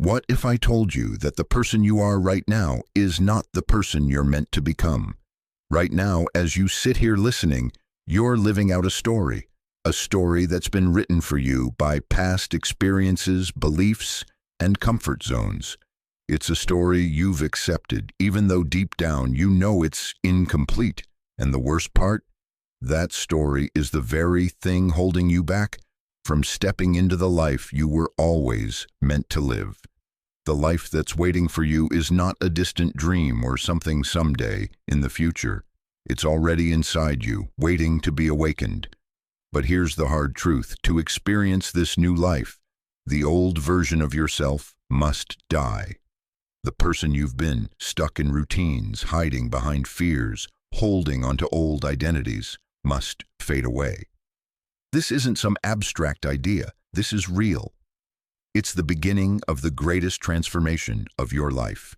What if I told you that the person you are right now is not the person you're meant to become? Right now, as you sit here listening, you're living out a story that's been written for you by past experiences, beliefs, and comfort zones. It's a story you've accepted, even though deep down you know it's incomplete. And the worst part? That story is the very thing holding you back from stepping into the life you were always meant to live. The life that's waiting for you is not a distant dream or something someday in the future. It's already inside you, waiting to be awakened. But here's the hard truth. To experience this new life, the old version of yourself must die. The person you've been, stuck in routines, hiding behind fears, holding onto old identities, must fade away. This isn't some abstract idea. This is real. It's the beginning of the greatest transformation of your life.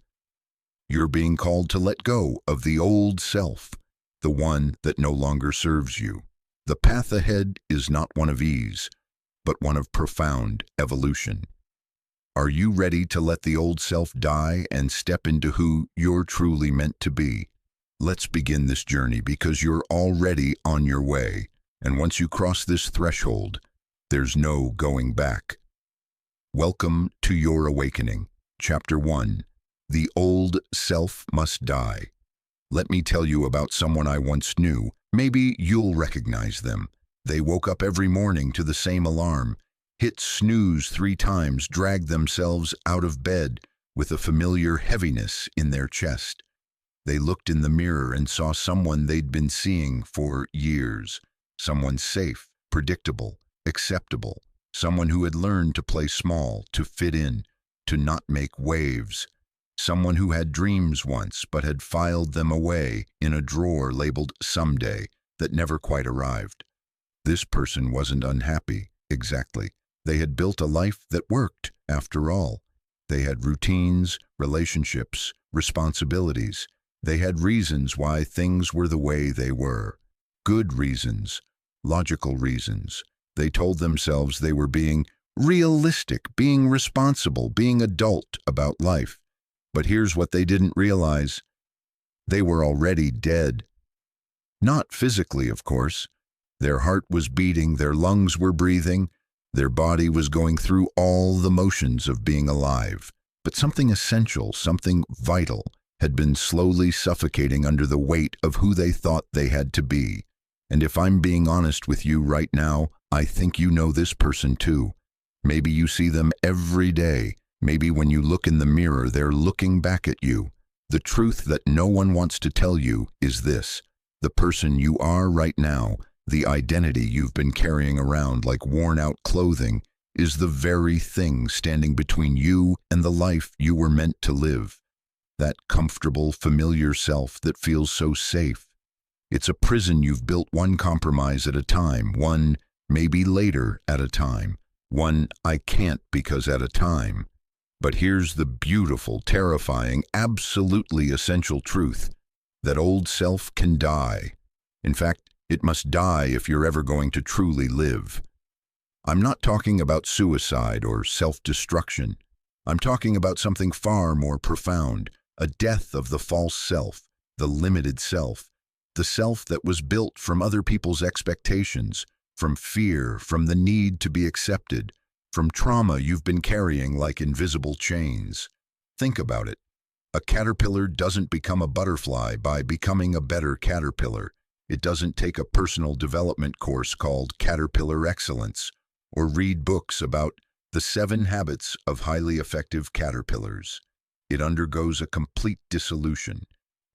You're being called to let go of the old self, the one that no longer serves you. The path ahead is not one of ease, but one of profound evolution. Are you ready to let the old self die and step into who you're truly meant to be? Let's begin this journey because you're already on your way. And once you cross this threshold, there's no going back. Welcome to your awakening. Chapter 1. The old self must die. Let me tell you about someone I once knew. Maybe you'll recognize them. They woke up every morning to the same alarm, hit snooze 3 times, dragged themselves out of bed with a familiar heaviness in their chest. They looked in the mirror and saw someone they'd been seeing for years. Someone safe, predictable, acceptable. Someone who had learned to play small, to fit in, to not make waves. Someone who had dreams once but had filed them away in a drawer labeled someday that never quite arrived. This person wasn't unhappy, exactly. They had built a life that worked, after all. They had routines, relationships, responsibilities. They had reasons why things were the way they were. Good reasons, logical reasons. They told themselves they were being realistic, being responsible, being adult about life. But here's what they didn't realize. They were already dead. Not physically, of course. Their heart was beating, their lungs were breathing, their body was going through all the motions of being alive. But something essential, something vital, had been slowly suffocating under the weight of who they thought they had to be. And if I'm being honest with you right now, I think you know this person too. Maybe you see them every day. Maybe when you look in the mirror, they're looking back at you. The truth that no one wants to tell you is this. The person you are right now, the identity you've been carrying around like worn-out clothing, is the very thing standing between you and the life you were meant to live. That comfortable, familiar self that feels so safe. It's a prison you've built one compromise at a time, one maybe later at a time, one I can't because at a time. But here's the beautiful, terrifying, absolutely essential truth. That old self can die. In fact, it must die if you're ever going to truly live. I'm not talking about suicide or self-destruction. I'm talking about something far more profound, a death of the false self, the limited self, the self that was built from other people's expectations, from fear, from the need to be accepted, from trauma you've been carrying like invisible chains. Think about it. A caterpillar doesn't become a butterfly by becoming a better caterpillar. It doesn't take a personal development course called Caterpillar Excellence or read books about the 7 habits of highly effective caterpillars. It undergoes a complete dissolution.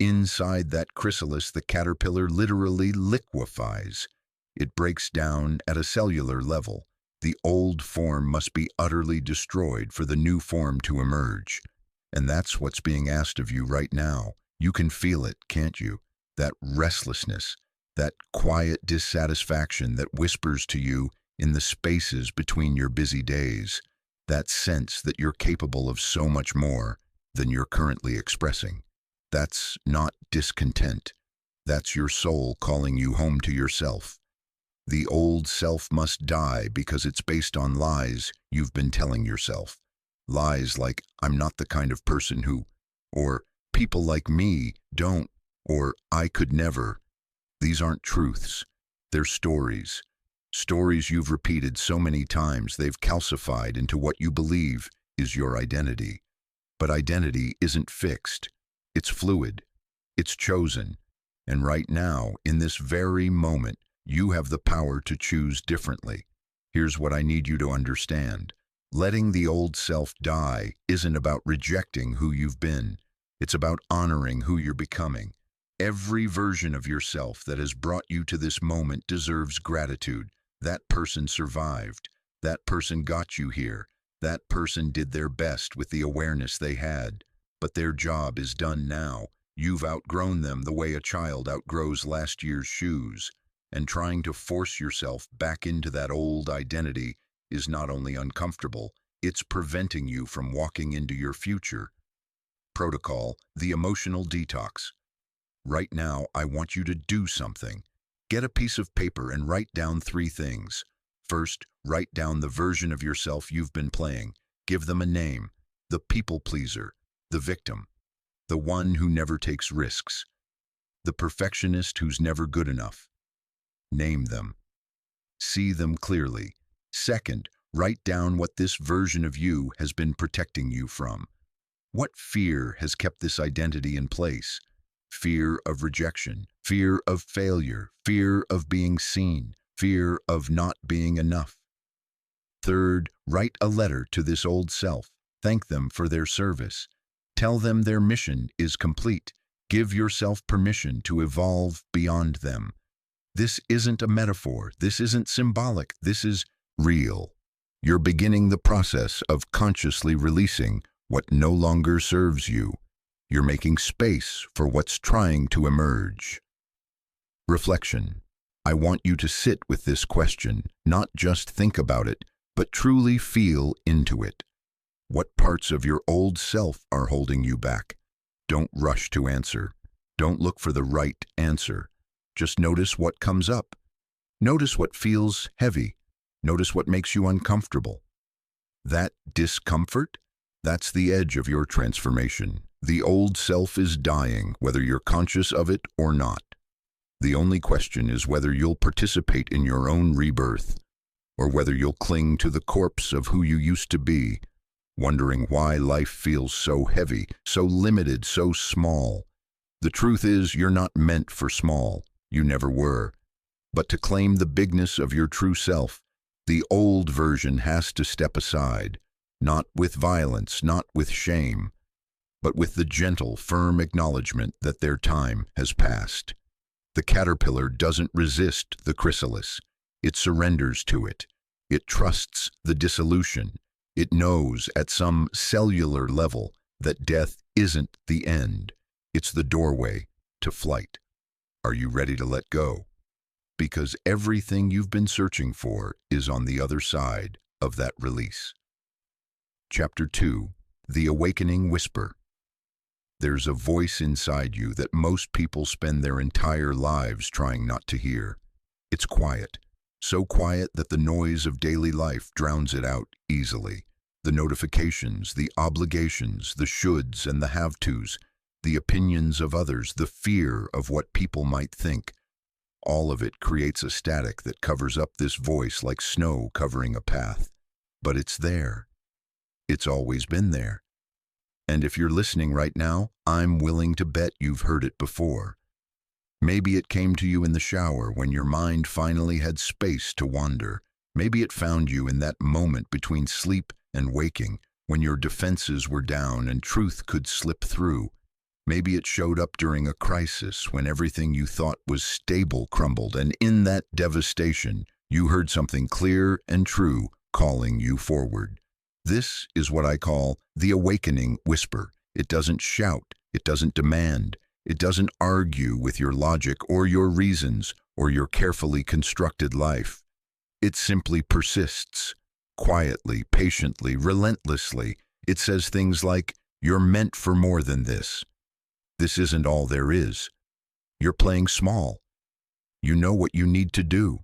Inside that chrysalis, the caterpillar literally liquefies. It breaks down at a cellular level. The old form must be utterly destroyed for the new form to emerge. And that's what's being asked of you right now. You can feel it, can't you? That restlessness, that quiet dissatisfaction that whispers to you in the spaces between your busy days. That sense that you're capable of so much more than you're currently expressing. That's not discontent. That's your soul calling you home to yourself. The old self must die because it's based on lies you've been telling yourself. Lies like, I'm not the kind of person who, or people like me don't, or I could never. These aren't truths. They're stories. Stories you've repeated so many times they've calcified into what you believe is your identity. But identity isn't fixed. It's fluid. It's chosen. And right now, in this very moment, you have the power to choose differently. Here's what I need you to understand. Letting the old self die isn't about rejecting who you've been. It's about honoring who you're becoming. Every version of yourself that has brought you to this moment deserves gratitude. That person survived. That person got you here. That person did their best with the awareness they had. But their job is done now. You've outgrown them the way a child outgrows last year's shoes. And trying to force yourself back into that old identity is not only uncomfortable, it's preventing you from walking into your future. Protocol, the emotional detox. Right now, I want you to do something. Get a piece of paper and write down 3 things. First, write down the version of yourself you've been playing. Give them a name. The people pleaser, the victim, the one who never takes risks, the perfectionist who's never good enough. Name them. See them clearly. Second, write down what this version of you has been protecting you from. What fear has kept this identity in place? Fear of rejection, fear of failure, fear of being seen, fear of not being enough. Third, write a letter to this old self. Thank them for their service. Tell them their mission is complete. Give yourself permission to evolve beyond them. This isn't a metaphor. This isn't symbolic. This is real. You're beginning the process of consciously releasing what no longer serves you. You're making space for what's trying to emerge. Reflection. I want you to sit with this question, not just think about it, but truly feel into it. What parts of your old self are holding you back? Don't rush to answer. Don't look for the right answer. Just notice what comes up. Notice what feels heavy. Notice what makes you uncomfortable. That discomfort, that's the edge of your transformation. The old self is dying, whether you're conscious of it or not. The only question is whether you'll participate in your own rebirth, or whether you'll cling to the corpse of who you used to be, wondering why life feels so heavy, so limited, so small. The truth is, you're not meant for small. You never were. But to claim the bigness of your true self, the old version has to step aside, not with violence, not with shame, but with the gentle, firm acknowledgement that their time has passed. The caterpillar doesn't resist the chrysalis. It surrenders to it. It trusts the dissolution. It knows at some cellular level that death isn't the end. It's the doorway to flight. Are you ready to let go? Because everything you've been searching for is on the other side of that release. Chapter 2. The Awakening Whisper. There's a voice inside you that most people spend their entire lives trying not to hear. It's quiet, so quiet that the noise of daily life drowns it out easily. The notifications, the obligations, the shoulds and the have-tos, the opinions of others, the fear of what people might think. All of it creates a static that covers up this voice like snow covering a path. But it's there. It's always been there. And if you're listening right now, I'm willing to bet you've heard it before. Maybe it came to you in the shower when your mind finally had space to wander. Maybe it found you in that moment between sleep and waking, when your defenses were down and truth could slip through. Maybe it showed up during a crisis when everything you thought was stable crumbled, and in that devastation, you heard something clear and true calling you forward. This is what I call the awakening whisper. It doesn't shout, it doesn't demand, it doesn't argue with your logic or your reasons or your carefully constructed life. It simply persists, quietly, patiently, relentlessly. It says things like, "You're meant for more than this. This isn't all there is. You're playing small. You know what you need to do."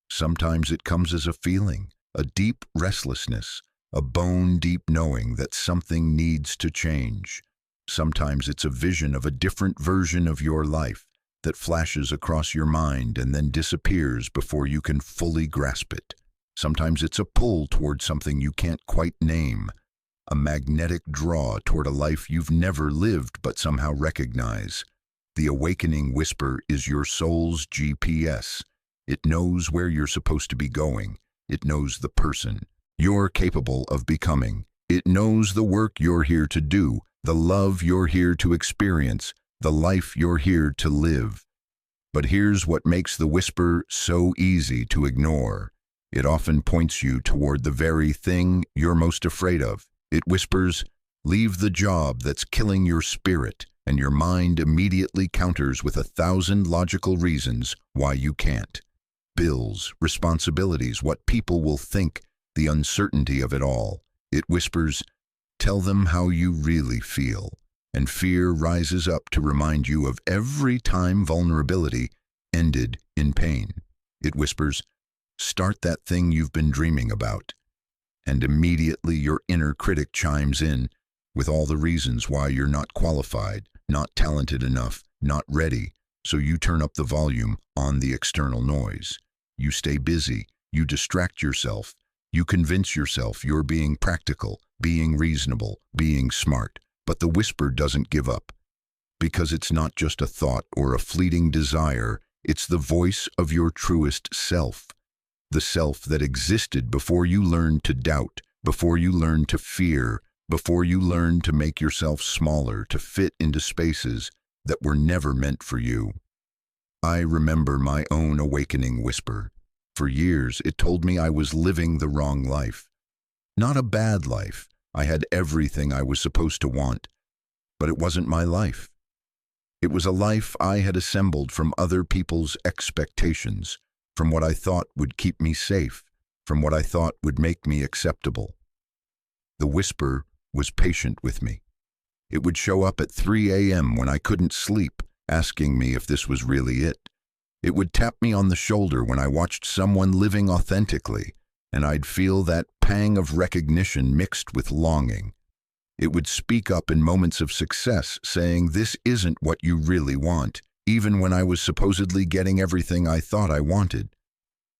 Sometimes it comes as a feeling, a deep restlessness, a bone-deep knowing that something needs to change. Sometimes it's a vision of a different version of your life that flashes across your mind and then disappears before you can fully grasp it. Sometimes it's a pull toward something you can't quite name, a magnetic draw toward a life you've never lived but somehow recognize. The awakening whisper is your soul's GPS. It knows where you're supposed to be going. It knows the person you're capable of becoming. It knows the work you're here to do, the love you're here to experience, the life you're here to live. But here's what makes the whisper so easy to ignore. It often points you toward the very thing you're most afraid of. It whispers, "Leave the job that's killing your spirit," and your mind immediately counters with 1,000 logical reasons why you can't. Bills, responsibilities, what people will think, the uncertainty of it all. It whispers, "Tell them how you really feel." And fear rises up to remind you of every time vulnerability ended in pain. It whispers, "Start that thing you've been dreaming about." And immediately your inner critic chimes in with all the reasons why you're not qualified, not talented enough, not ready. So you turn up the volume on the external noise. You stay busy, you distract yourself, you convince yourself you're being practical, being reasonable, being smart. But the whisper doesn't give up, because it's not just a thought or a fleeting desire, it's the voice of your truest self. The self that existed before you learned to doubt, before you learned to fear, before you learned to make yourself smaller, to fit into spaces that were never meant for you. I remember my own awakening whisper. For years, it told me I was living the wrong life. Not a bad life. I had everything I was supposed to want, but it wasn't my life. It was a life I had assembled from other people's expectations, from what I thought would keep me safe, from what I thought would make me acceptable. The whisper was patient with me. It would show up at 3 a.m. when I couldn't sleep, asking me if this was really it. It would tap me on the shoulder when I watched someone living authentically, and I'd feel that pang of recognition mixed with longing. It would speak up in moments of success, saying, "This isn't what you really want," even when I was supposedly getting everything I thought I wanted.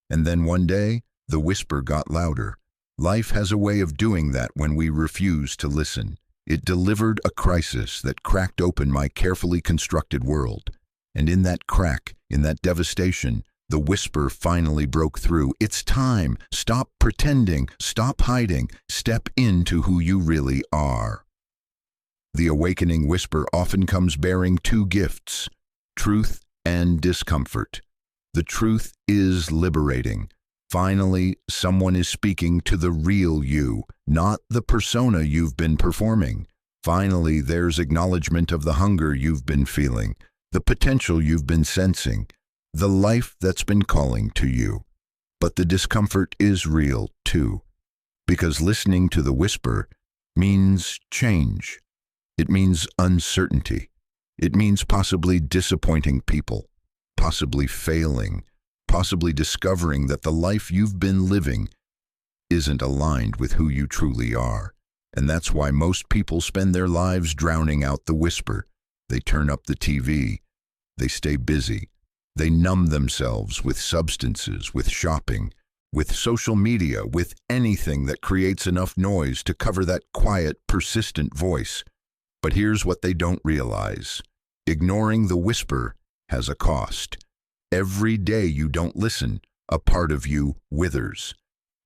And then one day, the whisper got louder. Life has a way of doing that when we refuse to listen. It delivered a crisis that cracked open my carefully constructed world. And in that crack, in that devastation, the whisper finally broke through. "It's time. Stop pretending. Stop hiding. Step into who you really are." The awakening whisper often comes bearing two gifts: truth and discomfort. The truth is liberating. Finally, someone is speaking to the real you, not the persona you've been performing. Finally, there's acknowledgement of the hunger you've been feeling, the potential you've been sensing, the life that's been calling to you. But the discomfort is real, too, because listening to the whisper means change. It means uncertainty. It means possibly disappointing people, possibly failing, possibly discovering that the life you've been living isn't aligned with who you truly are. And that's why most people spend their lives drowning out the whisper. They turn up the TV. They stay busy. They numb themselves with substances, with shopping, with social media, with anything that creates enough noise to cover that quiet, persistent voice. But here's what they don't realize. Ignoring the whisper has a cost. Every day you don't listen, a part of you withers.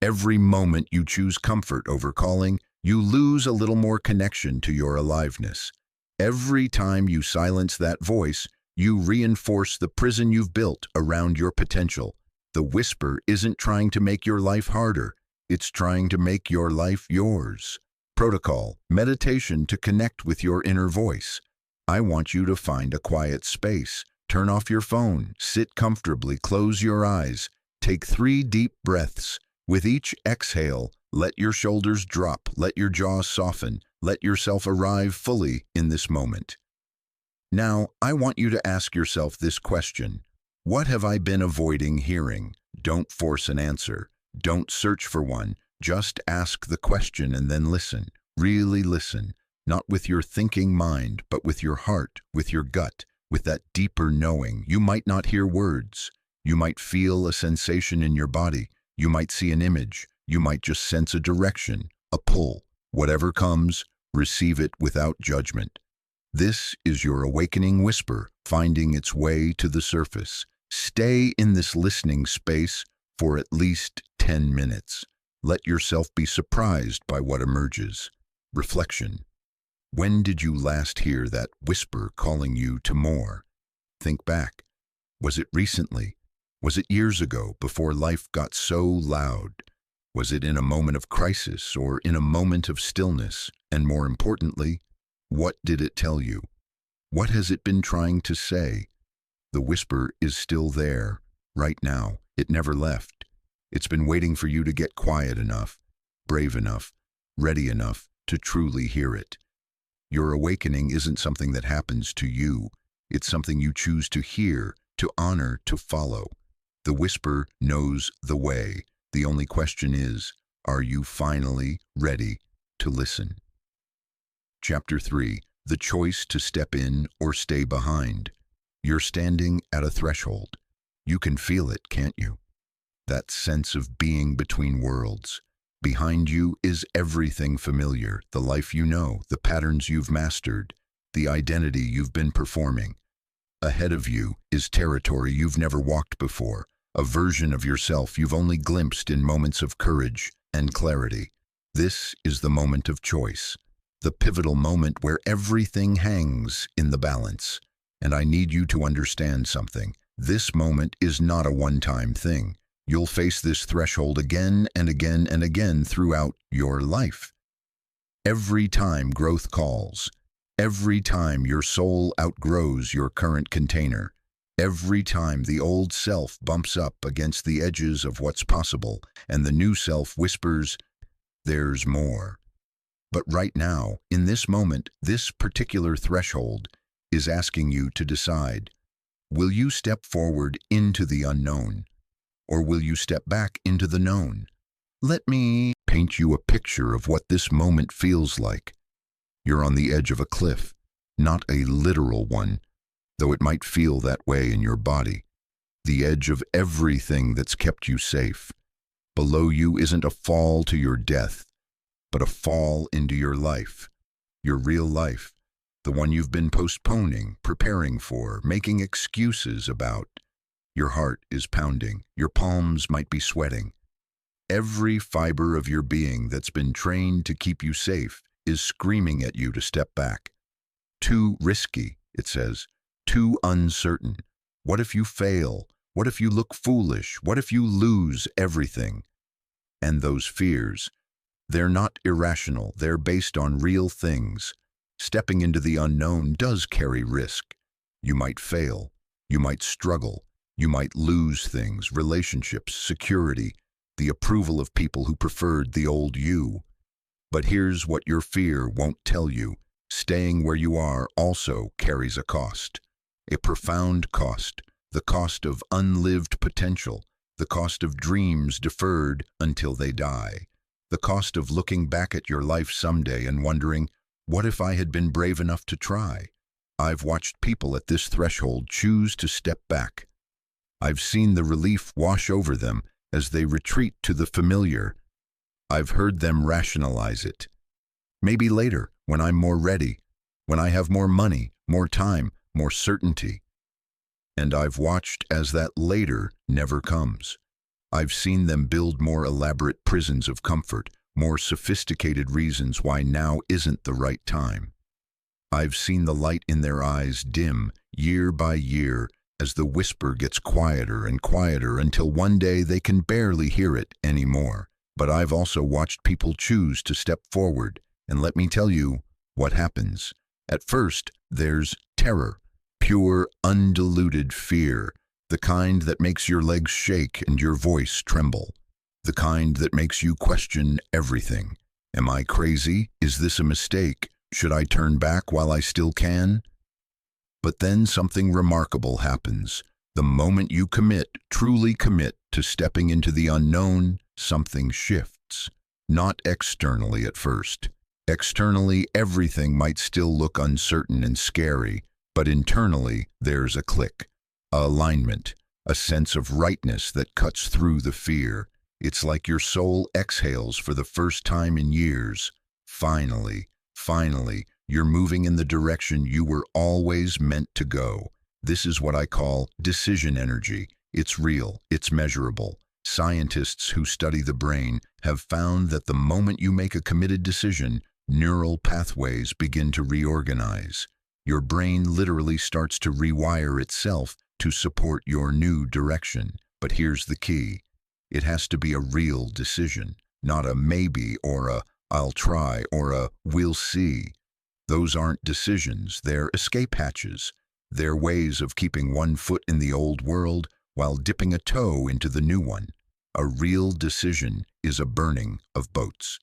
Every moment you choose comfort over calling, you lose a little more connection to your aliveness. Every time you silence that voice, you reinforce the prison you've built around your potential. The whisper isn't trying to make your life harder. It's trying to make your life yours. Protocol, meditation to connect with your inner voice. I want you to find a quiet space. Turn off your phone. Sit comfortably. Close your eyes. Take 3 deep breaths. With each exhale, let your shoulders drop. Let your jaw soften. Let yourself arrive fully in this moment. Now, I want you to ask yourself this question. What have I been avoiding hearing? Don't force an answer. Don't search for one. Just ask the question and then listen. Really listen. Not with your thinking mind, but with your heart, with your gut, with that deeper knowing. You might not hear words. You might feel a sensation in your body. You might see an image. You might just sense a direction, a pull. Whatever comes, receive it without judgment. This is your awakening whisper, finding its way to the surface. Stay in this listening space for at least 10 minutes. Let yourself be surprised by what emerges. Reflection. When did you last hear that whisper calling you to more? Think back. Was it recently? Was it years ago, before life got so loud? Was it in a moment of crisis or in a moment of stillness? And more importantly, what did it tell you? What has it been trying to say? The whisper is still there, right now. It never left. It's been waiting for you to get quiet enough, brave enough, ready enough to truly hear it. Your awakening isn't something that happens to you. It's something you choose to hear, to honor, to follow. The whisper knows the way. The only question is, are you finally ready to listen? Chapter 3. The choice to step in or stay behind. You're standing at a threshold. You can feel it, can't you? That sense of being between worlds. Behind you is everything familiar, the life you know, the patterns you've mastered, the identity you've been performing. Ahead of you is territory you've never walked before, a version of yourself you've only glimpsed in moments of courage and clarity. This is the moment of choice, the pivotal moment where everything hangs in the balance. And I need you to understand something. This moment is not a one-time thing. You'll face this threshold again and again and again throughout your life. Every time growth calls, every time your soul outgrows your current container, every time the old self bumps up against the edges of what's possible and the new self whispers, "There's more." But right now, in this moment, this particular threshold is asking you to decide, will you step forward into the unknown? Or will you step back into the known? Let me paint you a picture of what this moment feels like. You're on the edge of a cliff, not a literal one, though it might feel that way in your body. The edge of everything that's kept you safe. Below you isn't a fall to your death, but a fall into your life, your real life, the one you've been postponing, preparing for, making excuses about. Your heart is pounding. Your palms might be sweating. Every fiber of your being that's been trained to keep you safe is screaming at you to step back. Too risky, it says. Too uncertain. What if you fail? What if you look foolish? What if you lose everything? And those fears, they're not irrational. They're based on real things. Stepping into the unknown does carry risk. You might fail. You might struggle. You might lose things, relationships, security, the approval of people who preferred the old you. But here's what your fear won't tell you. Staying where you are also carries a cost. A profound cost. The cost of unlived potential. The cost of dreams deferred until they die. The cost of looking back at your life someday and wondering, what if I had been brave enough to try? I've watched people at this threshold choose to step back. I've seen the relief wash over them as they retreat to the familiar. I've heard them rationalize it. Maybe later, when I'm more ready, when I have more money, more time, more certainty. And I've watched as that later never comes. I've seen them build more elaborate prisons of comfort, more sophisticated reasons why now isn't the right time. I've seen the light in their eyes dim year by year as the whisper gets quieter and quieter until one day they can barely hear it anymore. But I've also watched people choose to step forward, and let me tell you what happens. At first, there's terror, pure, undiluted fear, the kind that makes your legs shake and your voice tremble, the kind that makes you question everything. Am I crazy? Is this a mistake? Should I turn back while I still can? But then something remarkable happens. The moment you commit, truly commit to stepping into the unknown, something shifts. Not externally at first. Externally, everything might still look uncertain and scary, but internally, there's a click, a alignment, a sense of rightness that cuts through the fear. It's like your soul exhales for the first time in years. Finally, you're moving in the direction you were always meant to go. This is what I call decision energy. It's real, it's measurable. Scientists who study the brain have found that the moment you make a committed decision, neural pathways begin to reorganize. Your brain literally starts to rewire itself to support your new direction. But here's the key. It has to be a real decision, not a maybe or a I'll try or a we'll see. Those aren't decisions, they're escape hatches. They're ways of keeping one foot in the old world while dipping a toe into the new one. A real decision is a burning of boats.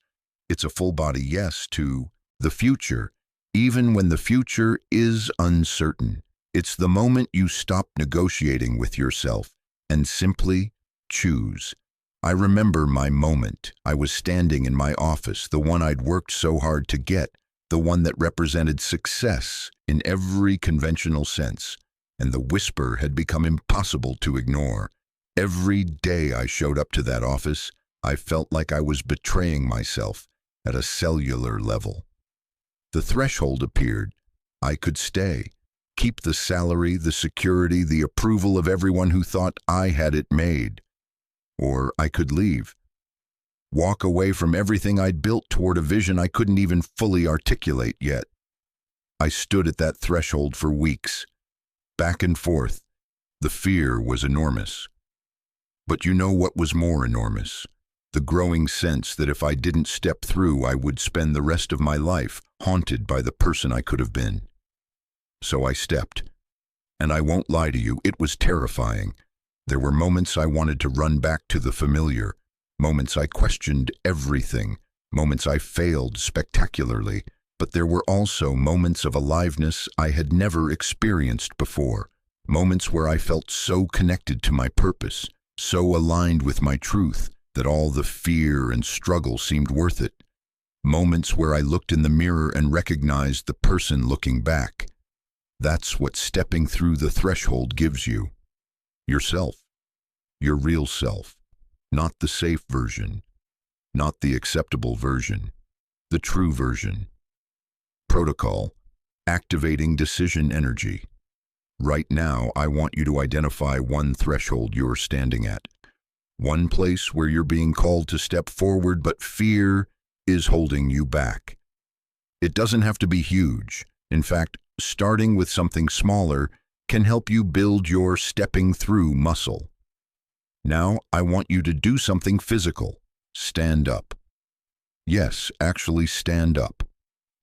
It's a full-body yes to the future, even when the future is uncertain. It's the moment you stop negotiating with yourself and simply choose. I remember my moment. I was standing in my office, the one I'd worked so hard to get, the one that represented success in every conventional sense, and the whisper had become impossible to ignore. Every day I showed up to that office, I felt like I was betraying myself at a cellular level. The threshold appeared. I could stay, keep the salary, the security, the approval of everyone who thought I had it made. Or I could leave. Walk away from everything I'd built toward a vision I couldn't even fully articulate yet. I stood at that threshold for weeks, back and forth. The fear was enormous. But you know what was more enormous? The growing sense that if I didn't step through, I would spend the rest of my life haunted by the person I could have been. So I stepped. And I won't lie to you, it was terrifying. There were moments I wanted to run back to the familiar, moments I questioned everything, moments I failed spectacularly, but there were also moments of aliveness I had never experienced before, moments where I felt so connected to my purpose, so aligned with my truth, that all the fear and struggle seemed worth it. Moments where I looked in the mirror and recognized the person looking back. That's what stepping through the threshold gives you. Yourself. Your real self. Not the safe version. Not the acceptable version. The true version. Protocol. Activating decision energy. Right now, I want you to identify one threshold you're standing at. One place where you're being called to step forward, but fear is holding you back. It doesn't have to be huge. In fact, starting with something smaller can help you build your stepping through muscle. Now, I want you to do something physical. Stand up. Yes, actually stand up.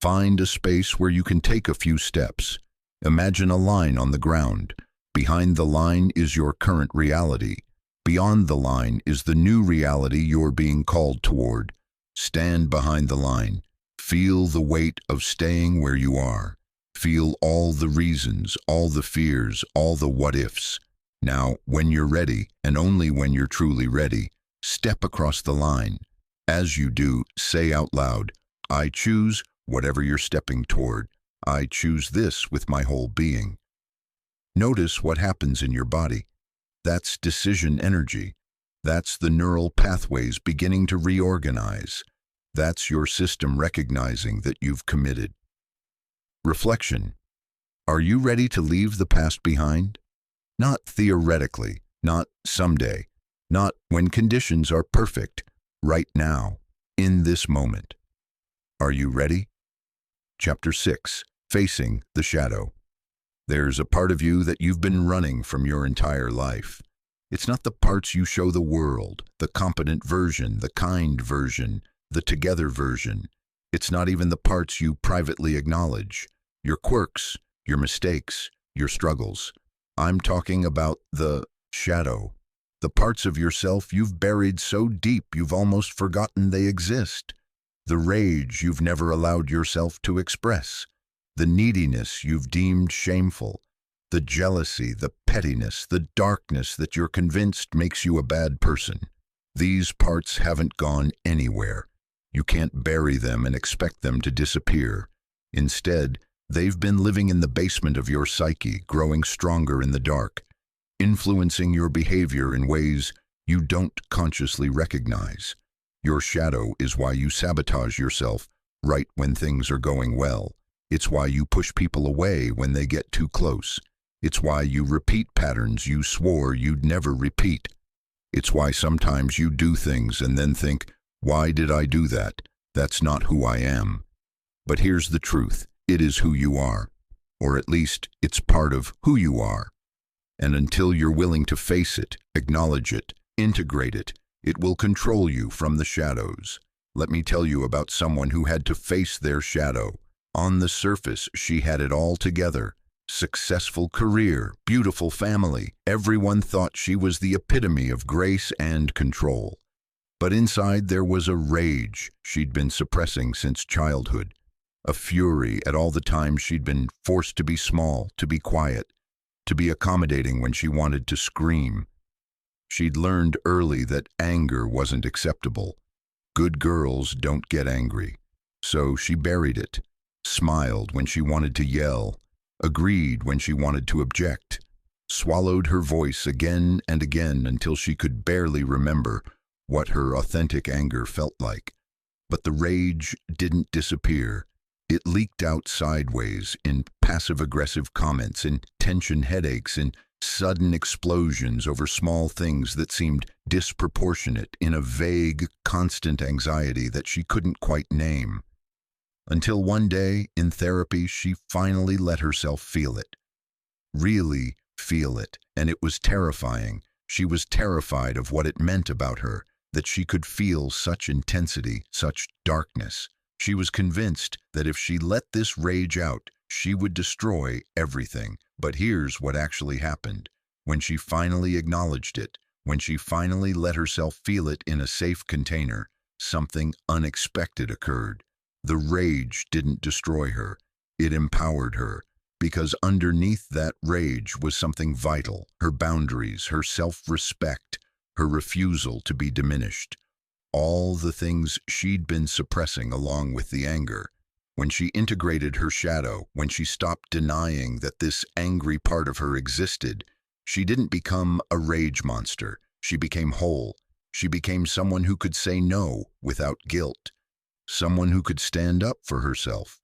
Find a space where you can take a few steps. Imagine a line on the ground. Behind the line is your current reality. Beyond the line is the new reality you're being called toward. Stand behind the line. Feel the weight of staying where you are. Feel all the reasons, all the fears, all the what-ifs. Now, when you're ready, and only when you're truly ready, step across the line. As you do, say out loud, I choose whatever you're stepping toward. I choose this with my whole being. Notice what happens in your body. That's decision energy. That's the neural pathways beginning to reorganize. That's your system recognizing that you've committed. Reflection. Are you ready to leave the past behind? Not theoretically, not someday, not when conditions are perfect, right now, in this moment. Are you ready? Chapter 6. Facing the Shadow. There's a part of you that you've been running from your entire life. It's not the parts you show the world, the competent version, the kind version, the together version. It's not even the parts you privately acknowledge, your quirks, your mistakes, your struggles. I'm talking about the shadow, the parts of yourself you've buried so deep you've almost forgotten they exist, the rage you've never allowed yourself to express, the neediness you've deemed shameful, the jealousy, the pettiness, the darkness that you're convinced makes you a bad person. These parts haven't gone anywhere. You can't bury them and expect them to disappear. Instead, they've been living in the basement of your psyche, growing stronger in the dark, influencing your behavior in ways you don't consciously recognize. Your shadow is why you sabotage yourself right when things are going well. It's why you push people away when they get too close. It's why you repeat patterns you swore you'd never repeat. It's why sometimes you do things and then think, why did I do that? That's not who I am. But here's the truth. It is who you are. Or at least, it's part of who you are. And until you're willing to face it, acknowledge it, integrate it, it will control you from the shadows. Let me tell you about someone who had to face their shadow. On the surface, she had it all together. Successful career, beautiful family. Everyone thought she was the epitome of grace and control. But inside there was a rage she'd been suppressing since childhood. A fury at all the times she'd been forced to be small, to be quiet, to be accommodating when she wanted to scream. She'd learned early that anger wasn't acceptable. Good girls don't get angry. So she buried it, smiled when she wanted to yell, agreed when she wanted to object, swallowed her voice again and again until she could barely remember what her authentic anger felt like. But the rage didn't disappear. It leaked out sideways in passive-aggressive comments, in tension headaches, in sudden explosions over small things that seemed disproportionate, in a vague, constant anxiety that she couldn't quite name. Until one day, in therapy, she finally let herself feel it. Really feel it, and it was terrifying. She was terrified of what it meant about her, that she could feel such intensity, such darkness. She was convinced that if she let this rage out, she would destroy everything. But here's what actually happened. When she finally acknowledged it, when she finally let herself feel it in a safe container, something unexpected occurred. The rage didn't destroy her. It empowered her. Because underneath that rage was something vital, her boundaries, her self-respect, her refusal to be diminished. All the things she'd been suppressing along with the anger. When she integrated her shadow, when she stopped denying that this angry part of her existed, she didn't become a rage monster. She became whole. She became someone who could say no without guilt. Someone who could stand up for herself.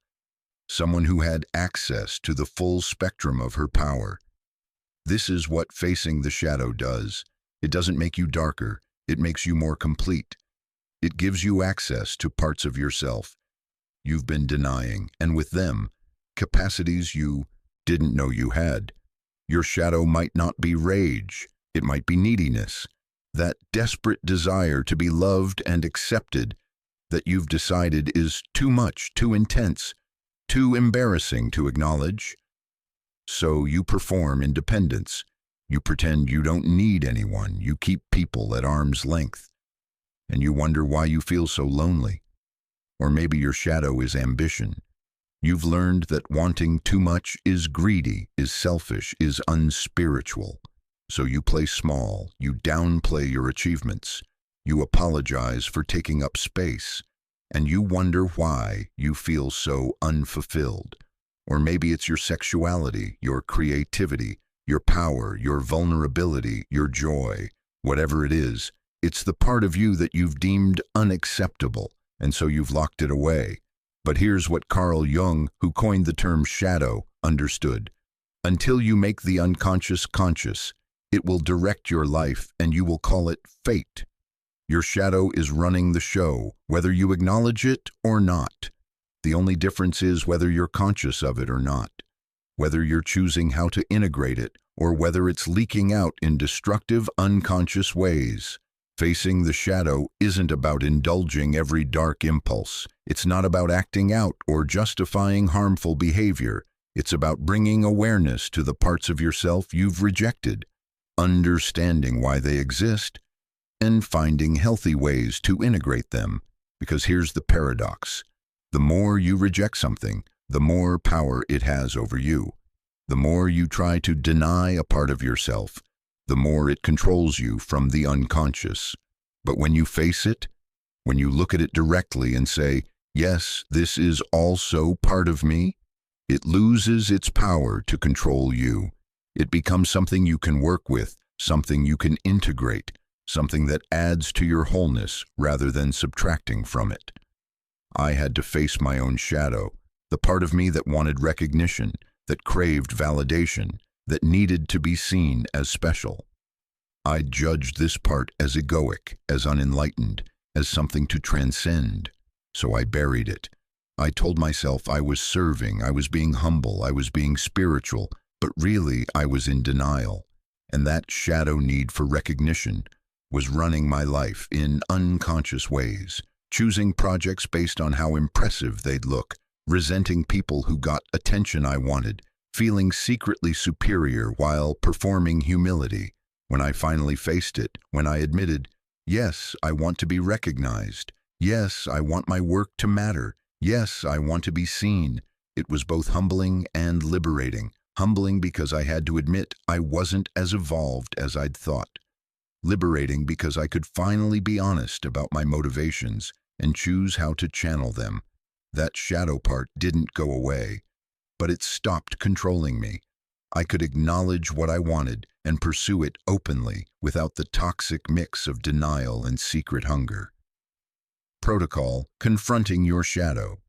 Someone who had access to the full spectrum of her power. This is what facing the shadow does. It doesn't make you darker. It makes you more complete. It gives you access to parts of yourself you've been denying, and with them, capacities you didn't know you had. Your shadow might not be rage. It might be neediness. That desperate desire to be loved and accepted that you've decided is too much, too intense, too embarrassing to acknowledge. So you perform independence. You pretend you don't need anyone. You keep people at arm's length. And you wonder why you feel so lonely. Or maybe your shadow is ambition. You've learned that wanting too much is greedy, is selfish, is unspiritual. So you play small. You downplay your achievements. You apologize for taking up space. And you wonder why you feel so unfulfilled. Or maybe it's your sexuality, your creativity, your power, your vulnerability, your joy. Whatever it is, it's the part of you that you've deemed unacceptable, and so you've locked it away. But here's what Carl Jung, who coined the term shadow, understood. Until you make the unconscious conscious, it will direct your life, and you will call it fate. Your shadow is running the show, whether you acknowledge it or not. The only difference is whether you're conscious of it or not, whether you're choosing how to integrate it, or whether it's leaking out in destructive, unconscious ways. Facing the shadow isn't about indulging every dark impulse. It's not about acting out or justifying harmful behavior. It's about bringing awareness to the parts of yourself you've rejected, understanding why they exist, and finding healthy ways to integrate them. Because here's the paradox. The more you reject something, the more power it has over you. The more you try to deny a part of yourself, the more it controls you from the unconscious. But when you face it, when you look at it directly and say, yes, this is also part of me, it loses its power to control you. It becomes something you can work with, something you can integrate, something that adds to your wholeness rather than subtracting from it. I had to face my own shadow, the part of me that wanted recognition, that craved validation, that needed to be seen as special. I judged this part as egoic, as unenlightened, as something to transcend, so I buried it. I told myself I was serving, I was being humble, I was being spiritual, but really I was in denial, and that shadow need for recognition was running my life in unconscious ways, choosing projects based on how impressive they'd look, resenting people who got attention I wanted, feeling secretly superior while performing humility. When I finally faced it, when I admitted, yes, I want to be recognized, yes, I want my work to matter, yes, I want to be seen, it was both humbling and liberating. Humbling because I had to admit I wasn't as evolved as I'd thought. Liberating because I could finally be honest about my motivations and choose how to channel them. That shadow part didn't go away, but it stopped controlling me. I could acknowledge what I wanted and pursue it openly without the toxic mix of denial and secret hunger. Protocol: confronting your shadow.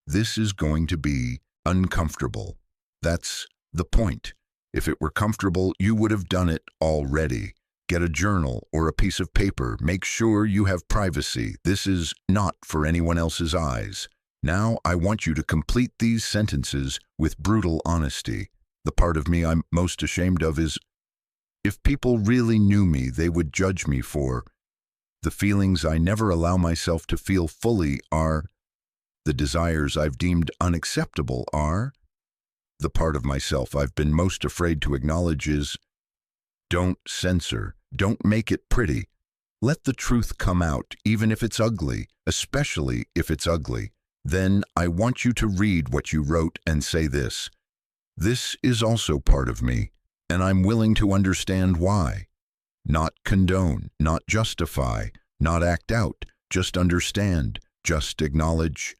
This is going to be uncomfortable. That's the point. If it were comfortable, you would have done it already. Get a journal or a piece of paper. Make sure you have privacy. This is not for anyone else's eyes. Now I want you to complete these sentences with brutal honesty. The part of me I'm most ashamed of is, if people really knew me, they would judge me for. The feelings I never allow myself to feel fully are. The desires I've deemed unacceptable are. The part of myself I've been most afraid to acknowledge is. Don't censor. Don't make it pretty. Let the truth come out, even if it's ugly, especially if it's ugly. Then I want you to read what you wrote and say this. This is also part of me, and I'm willing to understand why. Not condone, not justify, not act out, just understand, just acknowledge.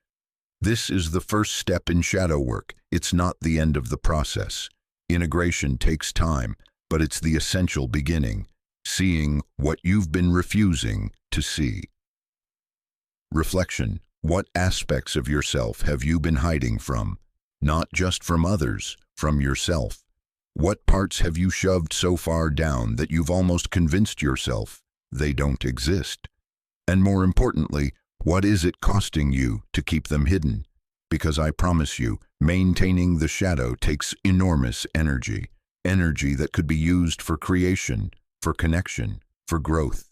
This is the first step in shadow work. It's not the end of the process. Integration takes time, but it's the essential beginning, seeing what you've been refusing to see. Reflection: what aspects of yourself have you been hiding from? Not just from others, from yourself. What parts have you shoved so far down that you've almost convinced yourself they don't exist? And more importantly, what is it costing you to keep them hidden? Because I promise you, maintaining the shadow takes enormous energy. Energy that could be used for creation, for connection, for growth.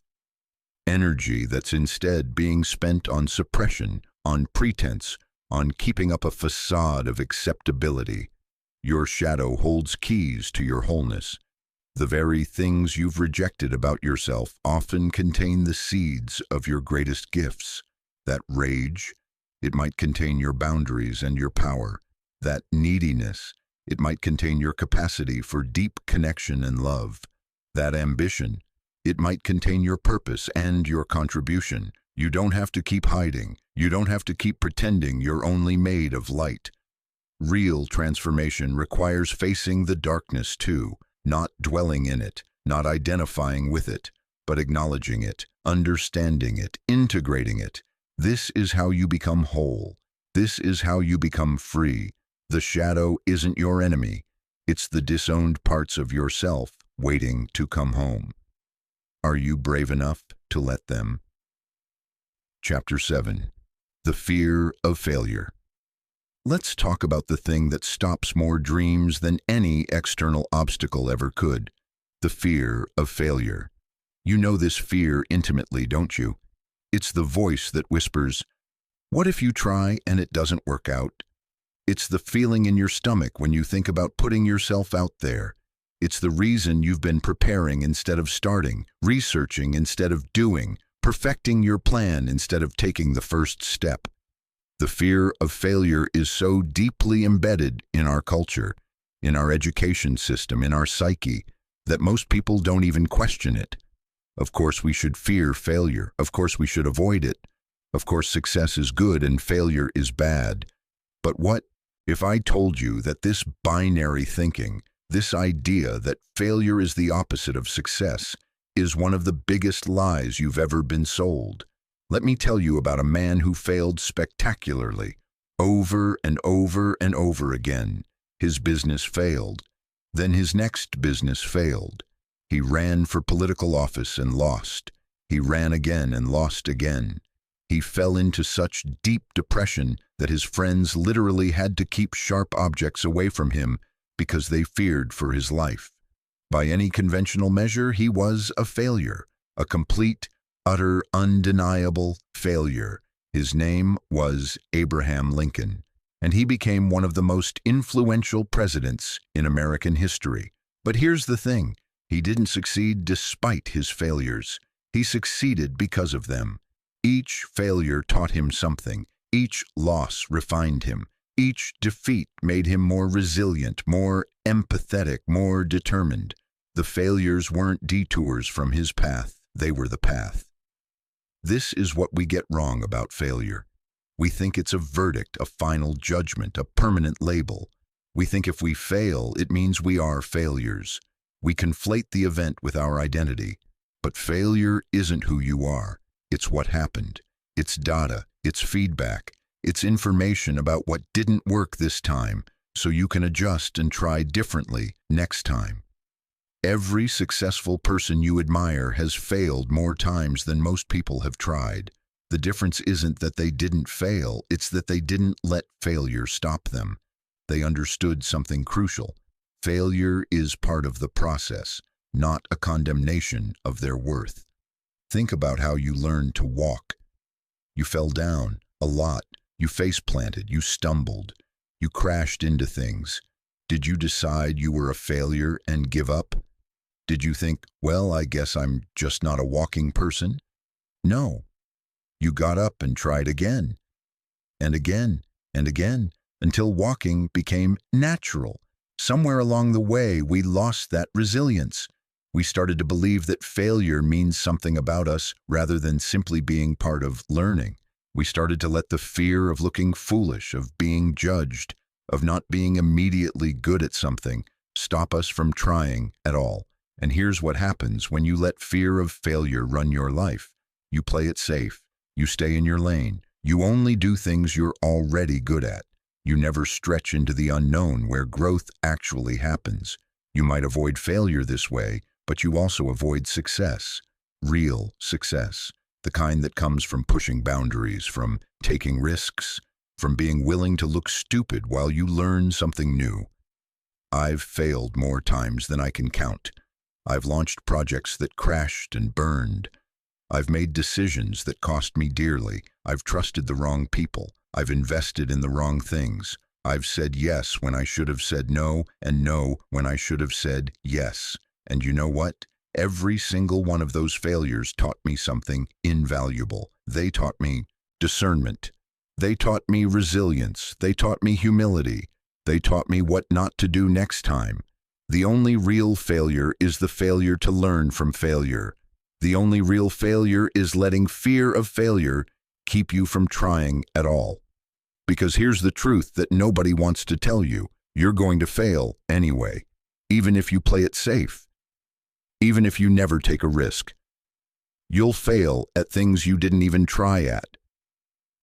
Energy that's instead being spent on suppression, on pretense, on keeping up a facade of acceptability. Your shadow holds keys to your wholeness. The very things you've rejected about yourself often contain the seeds of your greatest gifts. That rage, it might contain your boundaries and your power. That neediness, it might contain your capacity for deep connection and love. That ambition, it might contain your purpose and your contribution. You don't have to keep hiding. You don't have to keep pretending you're only made of light. Real transformation requires facing the darkness too, not dwelling in it, not identifying with it, but acknowledging it, understanding it, integrating it. This is how you become whole. This is how you become free. The shadow isn't your enemy. It's the disowned parts of yourself waiting to come home. Are you brave enough to let them? Chapter 7. The Fear of Failure. Let's talk about the thing that stops more dreams than any external obstacle ever could. The fear of failure. You know this fear intimately, don't you? It's the voice that whispers, "What if you try and it doesn't work out?" It's the feeling in your stomach when you think about putting yourself out there. It's the reason you've been preparing instead of starting, researching instead of doing, perfecting your plan instead of taking the first step. The fear of failure is so deeply embedded in our culture, in our education system, in our psyche, that most people don't even question it. Of course we should fear failure. Of course we should avoid it. Of course, success is good and failure is bad. But what if I told you that this binary thinking, this idea that failure is the opposite of success, is one of the biggest lies you've ever been sold? Let me tell you about a man who failed spectacularly, over and over and over again. His business failed. Then his next business failed. He ran for political office and lost. He ran again and lost again. He fell into such deep depression that his friends literally had to keep sharp objects away from him because they feared for his life. By any conventional measure, he was a failure, a complete, utter, undeniable failure. His name was Abraham Lincoln, and he became one of the most influential presidents in American history. But here's the thing, he didn't succeed despite his failures. He succeeded because of them. Each failure taught him something. Each loss refined him. Each defeat made him more resilient, more empathetic, more determined. The failures weren't detours from his path. They were the path. This is what we get wrong about failure. We think it's a verdict, a final judgment, a permanent label. We think if we fail, it means we are failures. We conflate the event with our identity. But failure isn't who you are. It's what happened. It's data. It's feedback. It's information about what didn't work this time, so you can adjust and try differently next time. Every successful person you admire has failed more times than most people have tried. The difference isn't that they didn't fail, it's that they didn't let failure stop them. They understood something crucial. Failure is part of the process, not a condemnation of their worth. Think about how you learned to walk. You fell down a lot. You face-planted. You stumbled. You crashed into things. Did you decide you were a failure and give up? Did you think, well, I guess I'm just not a walking person? No. You got up and tried again, and again, and again, until walking became natural. Somewhere along the way, we lost that resilience. We started to believe that failure means something about us rather than simply being part of learning. We started to let the fear of looking foolish, of being judged, of not being immediately good at something, stop us from trying at all. And here's what happens when you let fear of failure run your life. You play it safe. You stay in your lane. You only do things you're already good at. You never stretch into the unknown where growth actually happens. You might avoid failure this way, but you also avoid success, real success, the kind that comes from pushing boundaries, from taking risks, from being willing to look stupid while you learn something new. I've failed more times than I can count. I've launched projects that crashed and burned. I've made decisions that cost me dearly. I've trusted the wrong people. I've invested in the wrong things. I've said yes when I should have said no, and no when I should have said yes. And you know what? Every single one of those failures taught me something invaluable. They taught me discernment. They taught me resilience. They taught me humility. They taught me what not to do next time. The only real failure is the failure to learn from failure. The only real failure is letting fear of failure keep you from trying at all. Because here's the truth that nobody wants to tell you. You're going to fail anyway, even if you play it safe. Even if you never take a risk. You'll fail at things you didn't even try at.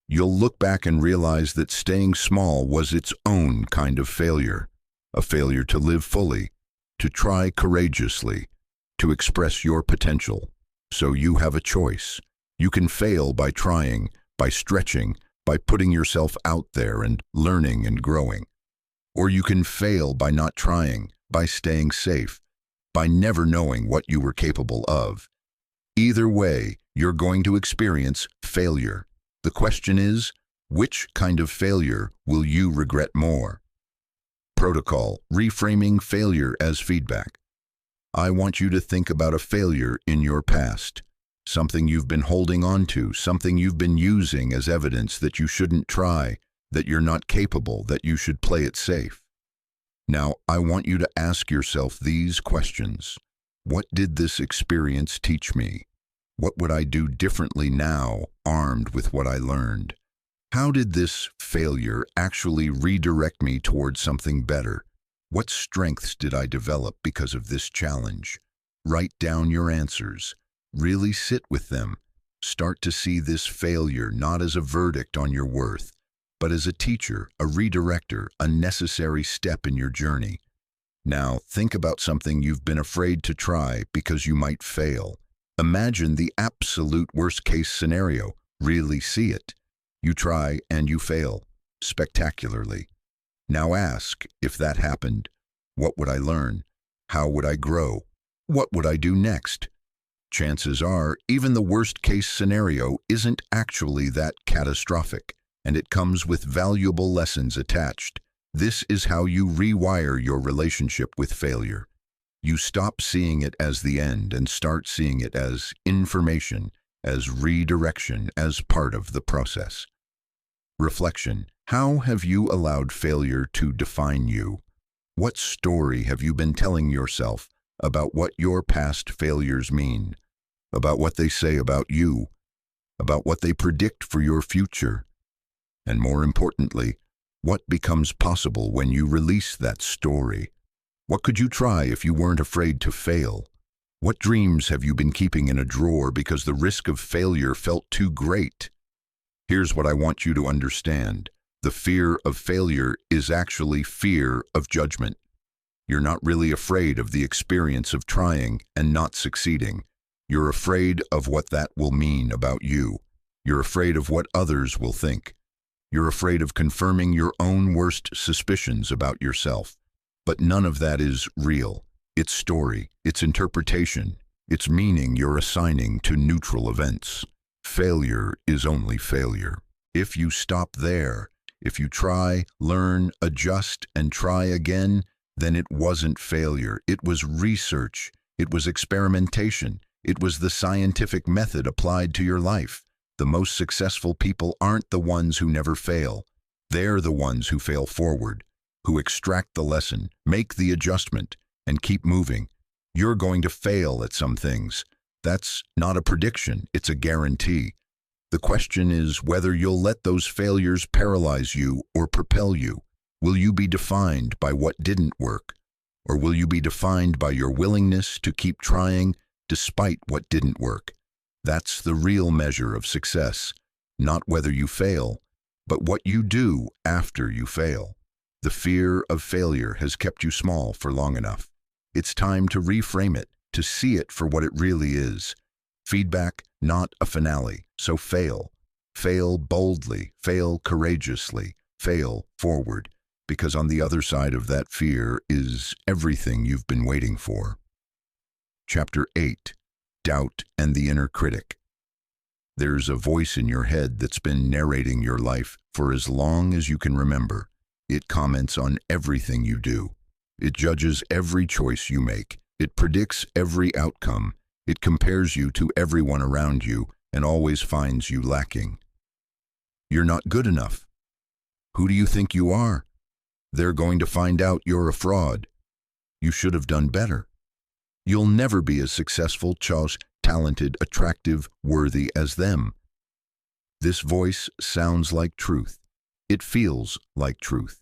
You'll look back and realize that staying small was its own kind of failure. A failure to live fully, to try courageously, to express your potential. So you have a choice. You can fail by trying, by stretching, by putting yourself out there and learning and growing. Or you can fail by not trying, by staying safe, by never knowing what you were capable of. Either way, you're going to experience failure. The question is, which kind of failure will you regret more? Protocol: reframing failure as feedback. I want you to think about a failure in your past, something you've been holding on to, something you've been using as evidence that you shouldn't try, that you're not capable, that you should play it safe. Now, I want you to ask yourself these questions. What did this experience teach me? What would I do differently now, armed with what I learned? How did this failure actually redirect me towards something better? What strengths did I develop because of this challenge? Write down your answers. Really sit with them. Start to see this failure not as a verdict on your worth, but as a teacher, a redirector, a necessary step in your journey. Now, think about something you've been afraid to try because you might fail. Imagine the absolute worst-case scenario. Really see it. You try and you fail, spectacularly. Now ask, if that happened, what would I learn? How would I grow? What would I do next? Chances are, even the worst-case scenario isn't actually that catastrophic, and it comes with valuable lessons attached. This is how you rewire your relationship with failure. You stop seeing it as the end and start seeing it as information, as redirection, as part of the process. Reflection. How have you allowed failure to define you? What story have you been telling yourself about what your past failures mean, about what they say about you, about what they predict for your future? And more importantly, what becomes possible when you release that story? What could you try if you weren't afraid to fail? What dreams have you been keeping in a drawer because the risk of failure felt too great? Here's what I want you to understand. The fear of failure is actually fear of judgment. You're not really afraid of the experience of trying and not succeeding. You're afraid of what that will mean about you. You're afraid of what others will think. You're afraid of confirming your own worst suspicions about yourself. But none of that is real. It's story, it's interpretation, it's meaning you're assigning to neutral events. Failure is only failure. If you stop there, if you try, learn, adjust, and try again, then it wasn't failure. It was research. It was experimentation. It was the scientific method applied to your life. The most successful people aren't the ones who never fail. They're the ones who fail forward, who extract the lesson, make the adjustment, and keep moving. You're going to fail at some things. That's not a prediction, it's a guarantee. The question is whether you'll let those failures paralyze you or propel you. Will you be defined by what didn't work? Or will you be defined by your willingness to keep trying despite what didn't work? That's the real measure of success, not whether you fail, but what you do after you fail. The fear of failure has kept you small for long enough. It's time to reframe it, to see it for what it really is. Feedback, not a finale. So fail. Fail boldly, fail courageously, fail forward, because on the other side of that fear is everything you've been waiting for. Chapter 8. Doubt and the Inner Critic. There's a voice in your head that's been narrating your life for as long as you can remember. It comments on everything you do. It judges every choice you make. It predicts every outcome. It compares you to everyone around you and always finds you lacking. You're not good enough. Who do you think you are? They're going to find out you're a fraud. You should have done better. You'll never be as successful, talented, attractive, worthy as them. This voice sounds like truth. It feels like truth.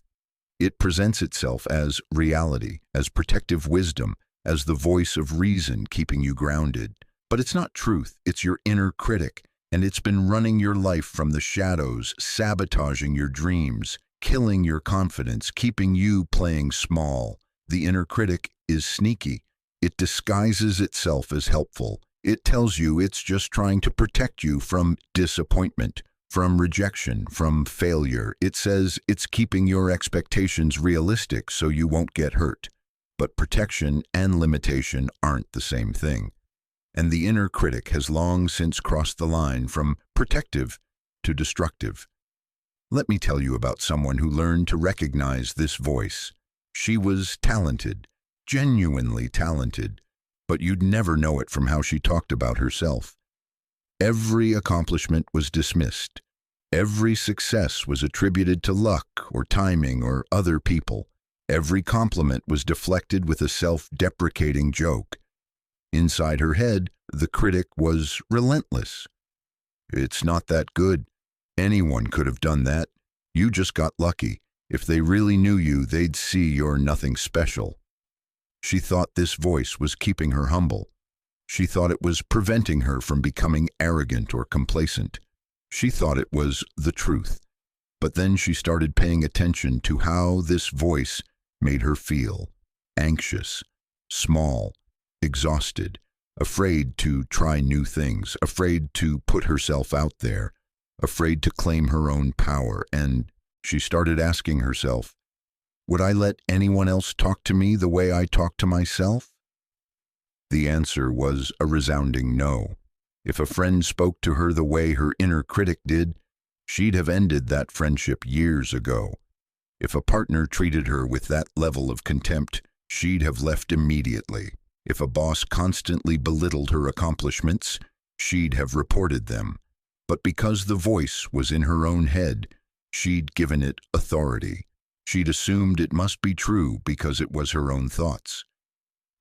It presents itself as reality, as protective wisdom, as the voice of reason keeping you grounded. But it's not truth, it's your inner critic, and it's been running your life from the shadows, sabotaging your dreams, killing your confidence, keeping you playing small. The inner critic is sneaky. It disguises itself as helpful. It tells you it's just trying to protect you from disappointment, from rejection, from failure. It says it's keeping your expectations realistic so you won't get hurt. But protection and limitation aren't the same thing. And the inner critic has long since crossed the line from protective to destructive. Let me tell you about someone who learned to recognize this voice. She was talented, genuinely talented, but you'd never know it from how she talked about herself. Every accomplishment was dismissed. Every success was attributed to luck or timing or other people. Every compliment was deflected with a self-deprecating joke. Inside her head, the critic was relentless. "It's not that good. Anyone could have done that. You just got lucky. If they really knew you, they'd see you're nothing special." She thought this voice was keeping her humble. She thought it was preventing her from becoming arrogant or complacent. She thought it was the truth. But then she started paying attention to how this voice made her feel: anxious, small, exhausted, afraid to try new things, afraid to put herself out there, afraid to claim her own power. And she started asking herself, would I let anyone else talk to me the way I talk to myself? The answer was a resounding no. If a friend spoke to her the way her inner critic did, she'd have ended that friendship years ago. If a partner treated her with that level of contempt, she'd have left immediately. If a boss constantly belittled her accomplishments, she'd have reported them. But because the voice was in her own head, she'd given it authority. She'd assumed it must be true because it was her own thoughts.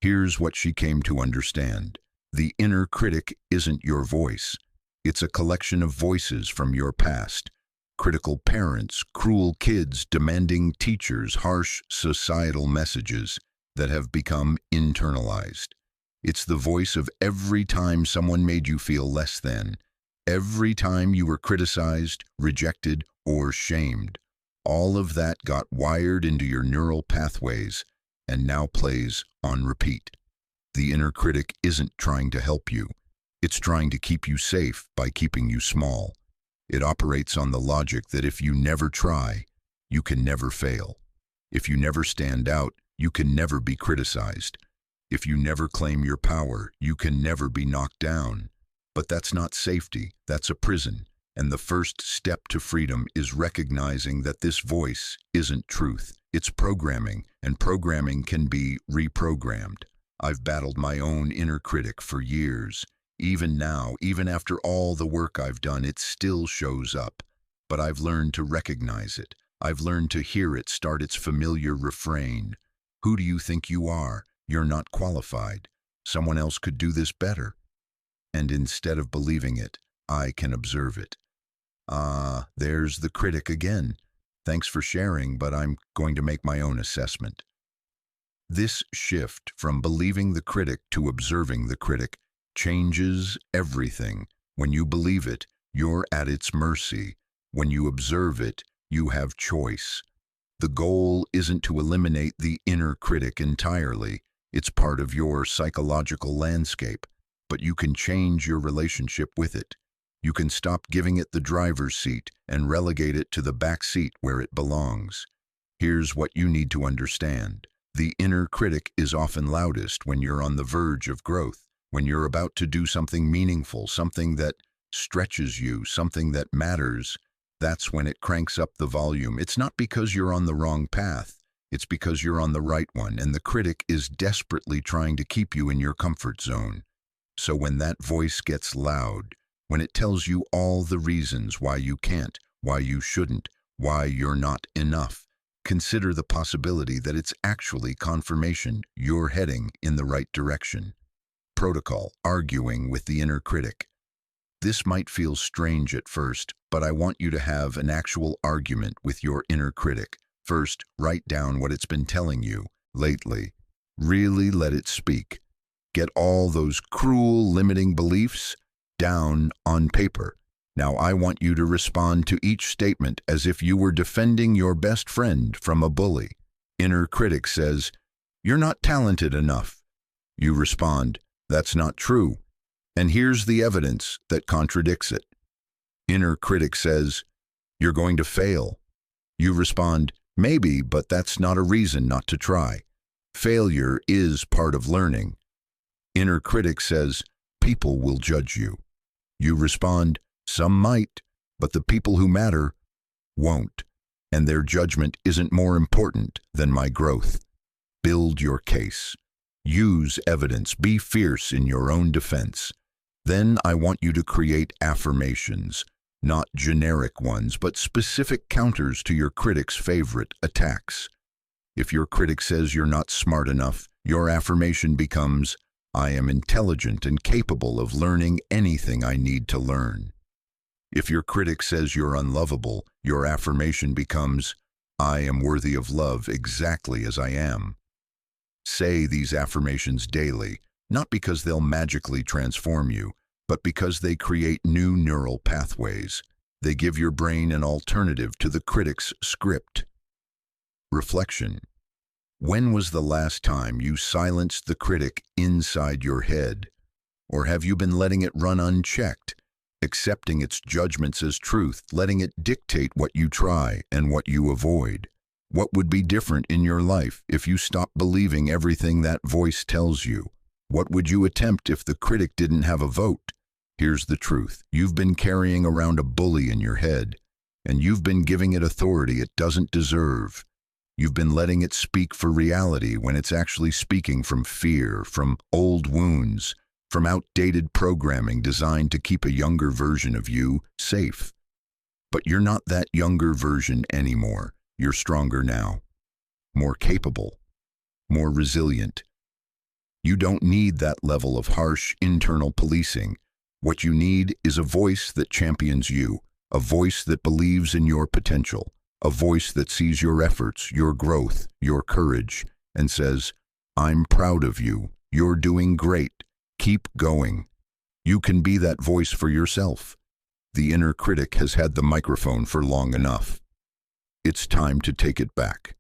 Here's what she came to understand. The inner critic isn't your voice. It's a collection of voices from your past. Critical parents, cruel kids, demanding teachers, harsh societal messages that have become internalized. It's the voice of every time someone made you feel less than, every time you were criticized, rejected, or shamed. All of that got wired into your neural pathways and now plays on repeat. The inner critic isn't trying to help you. It's trying to keep you safe by keeping you small. It operates on the logic that if you never try, you can never fail. If you never stand out, you can never be criticized. If you never claim your power, you can never be knocked down. But that's not safety, that's a prison. And the first step to freedom is recognizing that this voice isn't truth. It's programming, and programming can be reprogrammed. I've battled my own inner critic for years. Even now, even after all the work I've done, it still shows up. But I've learned to recognize it. I've learned to hear it start its familiar refrain. Who do you think you are? You're not qualified. Someone else could do this better. And instead of believing it, I can observe it. There's the critic again. Thanks for sharing, but I'm going to make my own assessment. This shift from believing the critic to observing the critic changes everything. When you believe it, you're at its mercy. When you observe it, you have choice. The goal isn't to eliminate the inner critic entirely. It's part of your psychological landscape, but you can change your relationship with it. You can stop giving it the driver's seat and relegate it to the back seat where it belongs. Here's what you need to understand. The inner critic is often loudest when you're on the verge of growth, when you're about to do something meaningful, something that stretches you, something that matters. That's when it cranks up the volume. It's not because you're on the wrong path. It's because you're on the right one, and the critic is desperately trying to keep you in your comfort zone. So when that voice gets loud, when it tells you all the reasons why you can't, why you shouldn't, why you're not enough, consider the possibility that it's actually confirmation you're heading in the right direction. Protocol: arguing with the inner critic. This might feel strange at first, but I want you to have an actual argument with your inner critic. First, write down what it's been telling you lately. Really let it speak. Get all those cruel, limiting beliefs down on paper. Now I want you to respond to each statement as if you were defending your best friend from a bully. Inner critic says, "You're not talented enough." You respond, "That's not true. And here's the evidence that contradicts it." Inner critic says, "You're going to fail." You respond, "Maybe, but that's not a reason not to try. Failure is part of learning." Inner critic says, "People will judge you." You respond, "Some might, but the people who matter won't, and their judgment isn't more important than my growth." Build your case. Use evidence. Be fierce in your own defense. Then I want you to create affirmations, not generic ones, but specific counters to your critic's favorite attacks. If your critic says you're not smart enough, your affirmation becomes, I am intelligent and capable of learning anything I need to learn. If your critic says you're unlovable, your affirmation becomes, I am worthy of love exactly as I am. Say these affirmations daily, not because they'll magically transform you, but because they create new neural pathways. They give your brain an alternative to the critic's script. Reflection. When was the last time you silenced the critic inside your head? Or have you been letting it run unchecked, accepting its judgments as truth, letting it dictate what you try and what you avoid? What would be different in your life if you stopped believing everything that voice tells you? What would you attempt if the critic didn't have a vote? Here's the truth. You've been carrying around a bully in your head, and you've been giving it authority it doesn't deserve. You've been letting it speak for reality when it's actually speaking from fear, from old wounds, from outdated programming designed to keep a younger version of you safe. But you're not that younger version anymore. You're stronger now, more capable, more resilient. You don't need that level of harsh internal policing. What you need is a voice that champions you, a voice that believes in your potential, a voice that sees your efforts, your growth, your courage, and says, I'm proud of you. You're doing great. Keep going. You can be that voice for yourself. The inner critic has had the microphone for long enough. It's time to take it back.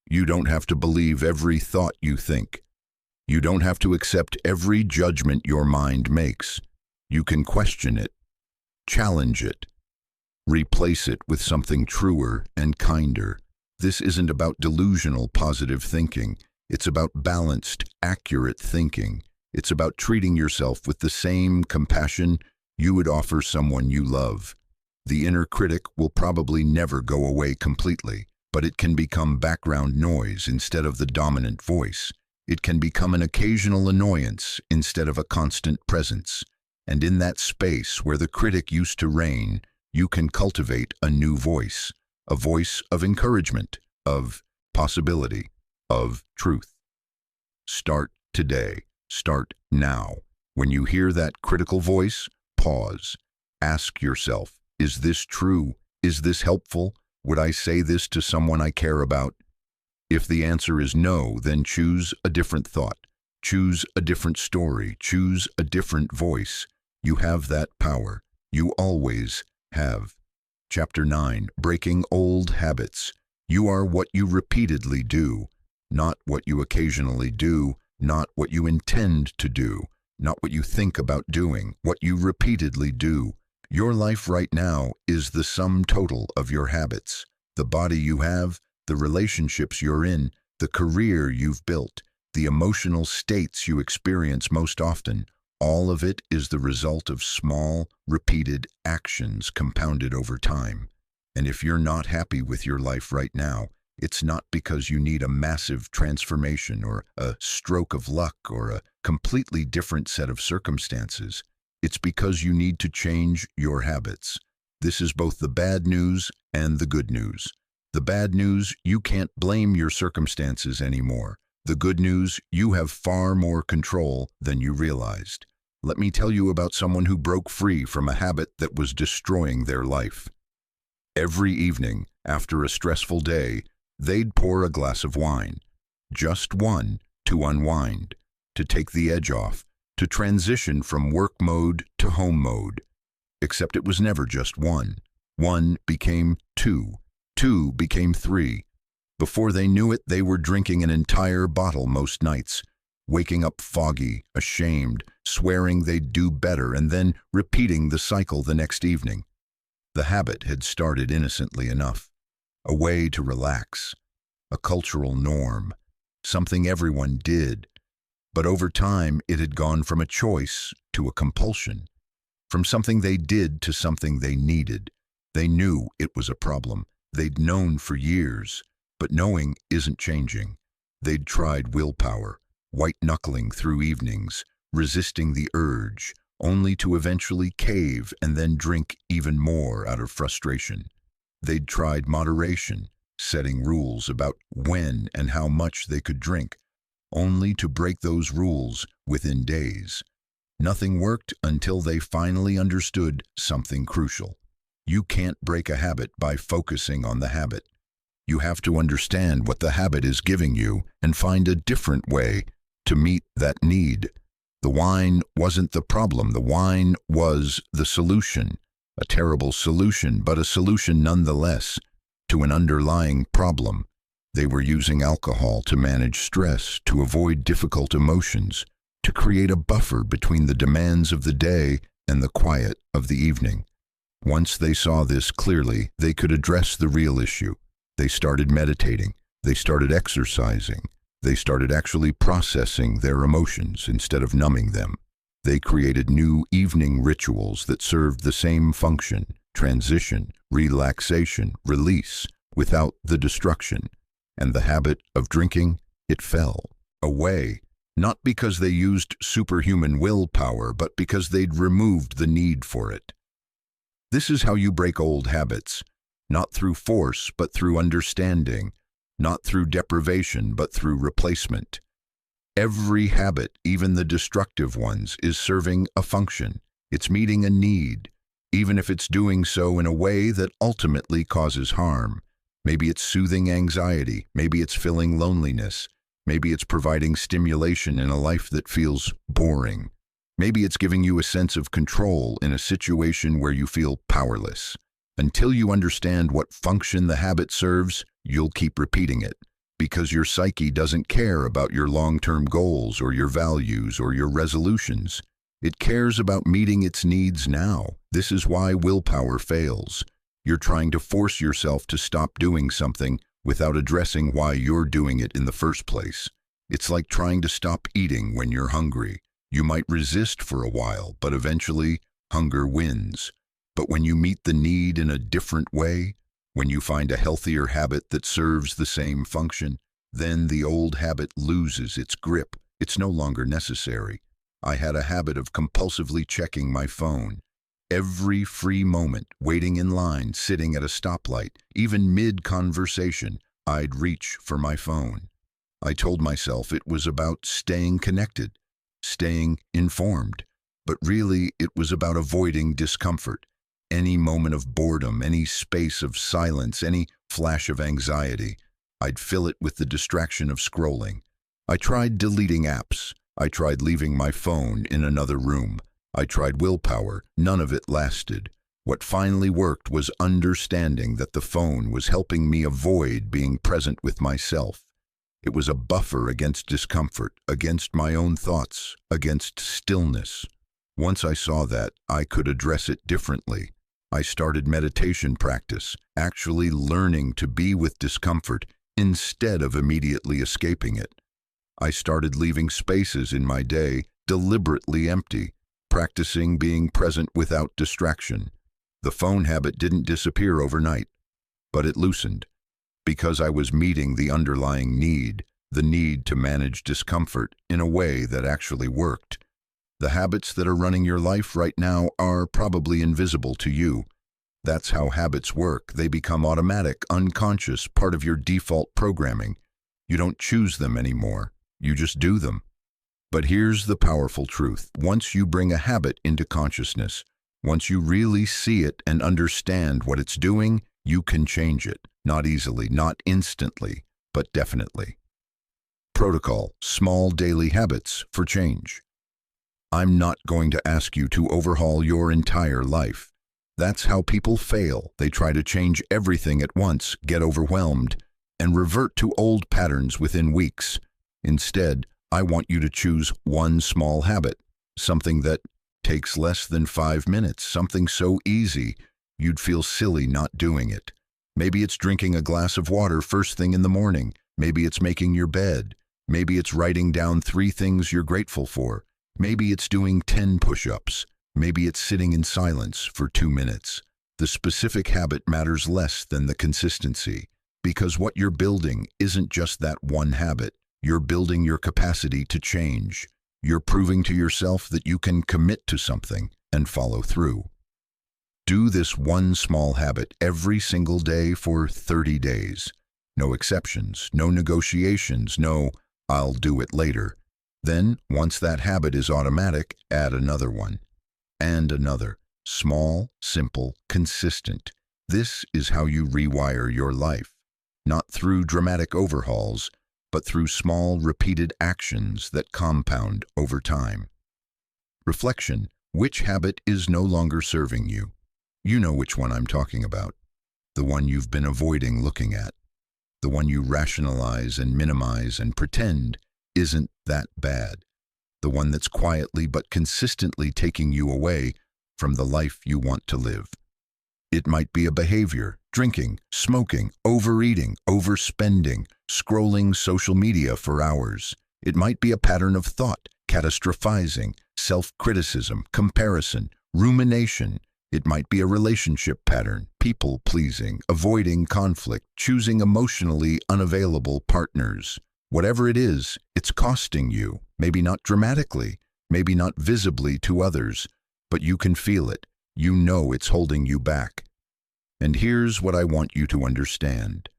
You don't have to believe every thought you think. You don't have to accept every judgment your mind makes. You can question it, challenge it, replace it with something truer and kinder. This isn't about delusional positive thinking. It's about balanced, accurate thinking. It's about treating yourself with the same compassion you would offer someone you love. The inner critic will probably never go away completely, but it can become background noise instead of the dominant voice. It can become an occasional annoyance instead of a constant presence. And in that space where the critic used to reign, you can cultivate a new voice, a voice of encouragement, of possibility, of truth. Start today. Start now. When you hear that critical voice, pause. Ask yourself, is this true? Is this helpful? Would I say this to someone I care about? If the answer is no, then choose a different thought. Choose a different story. Choose a different voice. You have that power. You always have. Chapter 9. Breaking Old Habits. You are what you repeatedly do, not what you occasionally do, not what you intend to do, not what you think about doing, what you repeatedly do. Your life right now is the sum total of your habits. The body you have, the relationships you're in, the career you've built, the emotional states you experience most often. All of it is the result of small, repeated actions compounded over time. And if you're not happy with your life right now, it's not because you need a massive transformation or a stroke of luck or a completely different set of circumstances. It's because you need to change your habits. This is both the bad news and the good news. The bad news, you can't blame your circumstances anymore. The good news, you have far more control than you realized. Let me tell you about someone who broke free from a habit that was destroying their life. Every evening, after a stressful day, they'd pour a glass of wine. Just one, to unwind, to take the edge off, to transition from work mode to home mode. Except it was never just one. One became two. Two became three. Before they knew it, they were drinking an entire bottle most nights, waking up foggy, ashamed, swearing they'd do better, and then repeating the cycle the next evening. The habit had started innocently enough. A way to relax, a cultural norm, something everyone did. But over time, it had gone from a choice to a compulsion, from something they did to something they needed. They knew it was a problem. They'd known for years, but knowing isn't changing. They'd tried willpower, white-knuckling through evenings, resisting the urge, only to eventually cave and then drink even more out of frustration. They'd tried moderation, setting rules about when and how much they could drink, only to break those rules within days. Nothing worked until they finally understood something crucial. You can't break a habit by focusing on the habit. You have to understand what the habit is giving you and find a different way to meet that need. The wine wasn't the problem. The wine was the solution. A terrible solution, but a solution nonetheless to an underlying problem. They were using alcohol to manage stress, to avoid difficult emotions, to create a buffer between the demands of the day and the quiet of the evening. Once they saw this clearly, they could address the real issue. They started meditating. They started exercising. They started actually processing their emotions instead of numbing them. They created new evening rituals that served the same function: transition, relaxation, release, without the destruction. And the habit of drinking, it fell away, not because they used superhuman willpower, but because they'd removed the need for it. This is how you break old habits, not through force, but through understanding, not through deprivation, but through replacement. Every habit, even the destructive ones, is serving a function. It's meeting a need, even if it's doing so in a way that ultimately causes harm. Maybe it's soothing anxiety, maybe it's filling loneliness, maybe it's providing stimulation in a life that feels boring. Maybe it's giving you a sense of control in a situation where you feel powerless. Until you understand what function the habit serves, you'll keep repeating it, because your psyche doesn't care about your long-term goals or your values or your resolutions. It cares about meeting its needs now. This is why willpower fails. You're trying to force yourself to stop doing something without addressing why you're doing it in the first place. It's like trying to stop eating when you're hungry. You might resist for a while, but eventually hunger wins. But when you meet the need in a different way, when you find a healthier habit that serves the same function, then the old habit loses its grip. It's no longer necessary. I had a habit of compulsively checking my phone. Every free moment, waiting in line, sitting at a stoplight, even mid-conversation, I'd reach for my phone. I told myself it was about staying connected, staying informed, but really it was about avoiding discomfort. Any moment of boredom, any space of silence, any flash of anxiety, I'd fill it with the distraction of scrolling. I tried deleting apps. I tried leaving my phone in another room. I tried willpower. None of it lasted. What finally worked was understanding that the phone was helping me avoid being present with myself. It was a buffer against discomfort, against my own thoughts, against stillness. Once I saw that, I could address it differently. I started meditation practice, actually learning to be with discomfort instead of immediately escaping it. I started leaving spaces in my day deliberately empty, practicing being present without distraction. The phone habit didn't disappear overnight, but it loosened, because I was meeting the underlying need, the need to manage discomfort in a way that actually worked. The habits that are running your life right now are probably invisible to you. That's how habits work. They become automatic, unconscious, part of your default programming. You don't choose them anymore. You just do them. But here's the powerful truth. Once you bring a habit into consciousness, once you really see it and understand what it's doing, you can change it. Not easily, not instantly, but definitely. Protocol: small daily habits for change. I'm not going to ask you to overhaul your entire life. That's how people fail. They try to change everything at once, get overwhelmed, and revert to old patterns within weeks. Instead, I want you to choose one small habit, something that takes less than 5 minutes, something so easy you'd feel silly not doing it. Maybe it's drinking a glass of water first thing in the morning. Maybe it's making your bed. Maybe it's writing down 3 things you're grateful for. Maybe it's doing 10 push-ups. Maybe it's sitting in silence for 2 minutes. The specific habit matters less than the consistency, because what you're building isn't just that one habit. You're building your capacity to change. You're proving to yourself that you can commit to something and follow through. Do this one small habit every single day for 30 days. No exceptions, no negotiations, no I'll do it later. Then, once that habit is automatic, add another one. And another. Small, simple, consistent. This is how you rewire your life. Not through dramatic overhauls, but through small, repeated actions that compound over time. Reflection. Which habit is no longer serving you? You know which one I'm talking about. The one you've been avoiding looking at. The one you rationalize and minimize and pretend isn't that bad. The one that's quietly but consistently taking you away from the life you want to live. It might be a behavior: drinking, smoking, overeating, overspending, scrolling social media for hours. It might be a pattern of thought: catastrophizing, self-criticism, comparison, rumination. It might be a relationship pattern: people-pleasing, avoiding conflict, choosing emotionally unavailable partners. Whatever it is, it's costing you, maybe not dramatically, maybe not visibly to others, but you can feel it. You know it's holding you back. And here's what I want you to understand.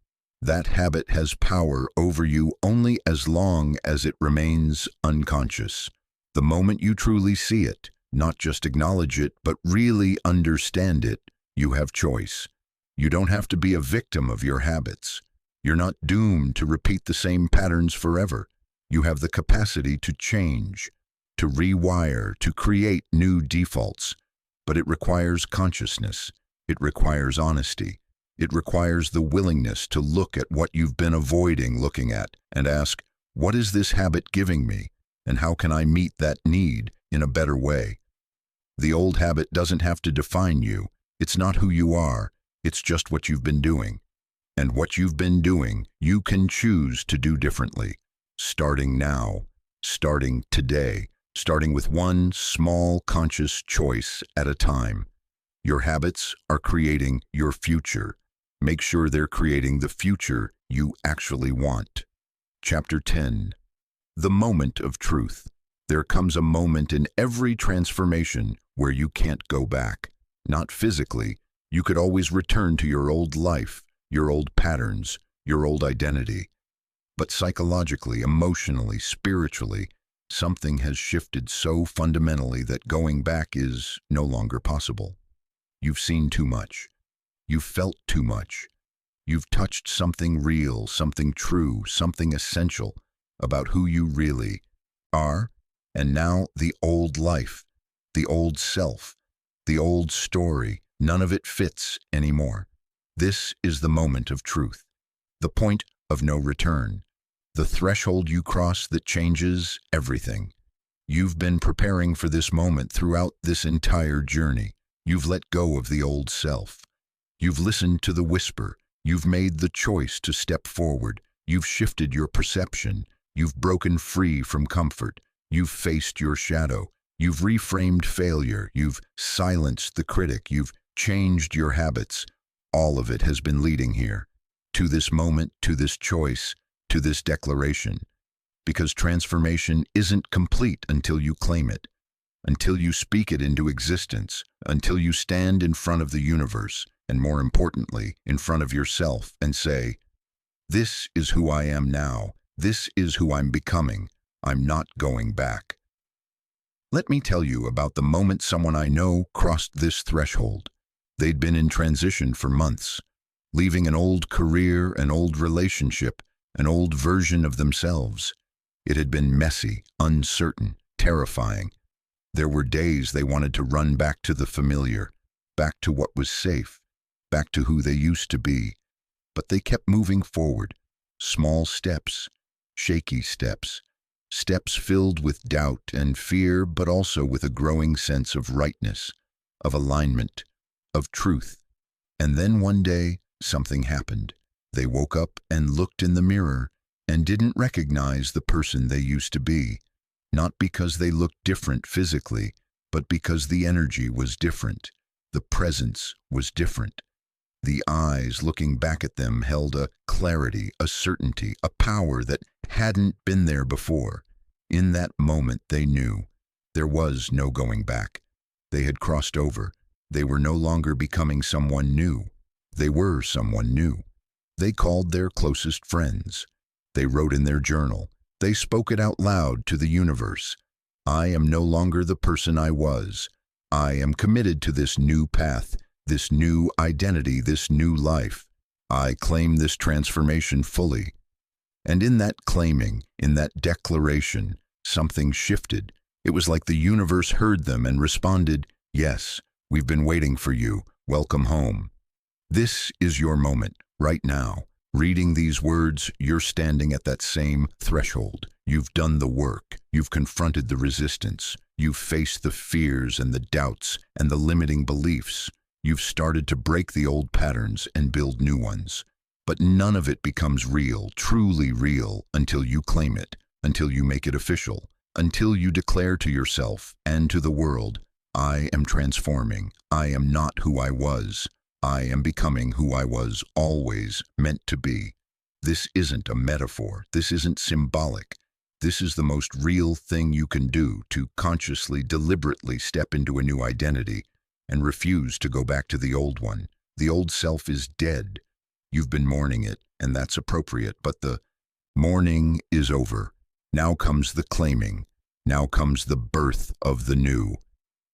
That habit has power over you only as long as it remains unconscious. The moment you truly see it, not just acknowledge it, but really understand it, you have choice. You don't have to be a victim of your habits. You're not doomed to repeat the same patterns forever. You have the capacity to change, to rewire, to create new defaults. But it requires consciousness. It requires honesty. It requires the willingness to look at what you've been avoiding looking at and ask, what is this habit giving me? And how can I meet that need in a better way? The old habit doesn't have to define you. It's not who you are. It's just what you've been doing. And what you've been doing, you can choose to do differently. Starting now, starting today, starting with one small conscious choice at a time. Your habits are creating your future. Make sure they're creating the future you actually want. Chapter 10. The moment of truth. There comes a moment in every transformation where you can't go back. Not physically. You could always return to your old life, your old patterns, your old identity. But psychologically, emotionally, spiritually, something has shifted so fundamentally that going back is no longer possible. You've seen too much. You've felt too much. You've touched something real, something true, something essential about who you really are. And now the old life, the old self, the old story, none of it fits anymore. This is the moment of truth, the point of no return, the threshold you cross that changes everything. You've been preparing for this moment throughout this entire journey. You've let go of the old self. You've listened to the whisper. You've made the choice to step forward. You've shifted your perception. You've broken free from comfort. You've faced your shadow. You've reframed failure. You've silenced the critic. You've changed your habits. All of it has been leading here, to this moment, to this choice, to this declaration. Because transformation isn't complete until you claim it, until you speak it into existence, until you stand in front of the universe, and more importantly, in front of yourself, and say, this is who I am now. This is who I'm becoming. I'm not going back. Let me tell you about the moment someone I know crossed this threshold. They'd been in transition for months, leaving an old career, an old relationship, an old version of themselves. It had been messy, uncertain, terrifying. There were days they wanted to run back to the familiar, back to what was safe, back to who they used to be. But they kept moving forward, small steps, shaky steps, steps filled with doubt and fear, but also with a growing sense of rightness, of alignment, of truth. And then one day, something happened. They woke up and looked in the mirror and didn't recognize the person they used to be. Not because they looked different physically, but because the energy was different. The presence was different. The eyes looking back at them held a clarity, a certainty, a power that hadn't been there before. In that moment they knew there was no going back. They had crossed over. They were no longer becoming someone new. They were someone new. They called their closest friends. They wrote in their journal. They spoke it out loud to the universe. I am no longer the person I was. I am committed to this new path, this new identity, this new life. I claim this transformation fully. And in that claiming, in that declaration, something shifted. It was like the universe heard them and responded, "Yes, we've been waiting for you. Welcome home." This is your moment, right now. Reading these words, you're standing at that same threshold. You've done the work. You've confronted the resistance. You've faced the fears and the doubts and the limiting beliefs. You've started to break the old patterns and build new ones. But none of it becomes real, truly real, until you claim it, until you make it official, until you declare to yourself and to the world, I am transforming. I am not who I was. I am becoming who I was always meant to be. This isn't a metaphor. This isn't symbolic. This is the most real thing you can do, to consciously, deliberately step into a new identity and refuse to go back to the old one. The old self is dead. You've been mourning it, and that's appropriate, but the mourning is over. Now comes the claiming. Now comes the birth of the new.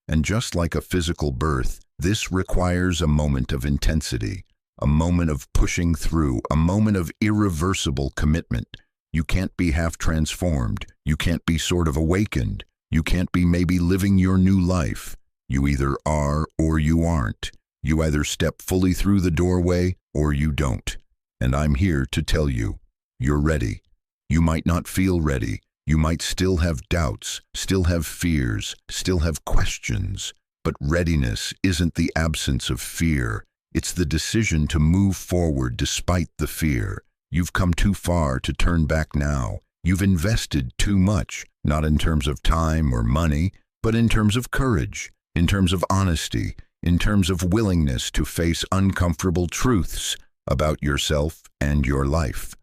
And just like a physical birth, this requires a moment of intensity, a moment of pushing through, a moment of irreversible commitment. You can't be half transformed. You can't be sort of awakened. You can't be maybe living your new life. You either are or you aren't. You either step fully through the doorway or you don't. And I'm here to tell you, you're ready. You might not feel ready. You might still have doubts, still have fears, still have questions. But readiness isn't the absence of fear. It's the decision to move forward despite the fear. You've come too far to turn back now. You've invested too much, not in terms of time or money, but in terms of courage, in terms of honesty, in terms of willingness to face uncomfortable truths about yourself and your life.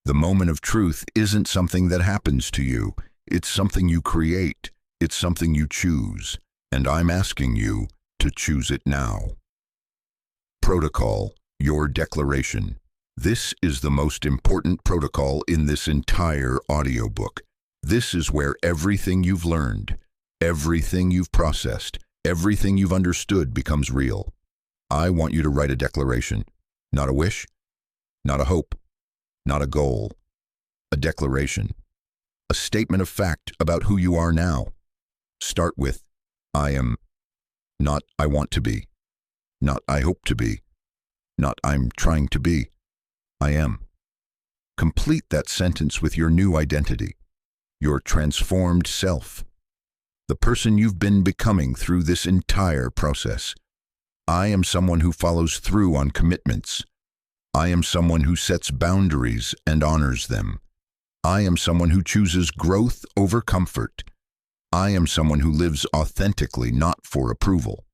The moment of truth isn't something that happens to you. It's something you create. It's something you choose. And I'm asking you to choose it now. Protocol, your declaration. This is the most important protocol in this entire audiobook. This is where everything you've learned, everything you've processed, everything you've understood becomes real. I want you to write a declaration, not a wish, not a hope, not a goal. A declaration, a statement of fact about who you are now. Start with, I am, not I want to be, not I hope to be, not I'm trying to be. I am. Complete that sentence with your new identity, your transformed self, the person you've been becoming through this entire process. I am someone who follows through on commitments. I am someone who sets boundaries and honors them. I am someone who chooses growth over comfort. I am someone who lives authentically, not for approval.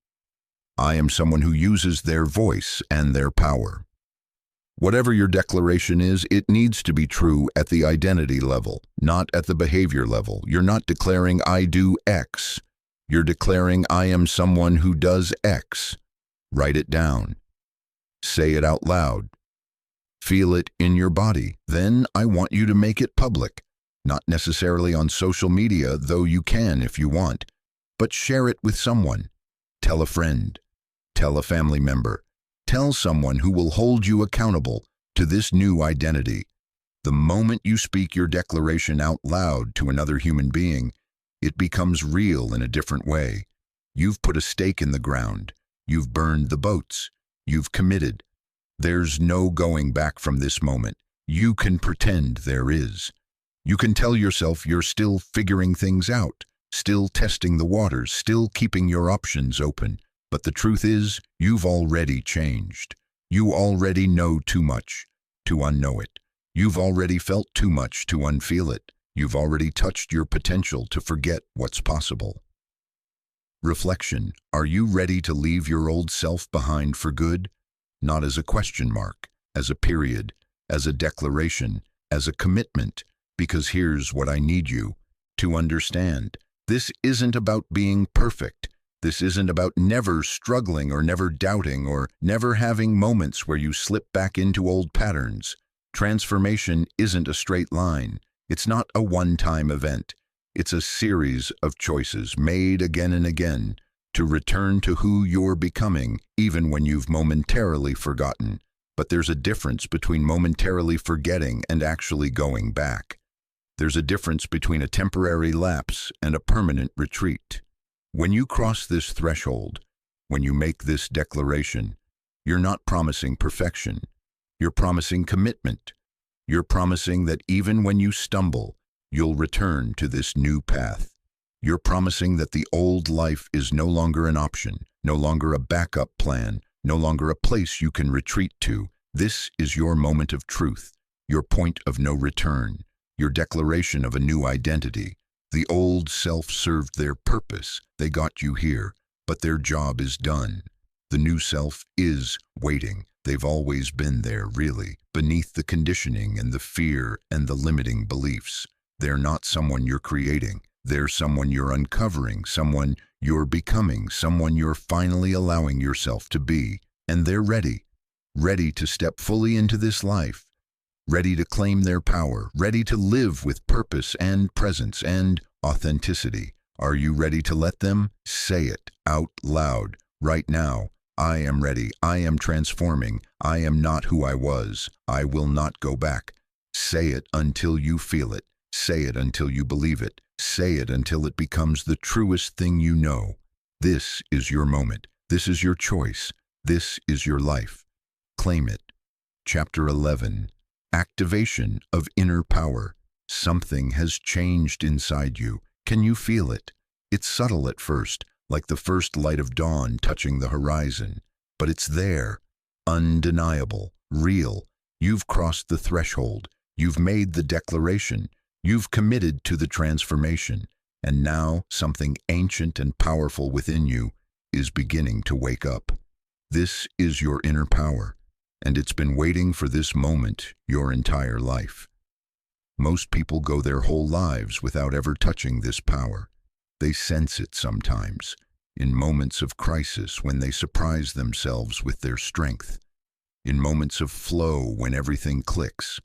I am someone who uses their voice and their power. Whatever your declaration is, it needs to be true at the identity level, not at the behavior level. You're not declaring I do X. You're declaring I am someone who does X. Write it down. Say it out loud. Feel it in your body. Then I want you to make it public. Not necessarily on social media, though you can if you want, but share it with someone. Tell a friend. Tell a family member. Tell someone who will hold you accountable to this new identity. The moment you speak your declaration out loud to another human being, it becomes real in a different way. You've put a stake in the ground. You've burned the boats. You've committed. There's no going back from this moment. You can pretend there is. You can tell yourself you're still figuring things out, still testing the waters, still keeping your options open. But the truth is, you've already changed. You already know too much to unknow it. You've already felt too much to unfeel it. You've already touched your potential to forget what's possible. Reflection. Are you ready to leave your old self behind for good? Not as a question mark, as a period, as a declaration, as a commitment. Because here's what I need you to understand. This isn't about being perfect. This isn't about never struggling or never doubting or never having moments where you slip back into old patterns. Transformation isn't a straight line. It's not a one-time event. It's a series of choices made again and again to return to who you're becoming, even when you've momentarily forgotten. But there's a difference between momentarily forgetting and actually going back. There's a difference between a temporary lapse and a permanent retreat. When you cross this threshold, when you make this declaration, you're not promising perfection. You're promising commitment. You're promising that even when you stumble, you'll return to this new path. You're promising that the old life is no longer an option, no longer a backup plan, no longer a place you can retreat to. This is your moment of truth, your point of no return, your declaration of a new identity. The old self served their purpose. They got you here, but their job is done. The new self is waiting. They've always been there, really, beneath the conditioning and the fear and the limiting beliefs. They're not someone you're creating. They're someone you're uncovering, someone you're becoming, someone you're finally allowing yourself to be. And they're ready to step fully into this life, ready to claim their power, ready to live with purpose and presence and authenticity. Are you ready to let them? Say it out loud right now. I am ready. I am transforming. I am not who I was. I will not go back. Say it until you feel it. Say it until you believe it. Say it until it becomes the truest thing you know. This is your moment. This is your choice. This is your life. Claim it. Chapter 11. Activation of inner power. Something has changed inside you. Can you feel it? It's subtle at first, like the first light of dawn touching the horizon. But it's there, undeniable, real. You've crossed the threshold. You've made the declaration. You've committed to the transformation. And now something ancient and powerful within you is beginning to wake up. This is your inner power, and it's been waiting for this moment your entire life. Most people go their whole lives without ever touching this power. They sense it sometimes, in moments of crisis when they surprise themselves with their strength, in moments of flow when everything clicks,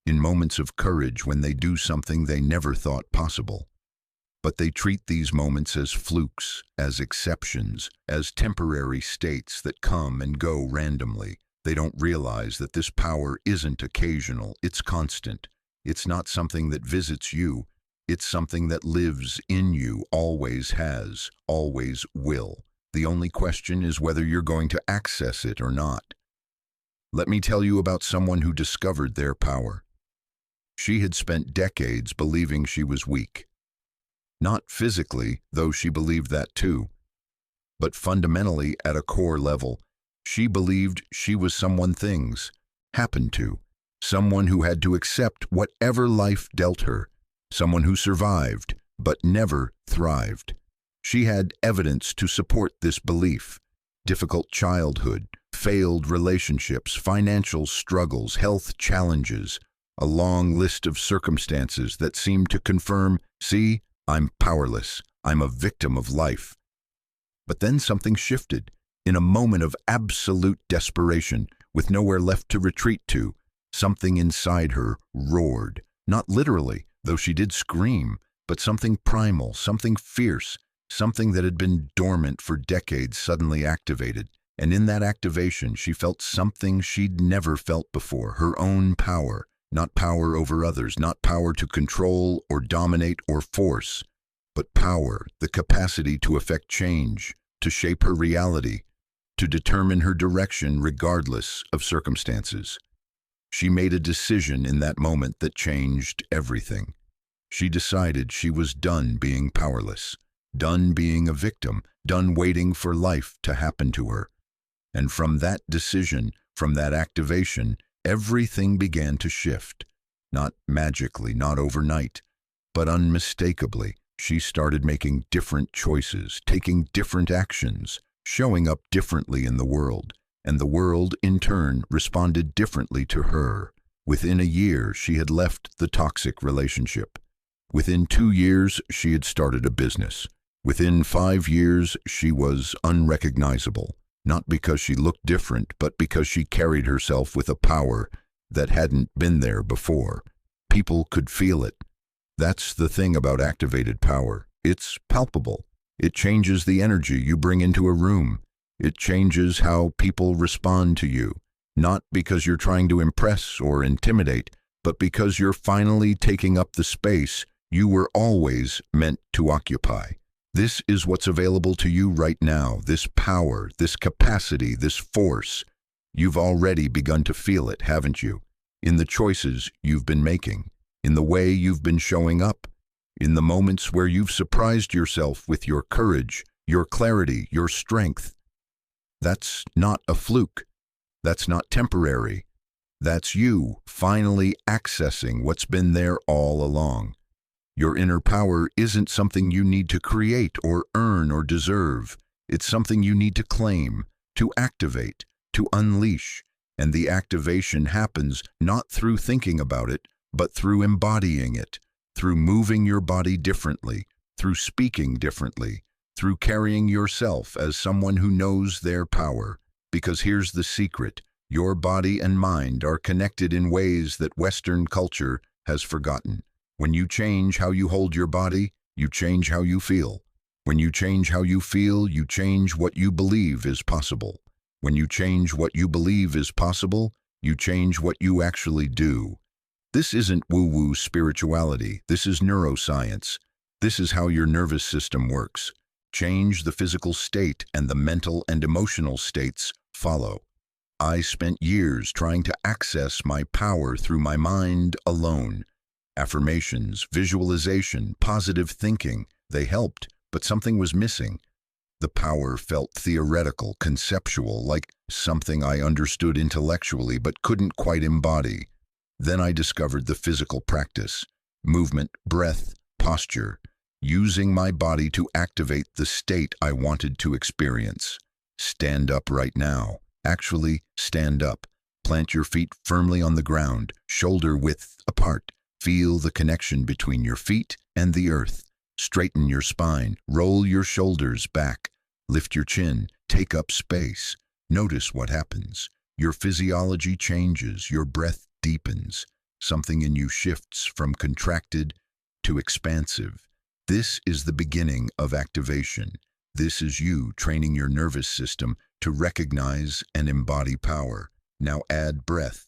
in moments of courage when they do something they never thought possible. But they treat these moments as flukes, as exceptions, as temporary states that come and go randomly. They don't realize that this power isn't occasional, it's constant. It's not something that visits you. It's something that lives in you, always has, always will. The only question is whether you're going to access it or not. Let me tell you about someone who discovered their power. She had spent decades believing she was weak. Not physically, though she believed that too, but fundamentally at a core level, she believed she was someone things happened to, someone who had to accept whatever life dealt her, someone who survived but never thrived. She had evidence to support this belief: difficult childhood, failed relationships, financial struggles, health challenges, a long list of circumstances that seemed to confirm, see, I'm powerless, I'm a victim of life. But then something shifted. In a moment of absolute desperation, with nowhere left to retreat to, something inside her roared. Not literally, though she did scream, but something primal, something fierce, something that had been dormant for decades suddenly activated. And in that activation, she felt something she'd never felt before: her own power. Not power over others, not power to control or dominate or force, but power, the capacity to effect change, to shape her reality, to determine her direction regardless of circumstances. She made a decision in that moment that changed everything. She decided she was done being powerless, done being a victim, done waiting for life to happen to her. And from that decision, from that activation, everything began to shift. Not magically, not overnight, but unmistakably. She started making different choices, taking different actions, showing up differently in the world, and the world, in turn, responded differently to her. Within a year, she had left the toxic relationship. Within 2 years, she had started a business. Within 5 years, she was unrecognizable. Not because she looked different, but because she carried herself with a power that hadn't been there before. people could feel it. That's the thing about activated power. It's palpable. It changes the energy you bring into a room. It changes how people respond to you, not because you're trying to impress or intimidate, but because you're finally taking up the space you were always meant to occupy. This is what's available to you right now, this power, this capacity, this force. You've already begun to feel it, haven't you? In the choices you've been making, in the way you've been showing up, in the moments where you've surprised yourself with your courage, your clarity, your strength. That's not a fluke. That's not temporary. That's you finally accessing what's been there all along. Your inner power isn't something you need to create or earn or deserve. It's something you need to claim, to activate, to unleash. And the activation happens not through thinking about it, but through embodying it, through moving your body differently, through speaking differently, through carrying yourself as someone who knows their power. Because here's the secret: your body and mind are connected in ways that Western culture has forgotten. When you change how you hold your body, you change how you feel. When you change how you feel, you change what you believe is possible. When you change what you believe is possible, you change what you actually do. This isn't woo-woo spirituality. This is neuroscience. This is how your nervous system works. Change the physical state, and the mental and emotional states follow. I spent years trying to access my power through my mind alone. Affirmations, visualization, positive thinking, they helped, but something was missing. The power felt theoretical, conceptual, like something I understood intellectually but couldn't quite embody. Then I discovered the physical practice: movement, breath, posture, using my body to activate the state I wanted to experience. Stand up right now. Actually, stand up. Plant your feet firmly on the ground, shoulder width apart. Feel the connection between your feet and the earth. Straighten your spine, roll your shoulders back, lift your chin, take up space. Notice what happens. Your physiology changes, your breath deepens. Something in you shifts from contracted to expansive. This is the beginning of activation. This is you training your nervous system to recognize and embody power. Now add breath.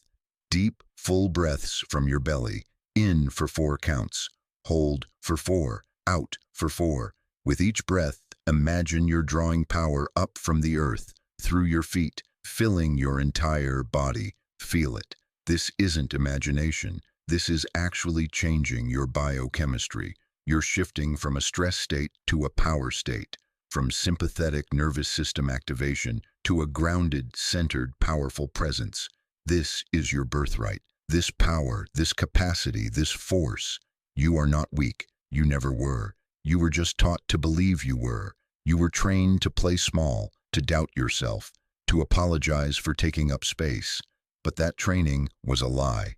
Deep, full breaths from your belly. In for 4 counts. Hold for 4. Out for 4. With each breath, imagine you're drawing power up from the earth, through your feet, filling your entire body. Feel it. This isn't imagination. This is actually changing your biochemistry. You're shifting from a stress state to a power state, from sympathetic nervous system activation to a grounded, centered, powerful presence. This is your birthright. This power, this capacity, this force. You are not weak. You never were. You were just taught to believe you were. You were trained to play small, to doubt yourself, to apologize for taking up space. But that training was a lie.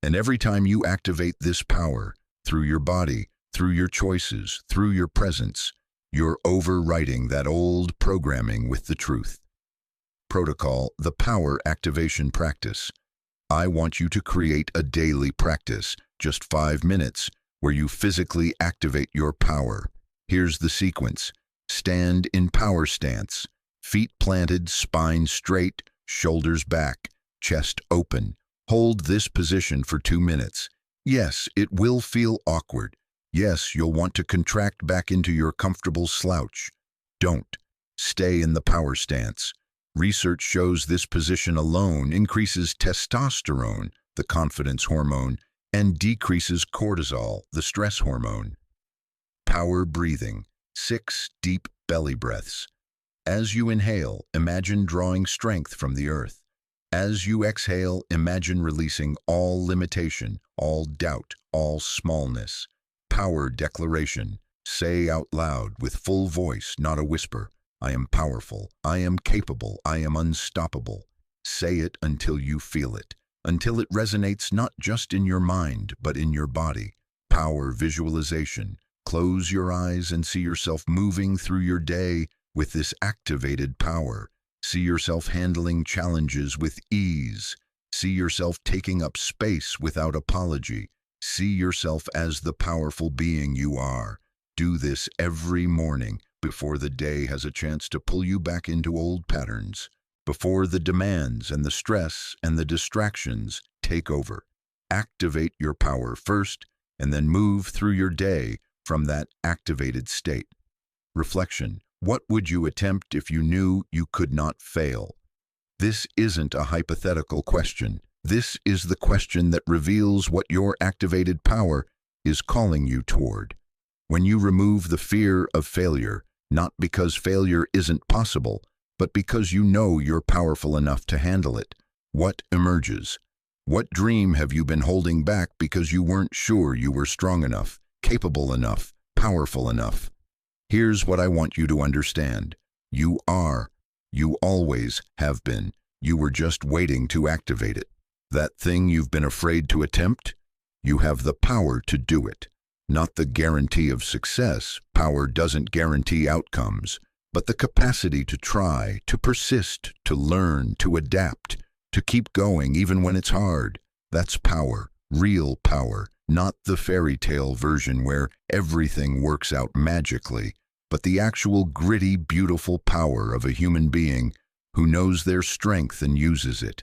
And every time you activate this power, through your body, through your choices, through your presence, you're overwriting that old programming with the truth. Protocol: the power activation practice. I want you to create a daily practice, just 5 minutes, where you physically activate your power. Here's the sequence. Stand in power stance. Feet planted, spine straight, shoulders back, chest open. Hold this position for 2 minutes. Yes, it will feel awkward. Yes, you'll want to contract back into your comfortable slouch. Don't. Stay in the power stance. Research shows this position alone increases testosterone, the confidence hormone, and decreases cortisol, the stress hormone. Power breathing. 6 deep belly breaths. As you inhale, imagine drawing strength from the earth. As you exhale, imagine releasing all limitation, all doubt, all smallness. Power declaration. Say out loud with full voice, not a whisper. I am powerful. I am capable. I am unstoppable. Say it until you feel it, until it resonates not just in your mind, but in your body. Power visualization. Close your eyes and see yourself moving through your day with this activated power. See yourself handling challenges with ease. See yourself taking up space without apology. See yourself as the powerful being you are. Do this every morning before the day has a chance to pull you back into old patterns, before the demands and the stress and the distractions take over. Activate your power first and then move through your day from that activated state. Reflection. What would you attempt if you knew you could not fail? This isn't a hypothetical question. This is the question that reveals what your activated power is calling you toward. When you remove the fear of failure, not because failure isn't possible, but because you know you're powerful enough to handle it, what emerges? What dream have you been holding back because you weren't sure you were strong enough, capable enough, powerful enough? Here's what I want you to understand. You are. You always have been. You were just waiting to activate it. That thing you've been afraid to attempt? You have the power to do it. Not the guarantee of success. Power doesn't guarantee outcomes, but the capacity to try, to persist, to learn, to adapt, to keep going even when it's hard. That's power, real power, not the fairy tale version where everything works out magically, but the actual gritty, beautiful power of a human being who knows their strength and uses it.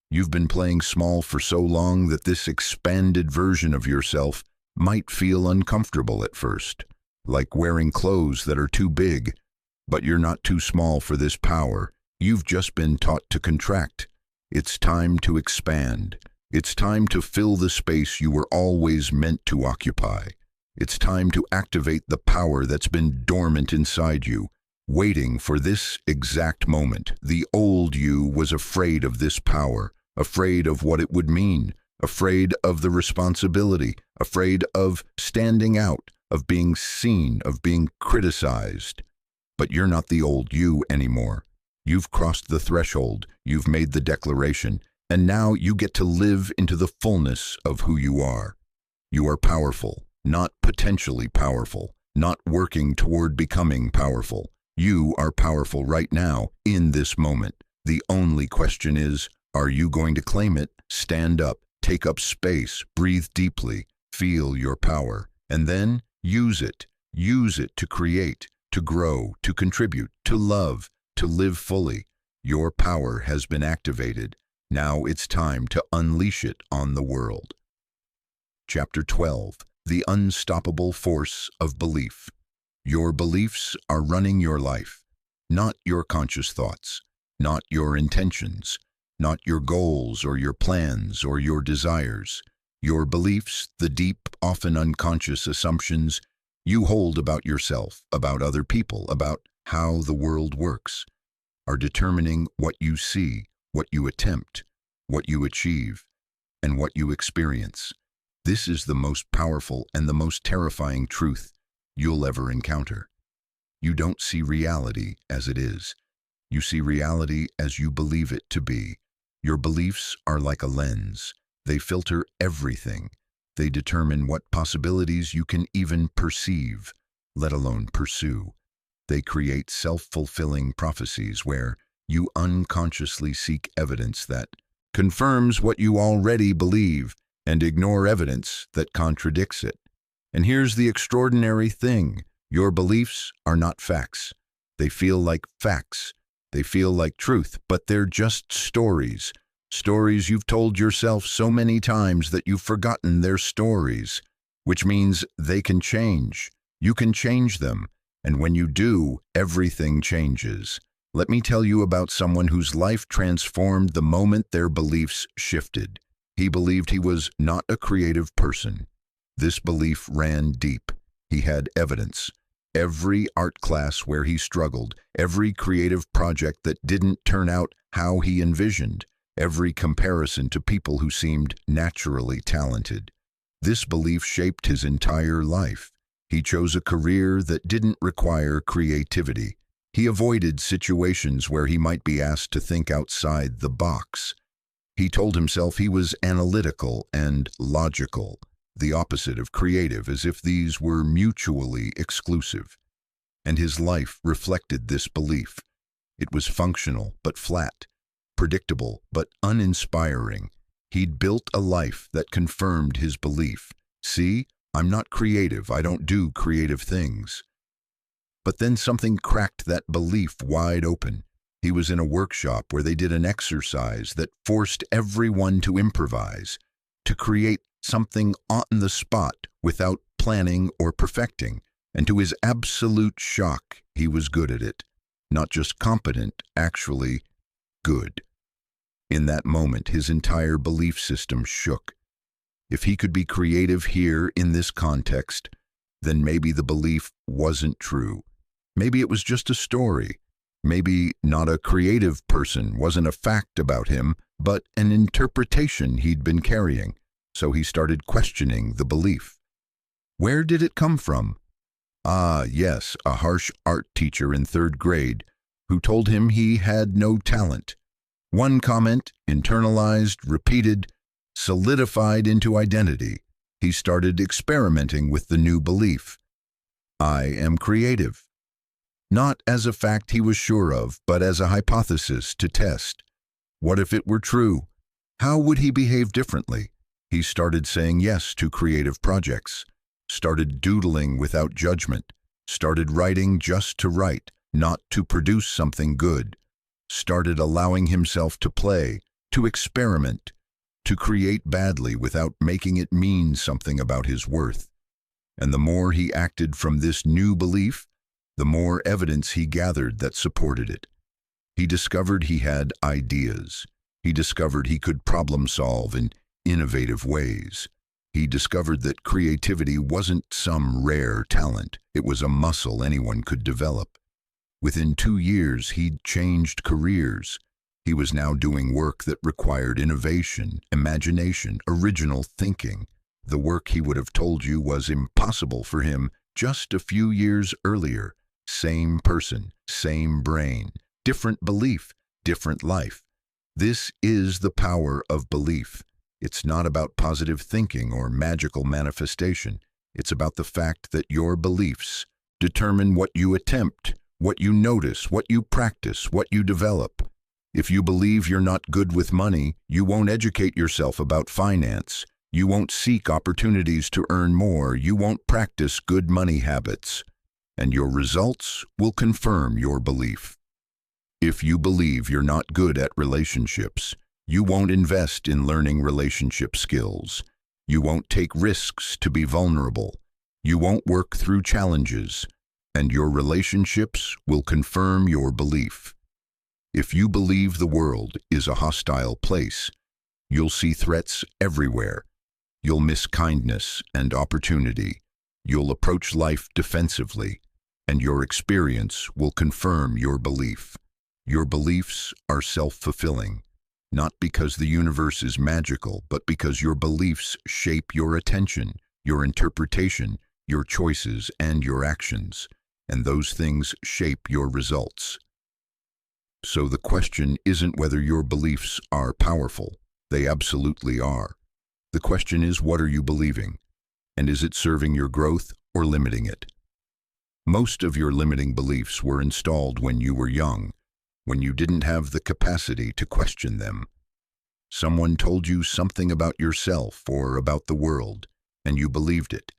You've been playing small for so long that this expanded version of yourself might feel uncomfortable at first, like wearing clothes that are too big. But you're not too small for this power. You've just been taught to contract. It's time to expand. It's time to fill the space you were always meant to occupy. It's time to activate the power that's been dormant inside you, waiting for this exact moment. The old you was afraid of this power, afraid of what it would mean, afraid of the responsibility, afraid of standing out, of being seen, of being criticized. But you're not the old you anymore. You've crossed the threshold, you've made the declaration, and now you get to live into the fullness of who you are. You are powerful, not potentially powerful, not working toward becoming powerful. You are powerful right now, in this moment. The only question is, are you going to claim it? Stand up, take up space, breathe deeply, feel your power, and then use it. Use it to create, to grow, to contribute, to love, to live fully. Your power has been activated. Now it's time to unleash it on the world. Chapter 12. The Unstoppable Force of Belief. Your beliefs are running your life, not your conscious thoughts, not your intentions, not your goals or your plans or your desires. Your beliefs, the deep, often unconscious assumptions you hold about yourself, about other people, about how the world works, are determining what you see, what you attempt, what you achieve, and what you experience. This is the most powerful and the most terrifying truth you'll ever encounter. You don't see reality as it is. You see reality as you believe it to be. Your beliefs are like a lens. They filter everything. They determine what possibilities you can even perceive, let alone pursue. They create self-fulfilling prophecies where you unconsciously seek evidence that confirms what you already believe and ignore evidence that contradicts it. And here's the extraordinary thing. Your beliefs are not facts. They feel like facts. They feel like truth, but they're just stories. Stories you've told yourself so many times that you've forgotten they're stories, which means they can change. You can change them. And when you do, everything changes. Let me tell you about someone whose life transformed the moment their beliefs shifted. He believed he was not a creative person. This belief ran deep. He had evidence. Every art class where he struggled, every creative project that didn't turn out how he envisioned, every comparison to people who seemed naturally talented. This belief shaped his entire life. He chose a career that didn't require creativity. He avoided situations where he might be asked to think outside the box. He told himself he was analytical and logical, the opposite of creative, as if these were mutually exclusive. And his life reflected this belief. It was functional but flat, predictable but uninspiring. He'd built a life that confirmed his belief. See, I'm not creative. I don't do creative things. But then something cracked that belief wide open. He was in a workshop where they did an exercise that forced everyone to improvise, to create something on the spot without planning or perfecting. And to his absolute shock, he was good at it. Not just competent, actually good. In that moment, his entire belief system shook. If he could be creative here in this context, then maybe the belief wasn't true. Maybe it was just a story. Maybe not a creative person wasn't a fact about him, but an interpretation he'd been carrying. So he started questioning the belief. Where did it come from? Ah, yes, a harsh art teacher in 3rd grade who told him he had no talent. One comment, internalized, repeated, solidified into identity. He started experimenting with the new belief. I am creative. Not as a fact he was sure of, but as a hypothesis to test. What if it were true? How would he behave differently? He started saying yes to creative projects, started doodling without judgment, started writing just to write, not to produce something good, started allowing himself to play, to experiment, to create badly without making it mean something about his worth. And the more he acted from this new belief, the more evidence he gathered that supported it. He discovered he had ideas. He discovered he could problem solve in innovative ways. He discovered that creativity wasn't some rare talent. It was a muscle anyone could develop. Within 2 years, he'd changed careers. He was now doing work that required innovation, imagination, original thinking. The work he would have told you was impossible for him just a few years earlier. Same person, same brain, different belief, different life. This is the power of belief. It's not about positive thinking or magical manifestation. It's about the fact that your beliefs determine what you attempt, what you notice, what you practice, what you develop. If you believe you're not good with money, you won't educate yourself about finance. You won't seek opportunities to earn more. You won't practice good money habits. And your results will confirm your belief. If you believe you're not good at relationships, you won't invest in learning relationship skills. You won't take risks to be vulnerable. You won't work through challenges, and your relationships will confirm your belief. If you believe the world is a hostile place, you'll see threats everywhere. You'll miss kindness and opportunity. You'll approach life defensively, and your experience will confirm your belief. Your beliefs are self-fulfilling, not because the universe is magical, but because your beliefs shape your attention, your interpretation, your choices, and your actions, and those things shape your results. So the question isn't whether your beliefs are powerful. They absolutely are. The question is, what are you believing? And is it serving your growth or limiting it? Most of your limiting beliefs were installed when you were young, when you didn't have the capacity to question them. Someone told you something about yourself or about the world, and you believed it.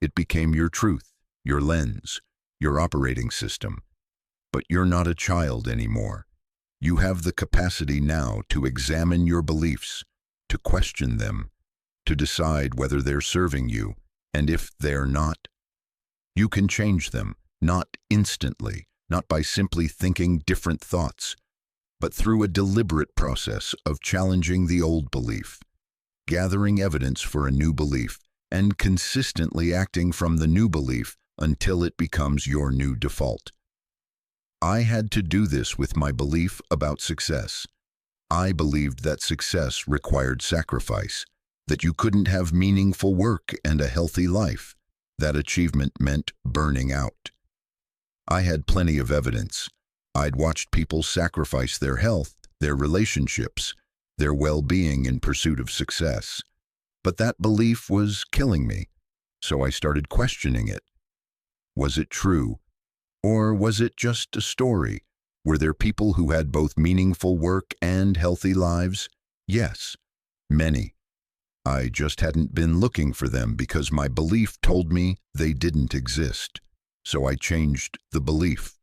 It became your truth, your lens, your operating system. But you're not a child anymore. You have the capacity now to examine your beliefs, to question them, to decide whether they're serving you, and if they're not. You can change them, not instantly, not by simply thinking different thoughts, but through a deliberate process of challenging the old belief, gathering evidence for a new belief, and consistently acting from the new belief until it becomes your new default. I had to do this with my belief about success. I believed that success required sacrifice, that you couldn't have meaningful work and a healthy life, that achievement meant burning out. I had plenty of evidence. I'd watched people sacrifice their health, their relationships, their well-being in pursuit of success. But that belief was killing me, so I started questioning it. Was it true? Or was it just a story? Were there people who had both meaningful work and healthy lives? Yes. Many. I just hadn't been looking for them because my belief told me they didn't exist. So I changed the belief.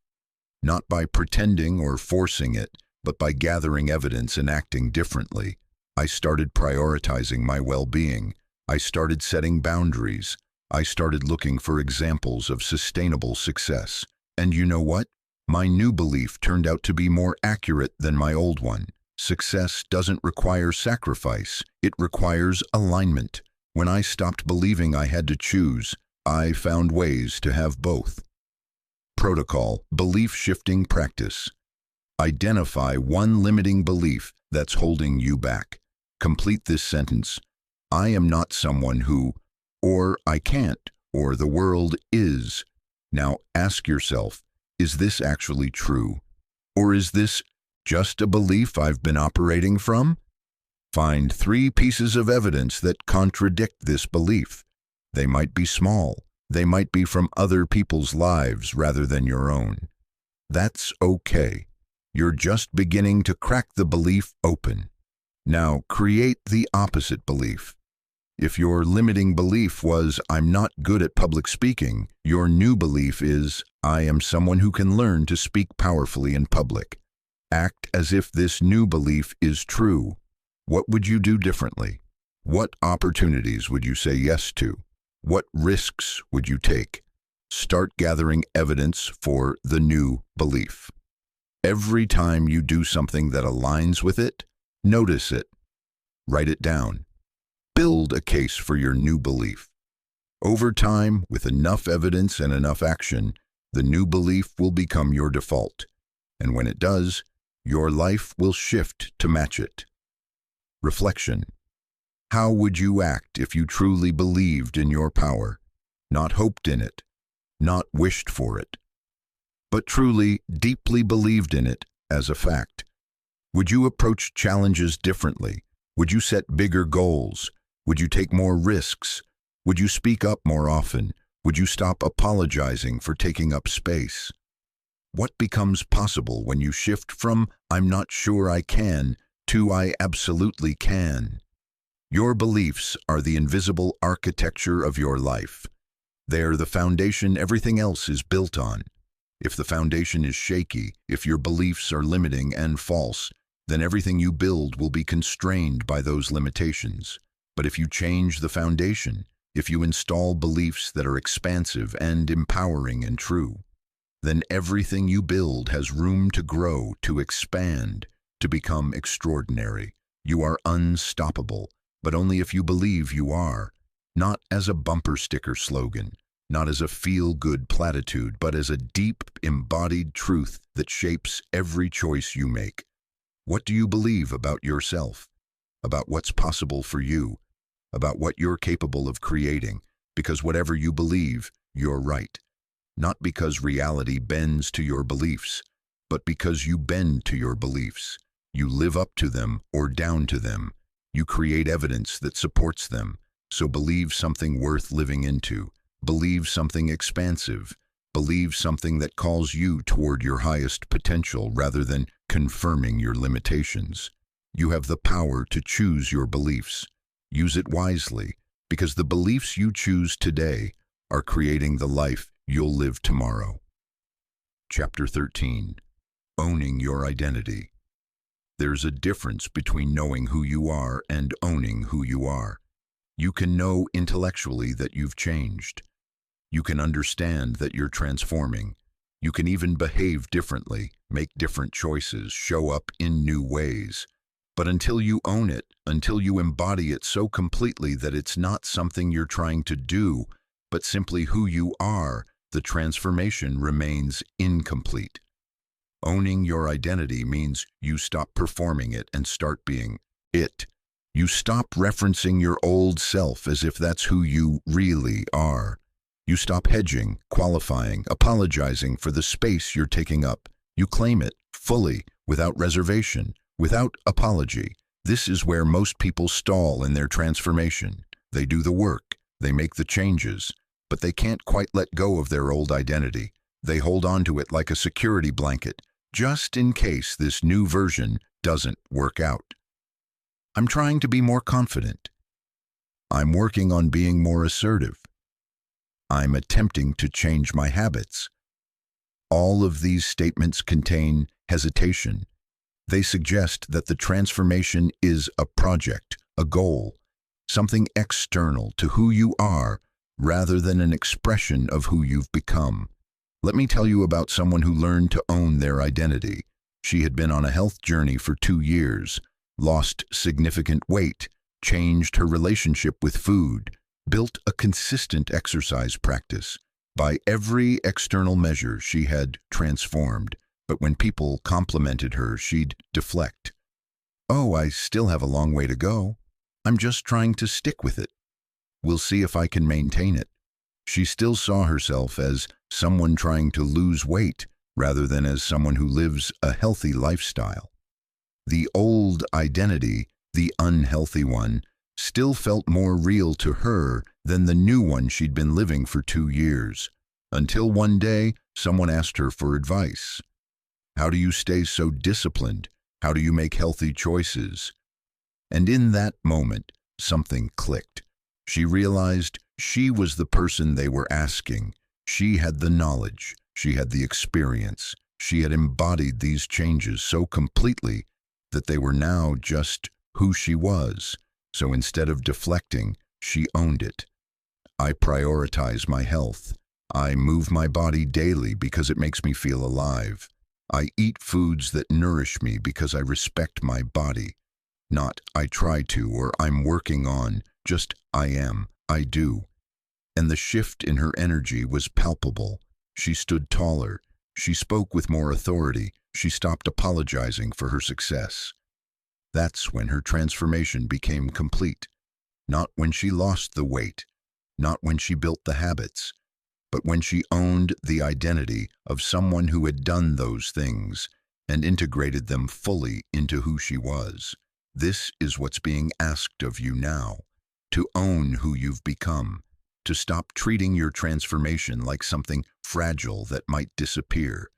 Not by pretending or forcing it, but by gathering evidence and acting differently. I started prioritizing my well-being. I started setting boundaries. I started looking for examples of sustainable success. And you know what? My new belief turned out to be more accurate than my old one. Success doesn't require sacrifice. It requires alignment. When I stopped believing I had to choose, I found ways to have both. Protocol, belief-shifting practice. Identify one limiting belief that's holding you back. Complete this sentence. I am not someone who, or I can't, or the world is. Now ask yourself, is this actually true? Or is this just a belief I've been operating from? Find 3 pieces of evidence that contradict this belief. They might be small. They might be from other people's lives rather than your own. That's okay. You're just beginning to crack the belief open. Now create the opposite belief. If your limiting belief was, I'm not good at public speaking, your new belief is, I am someone who can learn to speak powerfully in public. Act as if this new belief is true. What would you do differently? What opportunities would you say yes to? What risks would you take? Start gathering evidence for the new belief. Every time you do something that aligns with it, notice it. Write it down. Build a case for your new belief. Over time, with enough evidence and enough action, the new belief will become your default. And when it does, your life will shift to match it. Reflection. How would you act if you truly believed in your power, not hoped in it, not wished for it, but truly, deeply believed in it as a fact? Would you approach challenges differently? Would you set bigger goals? Would you take more risks? Would you speak up more often? Would you stop apologizing for taking up space? What becomes possible when you shift from I'm not sure I can to I absolutely can? Your beliefs are the invisible architecture of your life. They are the foundation everything else is built on. If the foundation is shaky, if your beliefs are limiting and false, then everything you build will be constrained by those limitations. But if you change the foundation, if you install beliefs that are expansive and empowering and true, then everything you build has room to grow, to expand, to become extraordinary. You are unstoppable, but only if you believe you are, not as a bumper sticker slogan, not as a feel-good platitude, but as a deep, embodied truth that shapes every choice you make. What do you believe about yourself? About what's possible for you? About what you're capable of creating? Because whatever you believe, you're right. Not because reality bends to your beliefs, but because you bend to your beliefs. You live up to them or down to them. You create evidence that supports them. So believe something worth living into. Believe something expansive. Believe something that calls you toward your highest potential rather than confirming your limitations. You have the power to choose your beliefs. Use it wisely, because the beliefs you choose today are creating the life you'll live tomorrow. Chapter 13. Owning your identity. There's a difference between knowing who you are and owning who you are. You can know intellectually that you've changed. You can understand that you're transforming. You can even behave differently, make different choices, show up in new ways. But until you own it, until you embody it so completely that it's not something you're trying to do, but simply who you are, the transformation remains incomplete. Owning your identity means you stop performing it and start being it. You stop referencing your old self as if that's who you really are. You stop hedging, qualifying, apologizing for the space you're taking up. You claim it fully, without reservation, without apology. This is where most people stall in their transformation. They do the work, they make the changes, but they can't quite let go of their old identity. They hold on to it like a security blanket, just in case this new version doesn't work out. I'm trying to be more confident. I'm working on being more assertive. I'm attempting to change my habits. All of these statements contain hesitation. They suggest that the transformation is a project, a goal, something external to who you are rather than an expression of who you've become. Let me tell you about someone who learned to own their identity. She had been on a health journey for 2 years, lost significant weight, changed her relationship with food, built a consistent exercise practice. By every external measure, she had transformed, but when people complimented her, she'd deflect. "Oh, I still have a long way to go. I'm just trying to stick with it. We'll see if I can maintain it." She still saw herself as someone trying to lose weight rather than as someone who lives a healthy lifestyle. The old identity, the unhealthy one, still felt more real to her than the new one she'd been living for 2 years. Until one day, someone asked her for advice. "How do you stay so disciplined? How do you make healthy choices?" And in that moment, something clicked. She realized she was the person they were asking. She had the knowledge. She had the experience. She had embodied these changes so completely that they were now just who she was. So instead of deflecting, she owned it. "I prioritize my health. I move my body daily because it makes me feel alive. I eat foods that nourish me because I respect my body. Not I try to or I'm working on, just I am, I do." And the shift in her energy was palpable. She stood taller. She spoke with more authority. She stopped apologizing for her success. That's when her transformation became complete. Not when she lost the weight, not when she built the habits, but when she owned the identity of someone who had done those things and integrated them fully into who she was. This is what's being asked of you now, to own who you've become, to stop treating your transformation like something fragile that might disappear,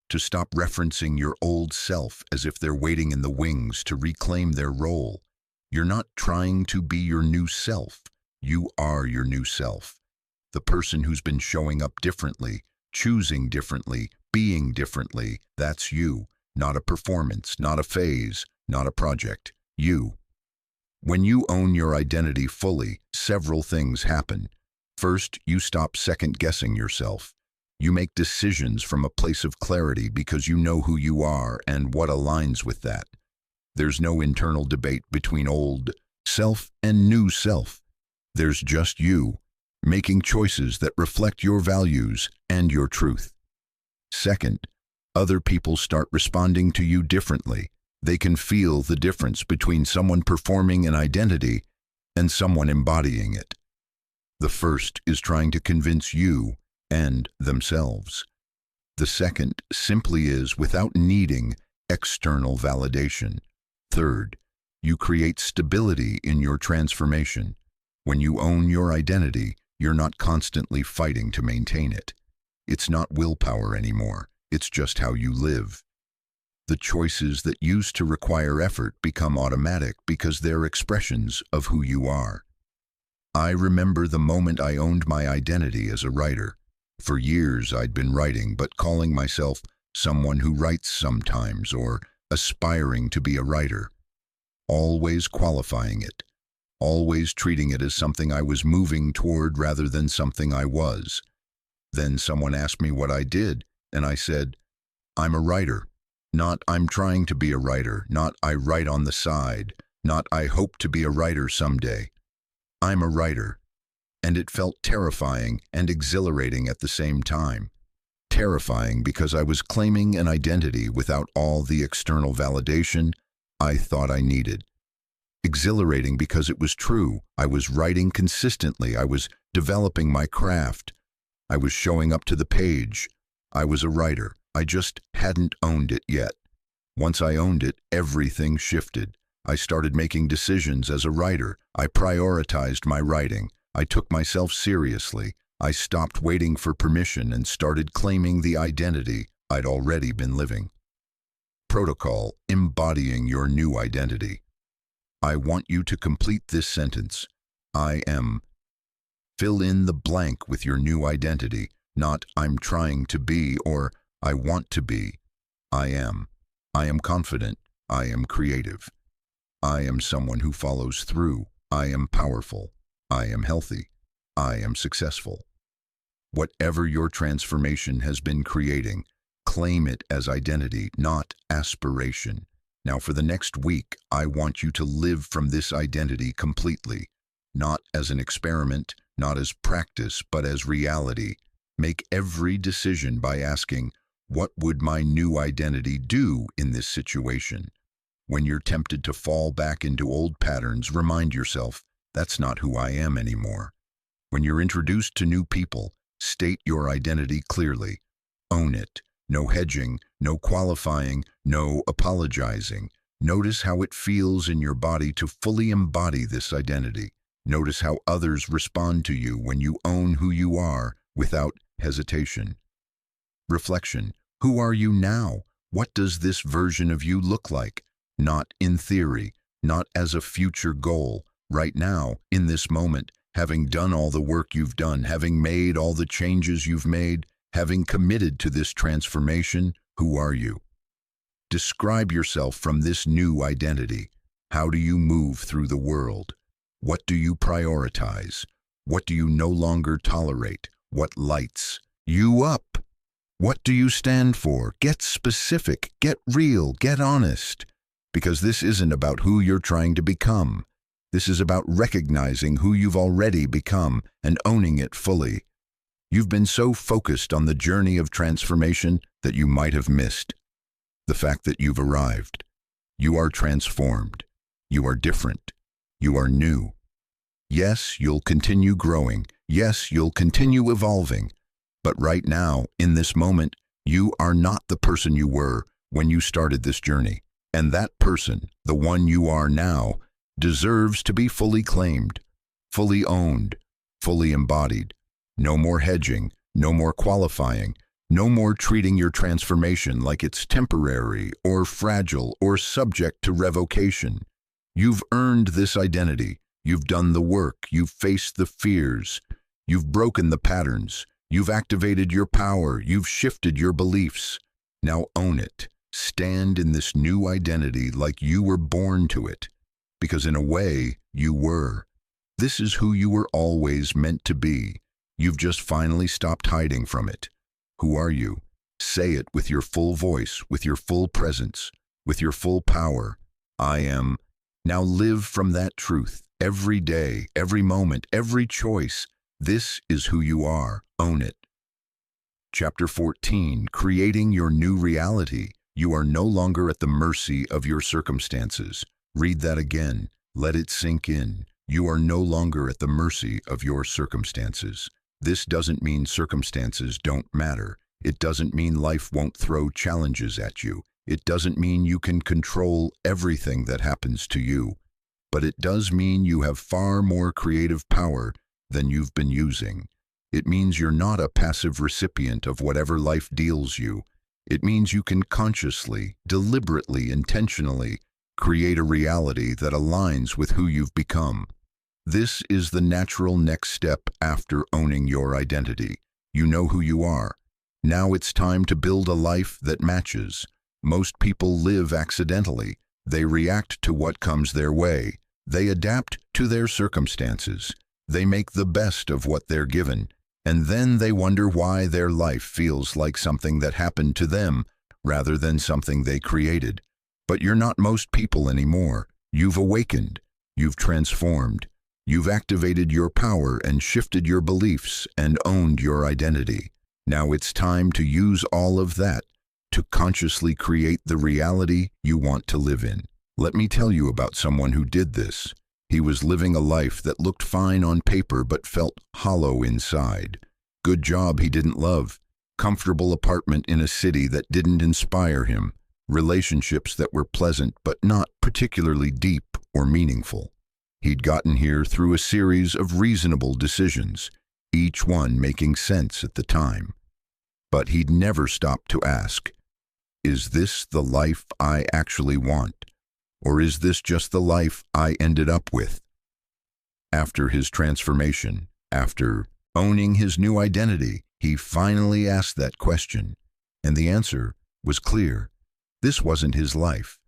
to stop referencing your old self as if they're waiting in the wings to reclaim their role. You're not trying to be your new self. You are your new self. The person who's been showing up differently, choosing differently, being differently, that's you. Not a performance, not a phase, not a project. You. When you own your identity fully, several things happen. First, you stop second-guessing yourself. You make decisions from a place of clarity because you know who you are and what aligns with that. There's no internal debate between old self and new self. There's just you, making choices that reflect your values and your truth. Second, other people start responding to you differently. They can feel the difference between someone performing an identity and someone embodying it. The first is trying to convince you and themselves. The second simply is without needing external validation. Third, you create stability in your transformation. When you own your identity, you're not constantly fighting to maintain it. It's not willpower anymore. It's just how you live. The choices that used to require effort become automatic because they're expressions of who you are. I remember the moment I owned my identity as a writer. For years I'd been writing, but calling myself someone who writes sometimes or aspiring to be a writer. Always qualifying it. Always treating it as something I was moving toward rather than something I was. Then someone asked me what I did, and I said, "I'm a writer." Not "I'm trying to be a writer," not "I write on the side," not "I hope to be a writer someday." I'm a writer. And it felt terrifying and exhilarating at the same time. Terrifying because I was claiming an identity without all the external validation I thought I needed. Exhilarating because it was true. I was writing consistently. I was developing my craft. I was showing up to the page. I was a writer. I just hadn't owned it yet. Once I owned it, everything shifted. I started making decisions as a writer. I prioritized my writing. I took myself seriously. I stopped waiting for permission and started claiming the identity I'd already been living. Protocol: embodying your new identity. I want you to complete this sentence. I am. Fill in the blank with your new identity, not I'm trying to be or I want to be. I am. I am confident. I am creative. I am someone who follows through. I am powerful. I am healthy. I am successful. Whatever your transformation has been creating, claim it as identity, not aspiration. Now for the next week, I want you to live from this identity completely, not as an experiment, not as practice, but as reality. Make every decision by asking, what would my new identity do in this situation? When you're tempted to fall back into old patterns, remind yourself, that's not who I am anymore. When you're introduced to new people, state your identity clearly. Own it. No hedging, no qualifying, no apologizing. Notice how it feels in your body to fully embody this identity. Notice how others respond to you when you own who you are without hesitation. Reflection. Who are you now? What does this version of you look like? Not in theory, not as a future goal. Right now, in this moment, having done all the work you've done, having made all the changes you've made, having committed to this transformation, who are you? Describe yourself from this new identity. How do you move through the world? What do you prioritize? What do you no longer tolerate? What lights you up? What do you stand for? Get specific, get real, get honest. Because this isn't about who you're trying to become. This is about recognizing who you've already become and owning it fully. You've been so focused on the journey of transformation that you might have missed the fact that you've arrived. You are transformed. You are different. You are new. Yes, you'll continue growing. Yes, you'll continue evolving. But right now, in this moment, you are not the person you were when you started this journey. And that person, the one you are now, deserves to be fully claimed, fully owned, fully embodied. No more hedging, no more qualifying, no more treating your transformation like it's temporary or fragile or subject to revocation. You've earned this identity. You've done the work. You've faced the fears. You've broken the patterns. You've activated your power. You've shifted your beliefs. Now own it. Stand in this new identity like you were born to it. Because in a way, you were. This is who you were always meant to be. You've just finally stopped hiding from it. Who are you? Say it with your full voice, with your full presence, with your full power. I am. Now live from that truth. Every day, every moment, every choice. This is who you are. Own it. Chapter 14. Creating your new reality. You are no longer at the mercy of your circumstances. Read that again. Let it sink in. You are no longer at the mercy of your circumstances. This doesn't mean circumstances don't matter. It doesn't mean life won't throw challenges at you. It doesn't mean you can control everything that happens to you. But it does mean you have far more creative power than you've been using. It means you're not a passive recipient of whatever life deals you. It means you can consciously, deliberately, intentionally create a reality that aligns with who you've become. This is the natural next step after owning your identity. You know who you are. Now it's time to build a life that matches. Most people live accidentally. They react to what comes their way. They adapt to their circumstances. They make the best of what they're given. And then they wonder why their life feels like something that happened to them rather than something they created. But you're not most people anymore. You've awakened. You've transformed. You've activated your power and shifted your beliefs and owned your identity. Now it's time to use all of that to consciously create the reality you want to live in. Let me tell you about someone who did this. He was living a life that looked fine on paper but felt hollow inside. Good job he didn't love. Comfortable apartment in a city that didn't inspire him. Relationships that were pleasant but not particularly deep or meaningful. He'd gotten here through a series of reasonable decisions, each one making sense at the time. But he'd never stopped to ask, is this the life I actually want? Or is this just the life I ended up with? After his transformation, after owning his new identity, he finally asked that question, and the answer was clear. This wasn't his life.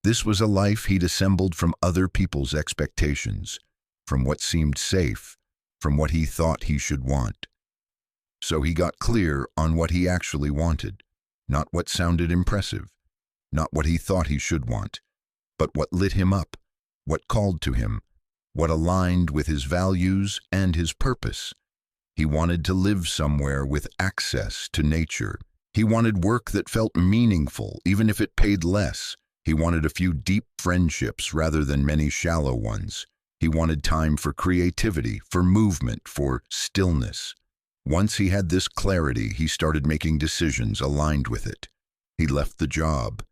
This was a life he'd assembled from other people's expectations, from what seemed safe, from what he thought he should want. So he got clear on what he actually wanted, not what sounded impressive, not what he thought he should want, but what lit him up, what called to him, what aligned with his values and his purpose. He wanted to live somewhere with access to nature. He wanted work that felt meaningful, even if it paid less. He wanted a few deep friendships rather than many shallow ones. He wanted time for creativity, for movement, for stillness. Once he had this clarity, he started making decisions aligned with it. He left the job.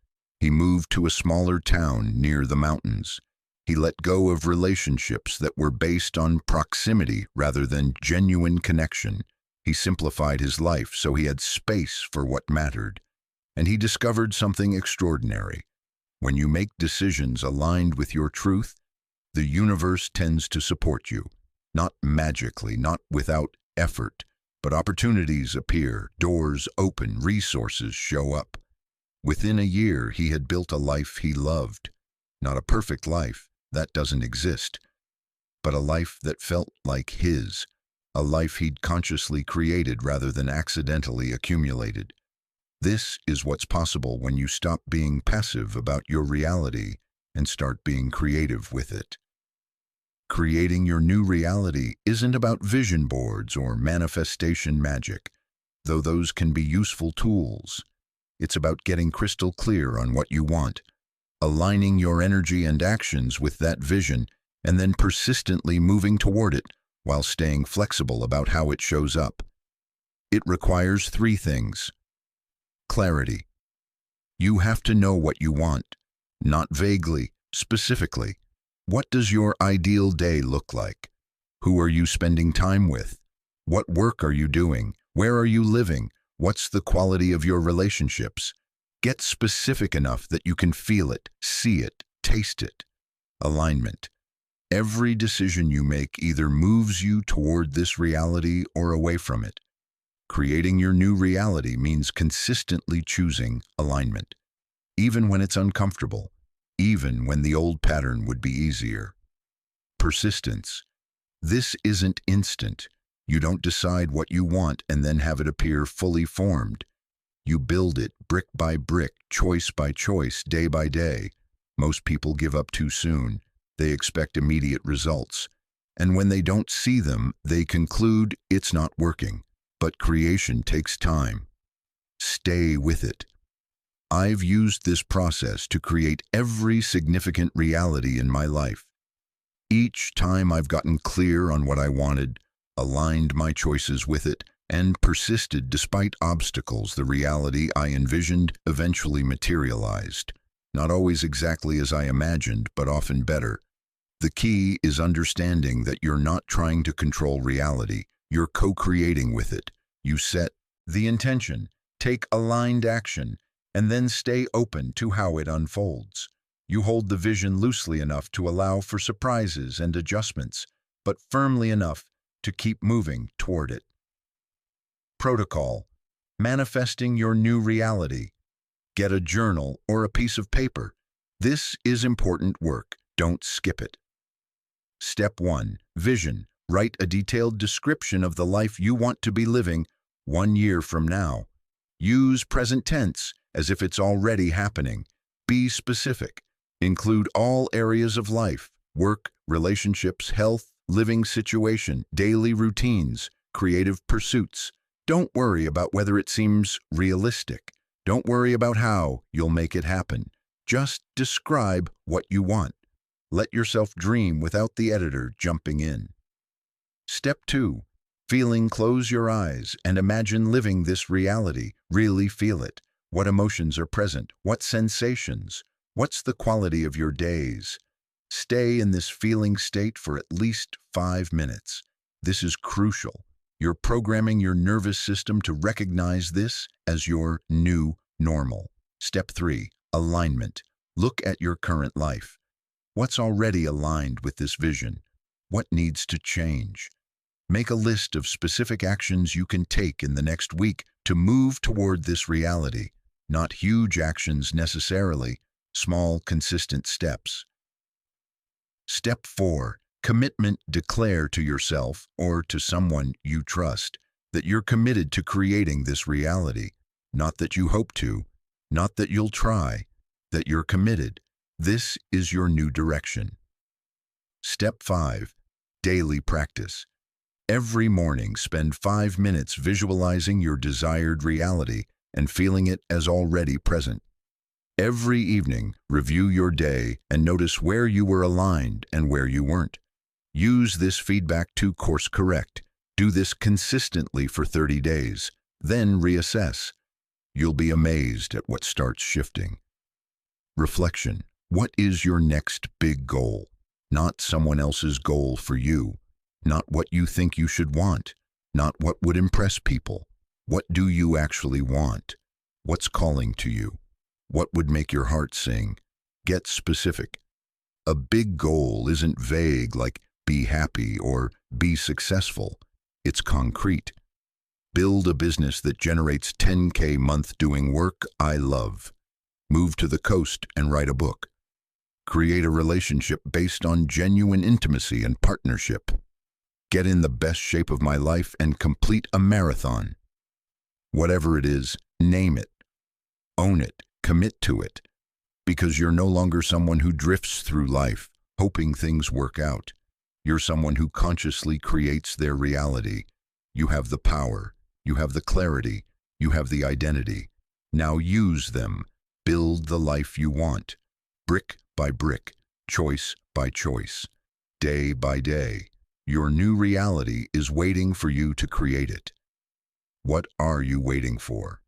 He moved to a smaller town near the mountains. He let go of relationships that were based on proximity rather than genuine connection. He simplified his life so he had space for what mattered. And he discovered something extraordinary. When you make decisions aligned with your truth, the universe tends to support you. Not magically, not without effort, but opportunities appear, doors open, resources show up. Within a year, he had built a life he loved. Not a perfect life, that doesn't exist, but a life that felt like his, a life he'd consciously created rather than accidentally accumulated. This is what's possible when you stop being passive about your reality and start being creative with it. Creating your new reality isn't about vision boards or manifestation magic, though those can be useful tools. It's about getting crystal clear on what you want, aligning your energy and actions with that vision, and then persistently moving toward it while staying flexible about how it shows up. It requires 3 things. Clarity. You have to know what you want, not vaguely, specifically. What does your ideal day look like? Who are you spending time with? What work are you doing? Where are you living? What's the quality of your relationships? Get specific enough that you can feel it, see it, taste it. Alignment. Every decision you make either moves you toward this reality or away from it. Creating your new reality means consistently choosing alignment, even when it's uncomfortable, even when the old pattern would be easier. Persistence. This isn't instant. You don't decide what you want and then have it appear fully formed. You build it brick by brick, choice by choice, day by day. Most people give up too soon. They expect immediate results. And when they don't see them, they conclude it's not working. But creation takes time. Stay with it. I've used this process to create every significant reality in my life. Each time I've gotten clear on what I wanted, aligned my choices with it, and persisted despite obstacles, the reality I envisioned eventually materialized. Not always exactly as I imagined, but often better. The key is understanding that you're not trying to control reality. You're co-creating with it. You set the intention, take aligned action, and then stay open to how it unfolds. You hold the vision loosely enough to allow for surprises and adjustments, but firmly enough to keep moving toward it. Protocol. Manifesting your new reality. Get a journal or a piece of paper. This is important work. Don't skip it. Step 1. Vision. Write a detailed description of the life you want to be living 1 year from now. Use present tense as if it's already happening. Be specific. Include all areas of life: work, relationships, health, living situation, daily routines, creative pursuits. Don't worry about whether it seems realistic. Don't worry about how you'll make it happen. Just describe what you want. Let yourself dream without the editor jumping in. Step 2. Feeling. Close your eyes and imagine living this reality. Really feel it. What emotions are present? What sensations? What's the quality of your days? Stay in this feeling state for at least 5 minutes. This is crucial. You're programming your nervous system to recognize this as your new normal. Step 3. Alignment. Look at your current life. What's already aligned with this vision? What needs to change? Make a list of specific actions you can take in the next week to move toward this reality. Not huge actions necessarily, small, consistent steps. Step 4. Commitment. Declare to yourself or to someone you trust that you're committed to creating this reality. Not that you hope to, not that you'll try, that you're committed. This is your new direction. Step 5. Daily practice. Every morning, spend 5 minutes visualizing your desired reality and feeling it as already present. Every evening, review your day and notice where you were aligned and where you weren't. Use this feedback to course correct. Do this consistently for 30 days, then reassess. You'll be amazed at what starts shifting. Reflection. What is your next big goal? Not someone else's goal for you. Not what you think you should want. Not what would impress people. What do you actually want? What's calling to you? What would make your heart sing? Get specific. A big goal isn't vague like be happy or be successful. It's concrete. Build a business that generates 10K a month doing work I love. Move to the coast and write a book. Create a relationship based on genuine intimacy and partnership. Get in the best shape of my life and complete a marathon. Whatever it is, name it. Own it. Commit to it. Because you're no longer someone who drifts through life, hoping things work out. You're someone who consciously creates their reality. You have the power. You have the clarity. You have the identity. Now use them. Build the life you want. Brick by brick, choice by choice, day by day. Your new reality is waiting for you to create it. What are you waiting for?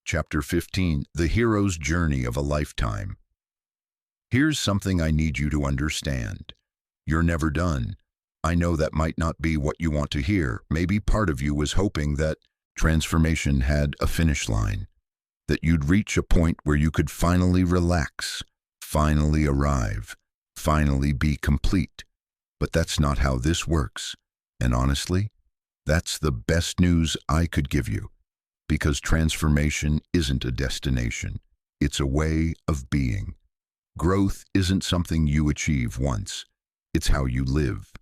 Chapter 15, The Hero's Journey of a Lifetime. Here's something I need you to understand. You're never done. I know that might not be what you want to hear. Maybe part of you was hoping that transformation had a finish line, that you'd reach a point where you could finally relax, finally arrive, finally be complete. But that's not how this works. And honestly, that's the best news I could give you. Because transformation isn't a destination. It's a way of being. Growth isn't something you achieve once. It's how you live.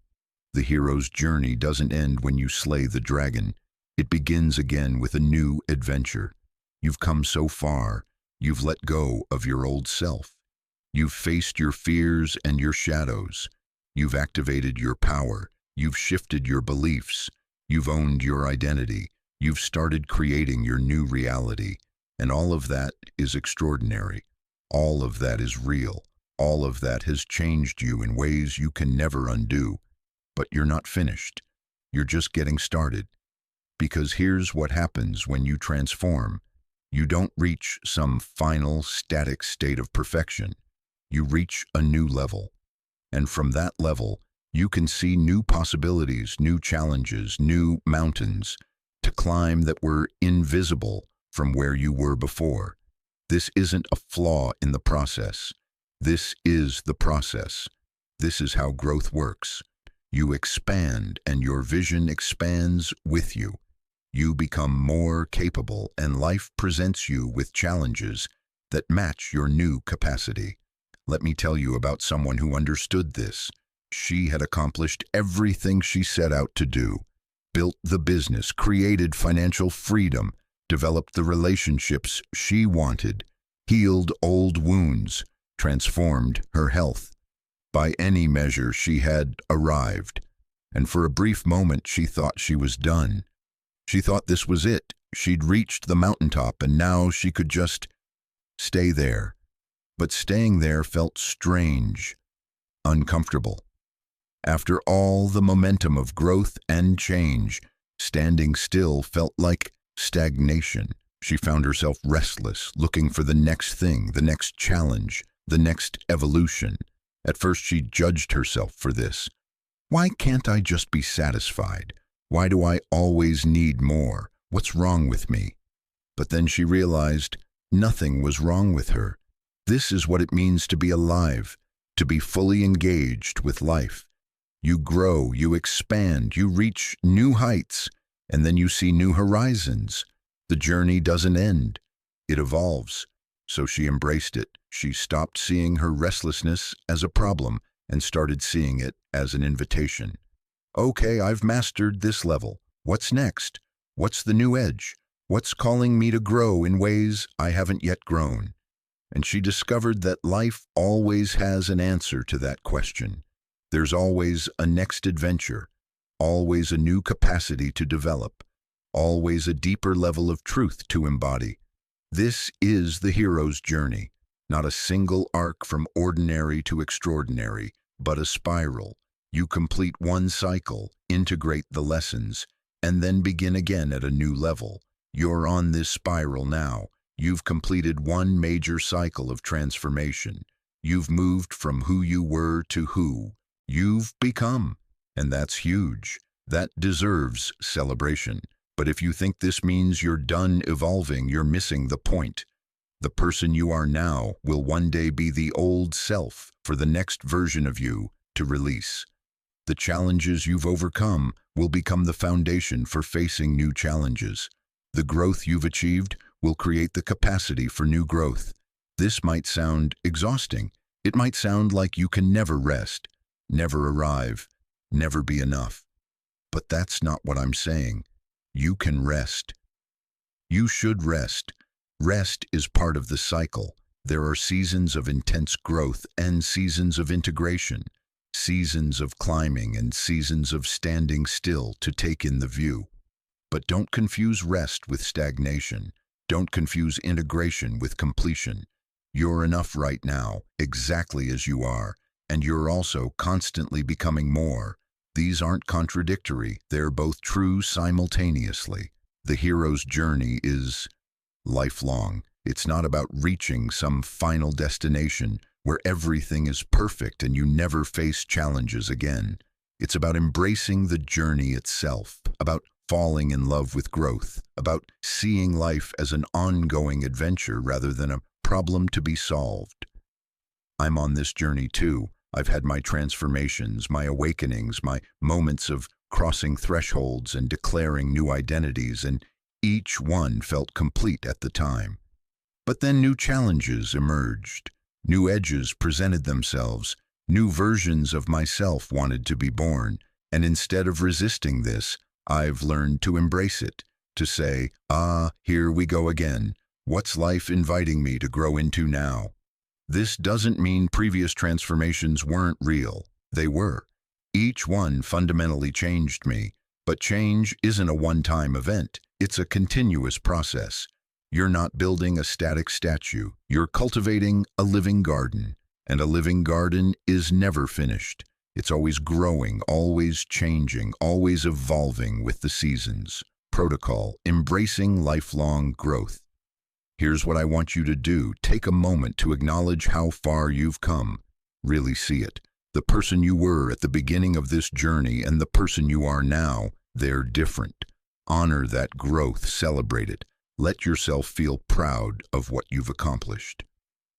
The hero's journey doesn't end when you slay the dragon. It begins again with a new adventure. You've come so far. You've let go of your old self. You've faced your fears and your shadows. You've activated your power. You've shifted your beliefs. You've owned your identity. You've started creating your new reality. And all of that is extraordinary. All of that is real. All of that has changed you in ways you can never undo. But you're not finished. You're just getting started. Because here's what happens when you transform. You don't reach some final, static state of perfection. You reach a new level. And from that level, you can see new possibilities, new challenges, new mountains to climb that were invisible from where you were before. This isn't a flaw in the process. This is the process. This is how growth works. You expand and your vision expands with you. You become more capable and life presents you with challenges that match your new capacity. Let me tell you about someone who understood this. She had accomplished everything she set out to do, built the business, created financial freedom, developed the relationships she wanted, healed old wounds, transformed her health. By any measure, she had arrived, and for a brief moment she thought she was done. She thought this was it. She'd reached the mountaintop, and now she could just stay there. But staying there felt strange, uncomfortable. After all the momentum of growth and change, standing still felt like stagnation. She found herself restless, looking for the next thing, the next challenge, the next evolution. At first she judged herself for this. Why can't I just be satisfied? Why do I always need more? What's wrong with me? But then she realized nothing was wrong with her. This is what it means to be alive, to be fully engaged with life. You grow, you expand, you reach new heights, and then you see new horizons. The journey doesn't end. It evolves. So she embraced it. She stopped seeing her restlessness as a problem and started seeing it as an invitation. Okay, I've mastered this level. What's next? What's the new edge? What's calling me to grow in ways I haven't yet grown? And she discovered that life always has an answer to that question. There's always a next adventure, always a new capacity to develop, always a deeper level of truth to embody. This is the hero's journey, not a single arc from ordinary to extraordinary, but a spiral. You complete one cycle, integrate the lessons, and then begin again at a new level. You're on this spiral now. You've completed one major cycle of transformation. You've moved from who you were to who you've become. And that's huge. That deserves celebration. But if you think this means you're done evolving, you're missing the point. The person you are now will one day be the old self for the next version of you to release. The challenges you've overcome will become the foundation for facing new challenges. The growth you've achieved will create the capacity for new growth. This might sound exhausting. It might sound like you can never rest, never arrive, never be enough. But that's not what I'm saying. You can rest. You should rest. Rest is part of the cycle. There are seasons of intense growth and seasons of integration, seasons of climbing and seasons of standing still to take in the view. But don't confuse rest with stagnation. Don't confuse integration with completion. You're enough right now, exactly as you are, and you're also constantly becoming more. These aren't contradictory, they're both true simultaneously. The hero's journey is lifelong. It's not about reaching some final destination where everything is perfect and you never face challenges again. It's about embracing the journey itself, about falling in love with growth, about seeing life as an ongoing adventure rather than a problem to be solved. I'm on this journey too. I've had my transformations, my awakenings, my moments of crossing thresholds and declaring new identities, and each one felt complete at the time. But then new challenges emerged. New edges presented themselves. New versions of myself wanted to be born, and instead of resisting this, I've learned to embrace it, to say, here we go again. What's life inviting me to grow into now? This doesn't mean previous transformations weren't real. They were. Each one fundamentally changed me, but change isn't a one-time event. It's a continuous process. You're not building a static statue. You're cultivating a living garden, and a living garden is never finished. It's always growing, always changing, always evolving with the seasons. Protocol, embracing lifelong growth. Here's what I want you to do. Take a moment to acknowledge how far you've come. Really see it. The person you were at the beginning of this journey and the person you are now, they're different. Honor that growth, celebrate it. Let yourself feel proud of what you've accomplished.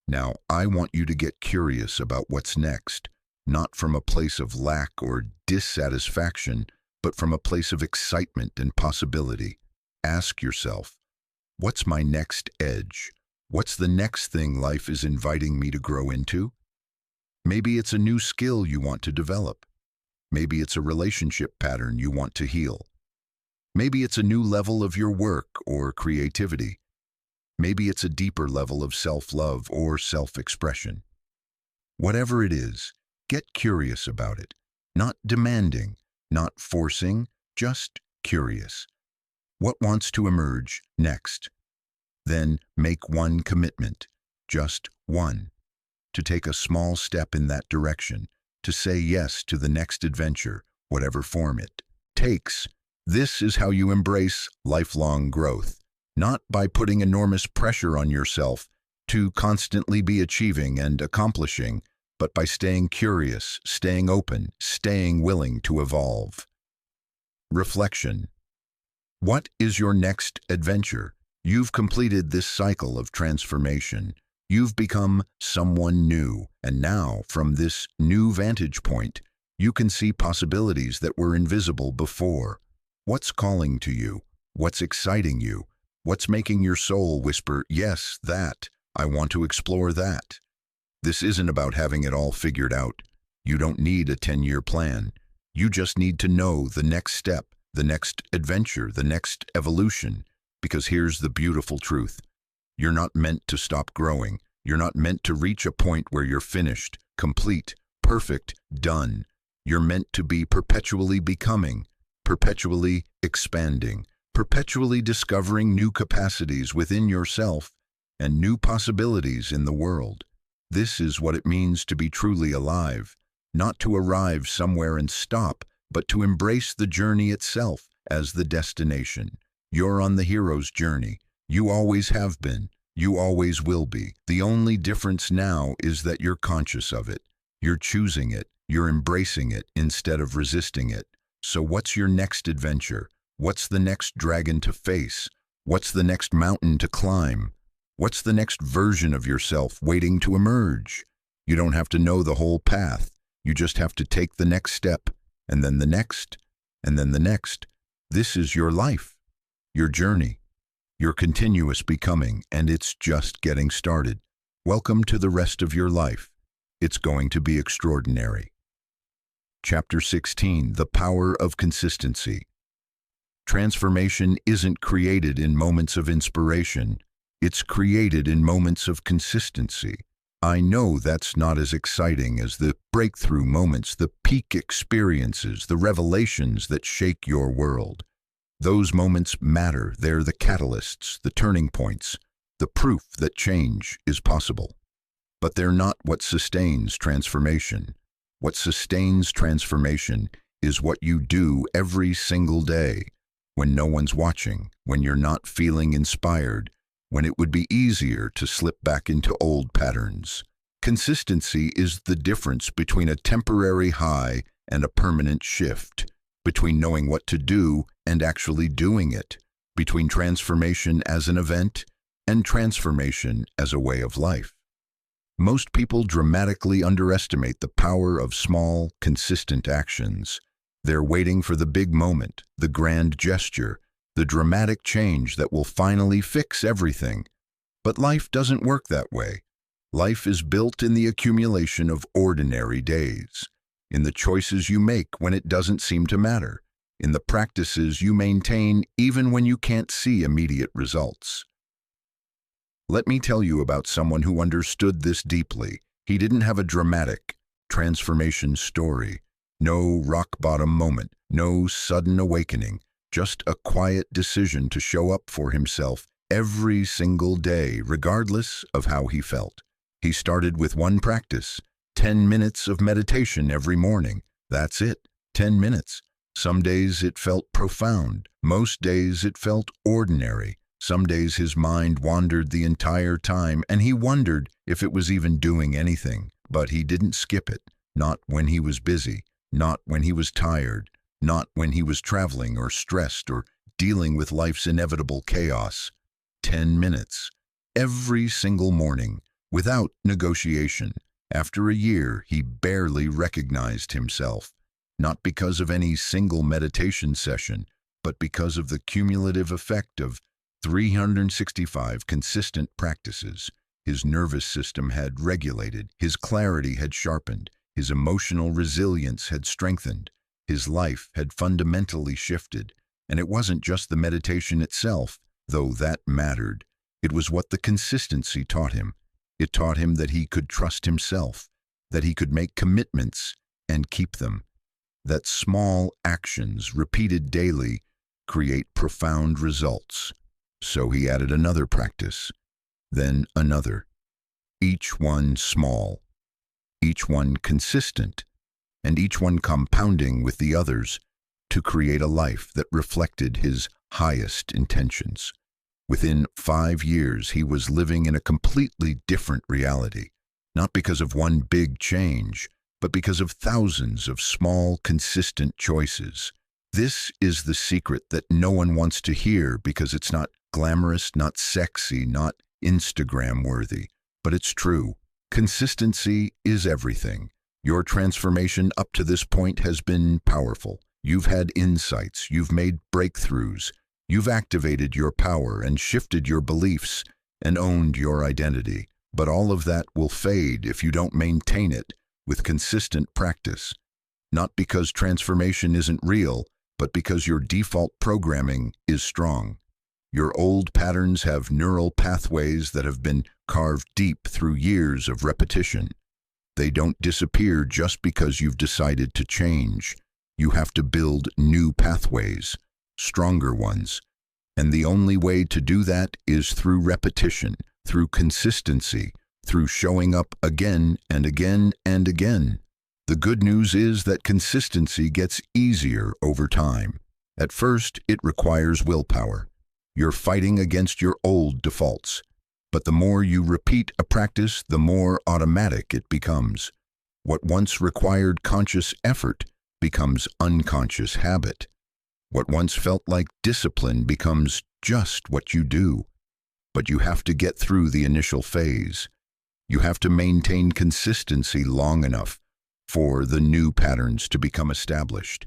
Now, I want you to get curious about what's next, not from a place of lack or dissatisfaction, but from a place of excitement and possibility. Ask yourself, what's my next edge? What's the next thing life is inviting me to grow into? Maybe it's a new skill you want to develop. Maybe it's a relationship pattern you want to heal. Maybe it's a new level of your work or creativity. Maybe it's a deeper level of self-love or self-expression. Whatever it is, get curious about it. Not demanding, not forcing, just curious. What wants to emerge next? Then make one commitment, just one, to take a small step in that direction, to say yes to the next adventure, whatever form it takes. This is how you embrace lifelong growth, not by putting enormous pressure on yourself to constantly be achieving and accomplishing, but by staying curious, staying open, staying willing to evolve. Reflection. What is your next adventure? You've completed this cycle of transformation. You've become someone new, and now, from this new vantage point, you can see possibilities that were invisible before. What's calling to you? What's exciting you? What's making your soul whisper, yes, that, I want to explore that? This isn't about having it all figured out. You don't need a 10-year plan. You just need to know the next step, the next adventure, the next evolution. Because here's the beautiful truth. You're not meant to stop growing. You're not meant to reach a point where you're finished, complete, perfect, done. You're meant to be perpetually becoming, perpetually expanding, perpetually discovering new capacities within yourself and new possibilities in the world. This is what it means to be truly alive, not to arrive somewhere and stop, but to embrace the journey itself as the destination. You're on the hero's journey. You always have been. You always will be. The only difference now is that you're conscious of it. You're choosing it. You're embracing it instead of resisting it. So what's your next adventure? What's the next dragon to face? What's the next mountain to climb? What's the next version of yourself waiting to emerge? You don't have to know the whole path. You just have to take the next step, and then the next, and then the next. This is your life, your journey, your continuous becoming, and it's just getting started. Welcome to the rest of your life. It's going to be extraordinary. Chapter 16, The Power of Consistency. Transformation isn't created in moments of inspiration. It's created in moments of consistency. I know that's not as exciting as the breakthrough moments, the peak experiences, the revelations that shake your world. Those moments matter. They're the catalysts, the turning points, the proof that change is possible. But they're not what sustains transformation. What sustains transformation is what you do every single day, when no one's watching, when you're not feeling inspired, when it would be easier to slip back into old patterns. Consistency is the difference between a temporary high and a permanent shift, between knowing what to do and actually doing it, between transformation as an event and transformation as a way of life. Most people dramatically underestimate the power of small, consistent actions. They're waiting for the big moment, the grand gesture, the dramatic change that will finally fix everything. But life doesn't work that way. Life is built in the accumulation of ordinary days, in the choices you make when it doesn't seem to matter, in the practices you maintain even when you can't see immediate results. Let me tell you about someone who understood this deeply. He didn't have a dramatic transformation story, no rock-bottom moment, no sudden awakening, just a quiet decision to show up for himself every single day, regardless of how he felt. He started with one practice, 10 minutes of meditation every morning. That's it, 10 minutes. Some days it felt profound. Most days it felt ordinary. Some days his mind wandered the entire time, and he wondered if it was even doing anything. But he didn't skip it, not when he was busy, not when he was tired, not when he was traveling or stressed or dealing with life's inevitable chaos. 10 minutes, every single morning, without negotiation. After a year, he barely recognized himself, not because of any single meditation session, but because of the cumulative effect of 365 consistent practices. His nervous system had regulated, his clarity had sharpened, his emotional resilience had strengthened, his life had fundamentally shifted. And it wasn't just the meditation itself, though that mattered. It was what the consistency taught him. It taught him that he could trust himself, that he could make commitments and keep them, that small actions repeated daily create profound results. So he added another practice, then another, each one small, each one consistent, and each one compounding with the others to create a life that reflected his highest intentions. Within 5 years, he was living in a completely different reality, not because of one big change, but because of thousands of small, consistent choices. This is the secret that no one wants to hear because it's not glamorous, not sexy, not Instagram-worthy. But it's true. Consistency is everything. Your transformation up to this point has been powerful. You've had insights, you've made breakthroughs, you've activated your power and shifted your beliefs and owned your identity. But all of that will fade if you don't maintain it with consistent practice. Not because transformation isn't real, but because your default programming is strong. Your old patterns have neural pathways that have been carved deep through years of repetition. They don't disappear just because you've decided to change. You have to build new pathways, stronger ones. And the only way to do that is through repetition, through consistency, through showing up again and again and again. The good news is that consistency gets easier over time. At first, it requires willpower. You're fighting against your old defaults. But the more you repeat a practice, the more automatic it becomes. What once required conscious effort becomes unconscious habit. What once felt like discipline becomes just what you do. But you have to get through the initial phase. You have to maintain consistency long enough for the new patterns to become established.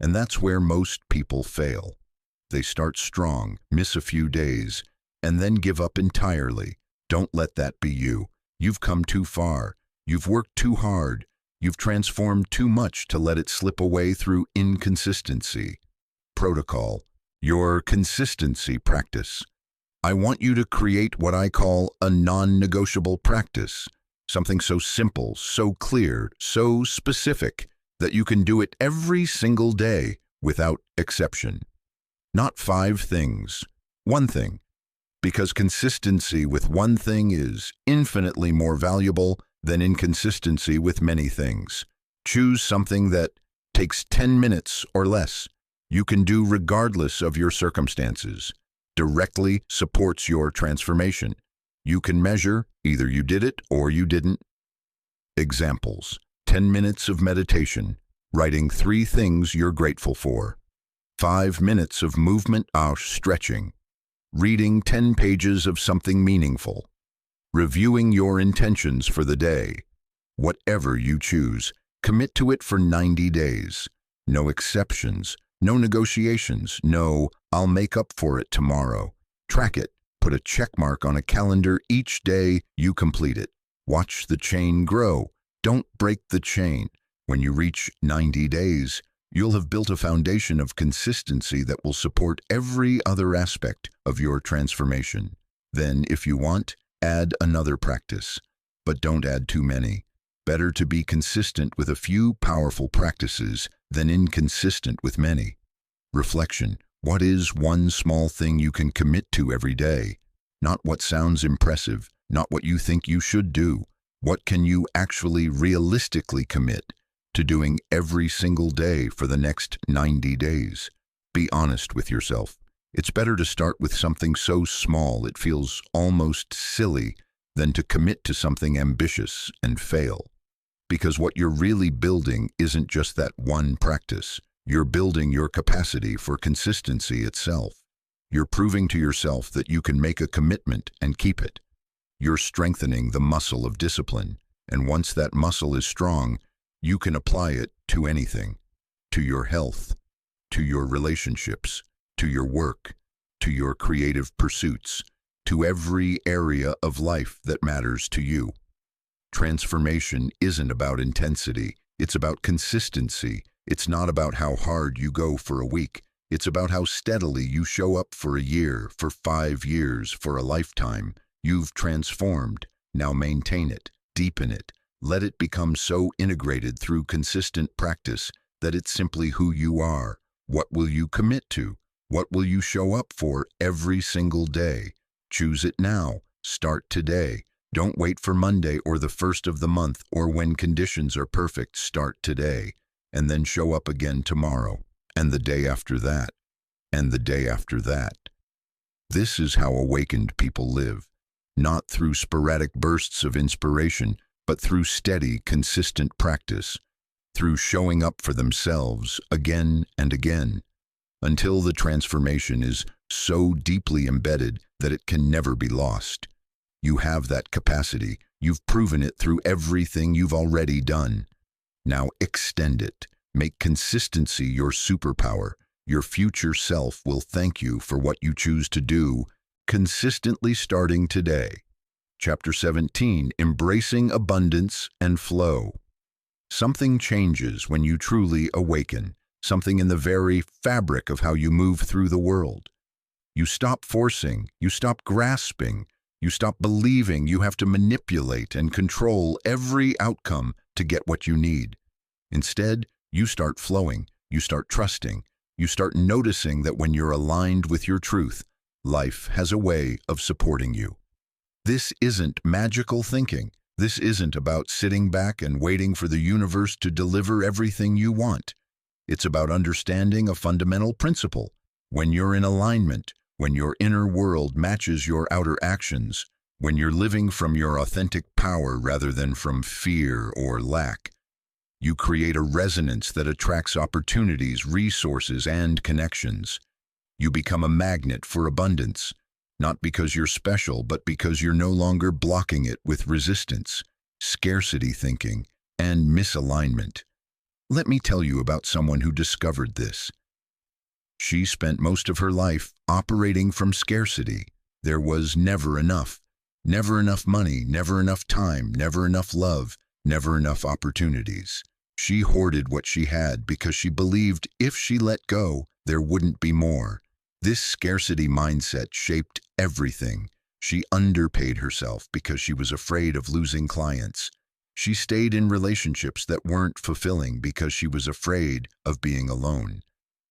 And that's where most people fail. They start strong, miss a few days, and then give up entirely. Don't let that be you. You've come too far. You've worked too hard. You've transformed too much to let it slip away through inconsistency. Protocol, your consistency practice. I want you to create what I call a non-negotiable practice. Something so simple, so clear, so specific that you can do it every single day without exception. Not 5 things, 1 thing. Because consistency with one thing is infinitely more valuable than inconsistency with many things. Choose something that takes 10 minutes or less. You can do regardless of your circumstances. Directly supports your transformation. You can measure, either you did it or you didn't. Examples: 10 minutes of meditation, writing 3 things you're grateful for. 5 minutes of movement or stretching. Reading 10 pages of something meaningful. Reviewing your intentions for the day. Whatever you choose, commit to it for 90 days. No exceptions, no negotiations, no, I'll make up for it tomorrow. Track it. Put a check mark on a calendar each day you complete it. Watch the chain grow. Don't break the chain. When you reach 90 days, you'll have built a foundation of consistency that will support every other aspect of your transformation. Then, if you want, add another practice. But don't add too many. Better to be consistent with a few powerful practices than inconsistent with many. Reflection. What is one small thing you can commit to every day? Not what sounds impressive, not what you think you should do. What can you actually realistically commit to doing every single day for the next 90 days? Be honest with yourself. It's better to start with something so small it feels almost silly than to commit to something ambitious and fail. Because what you're really building isn't just that one practice. You're building your capacity for consistency itself. You're proving to yourself that you can make a commitment and keep it. You're strengthening the muscle of discipline, and once that muscle is strong, you can apply it to anything. To your health, to your relationships, to your work, to your creative pursuits, to every area of life that matters to you. Transformation isn't about intensity, it's about consistency. It's not about how hard you go for a week. It's about how steadily you show up for a year, for 5 years, for a lifetime. You've transformed. Now maintain it, deepen it. Let it become so integrated through consistent practice that it's simply who you are. What will you commit to? What will you show up for every single day? Choose it now. Start today. Don't wait for Monday or the 1st of the month or when conditions are perfect. Start today. And then show up again tomorrow, and the day after that, and the day after that. This is how awakened people live, not through sporadic bursts of inspiration, but through steady, consistent practice, through showing up for themselves again and again, until the transformation is so deeply embedded that it can never be lost. You have that capacity. You've proven it through everything you've already done. Now extend it. Make consistency your superpower. Your future self will thank you for what you choose to do, consistently starting today. Chapter 17, Embracing Abundance and Flow. Something changes when you truly awaken, something in the very fabric of how you move through the world. You stop forcing, you stop grasping, you stop believing you have to manipulate and control every outcome to get what you need. Instead, you start flowing, you start trusting, you start noticing that when you're aligned with your truth, life has a way of supporting you. This isn't magical thinking. This isn't about sitting back and waiting for the universe to deliver everything you want. It's about understanding a fundamental principle. When you're in alignment, when your inner world matches your outer actions, when you're living from your authentic power rather than from fear or lack, you create a resonance that attracts opportunities, resources, and connections. You become a magnet for abundance, not because you're special, but because you're no longer blocking it with resistance, scarcity thinking, and misalignment. Let me tell you about someone who discovered this. She spent most of her life operating from scarcity. There was never enough money, never enough time, never enough love, never enough opportunities. She hoarded what she had because she believed if she let go, there wouldn't be more. This scarcity mindset shaped everything. She underpaid herself because she was afraid of losing clients. She stayed in relationships that weren't fulfilling because she was afraid of being alone.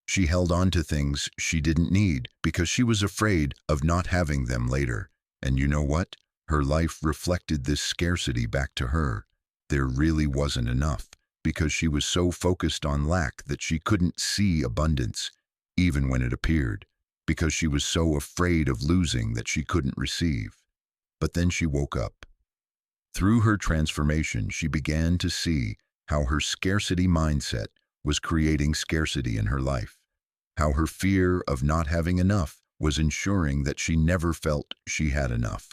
She held on to things she didn't need because she was afraid of not having them later. And you know what? Her life reflected this scarcity back to her. There really wasn't enough because she was so focused on lack that she couldn't see abundance, even when it appeared, because she was so afraid of losing that she couldn't receive. But then she woke up. Through her transformation, she began to see how her scarcity mindset was creating scarcity in her life, how her fear of not having enough was ensuring that she never felt she had enough.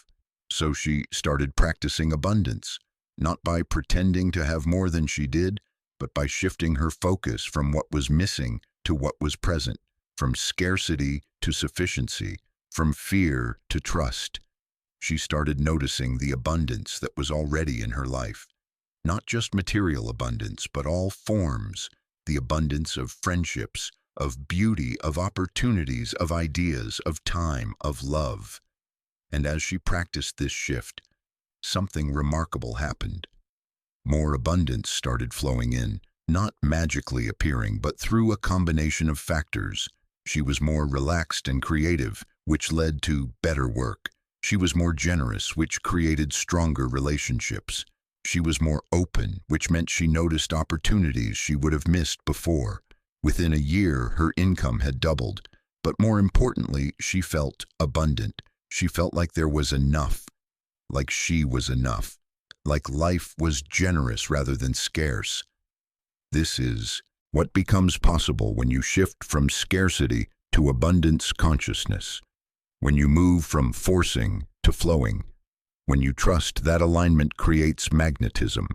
So she started practicing abundance, not by pretending to have more than she did, but by shifting her focus from what was missing to what was present, from scarcity to sufficiency, from fear to trust. She started noticing the abundance that was already in her life, not just material abundance, but all forms, the abundance of friendships, of beauty, of opportunities, of ideas, of time, of love. And as she practiced this shift, something remarkable happened. More abundance started flowing in, not magically appearing, but through a combination of factors. She was more relaxed and creative, which led to better work. She was more generous, which created stronger relationships. She was more open, which meant she noticed opportunities she would have missed before. Within a year, her income had doubled. But more importantly, she felt abundant. She felt like there was enough, like she was enough, like life was generous rather than scarce. This is what becomes possible when you shift from scarcity to abundance consciousness, when you move from forcing to flowing, when you trust that alignment creates magnetism.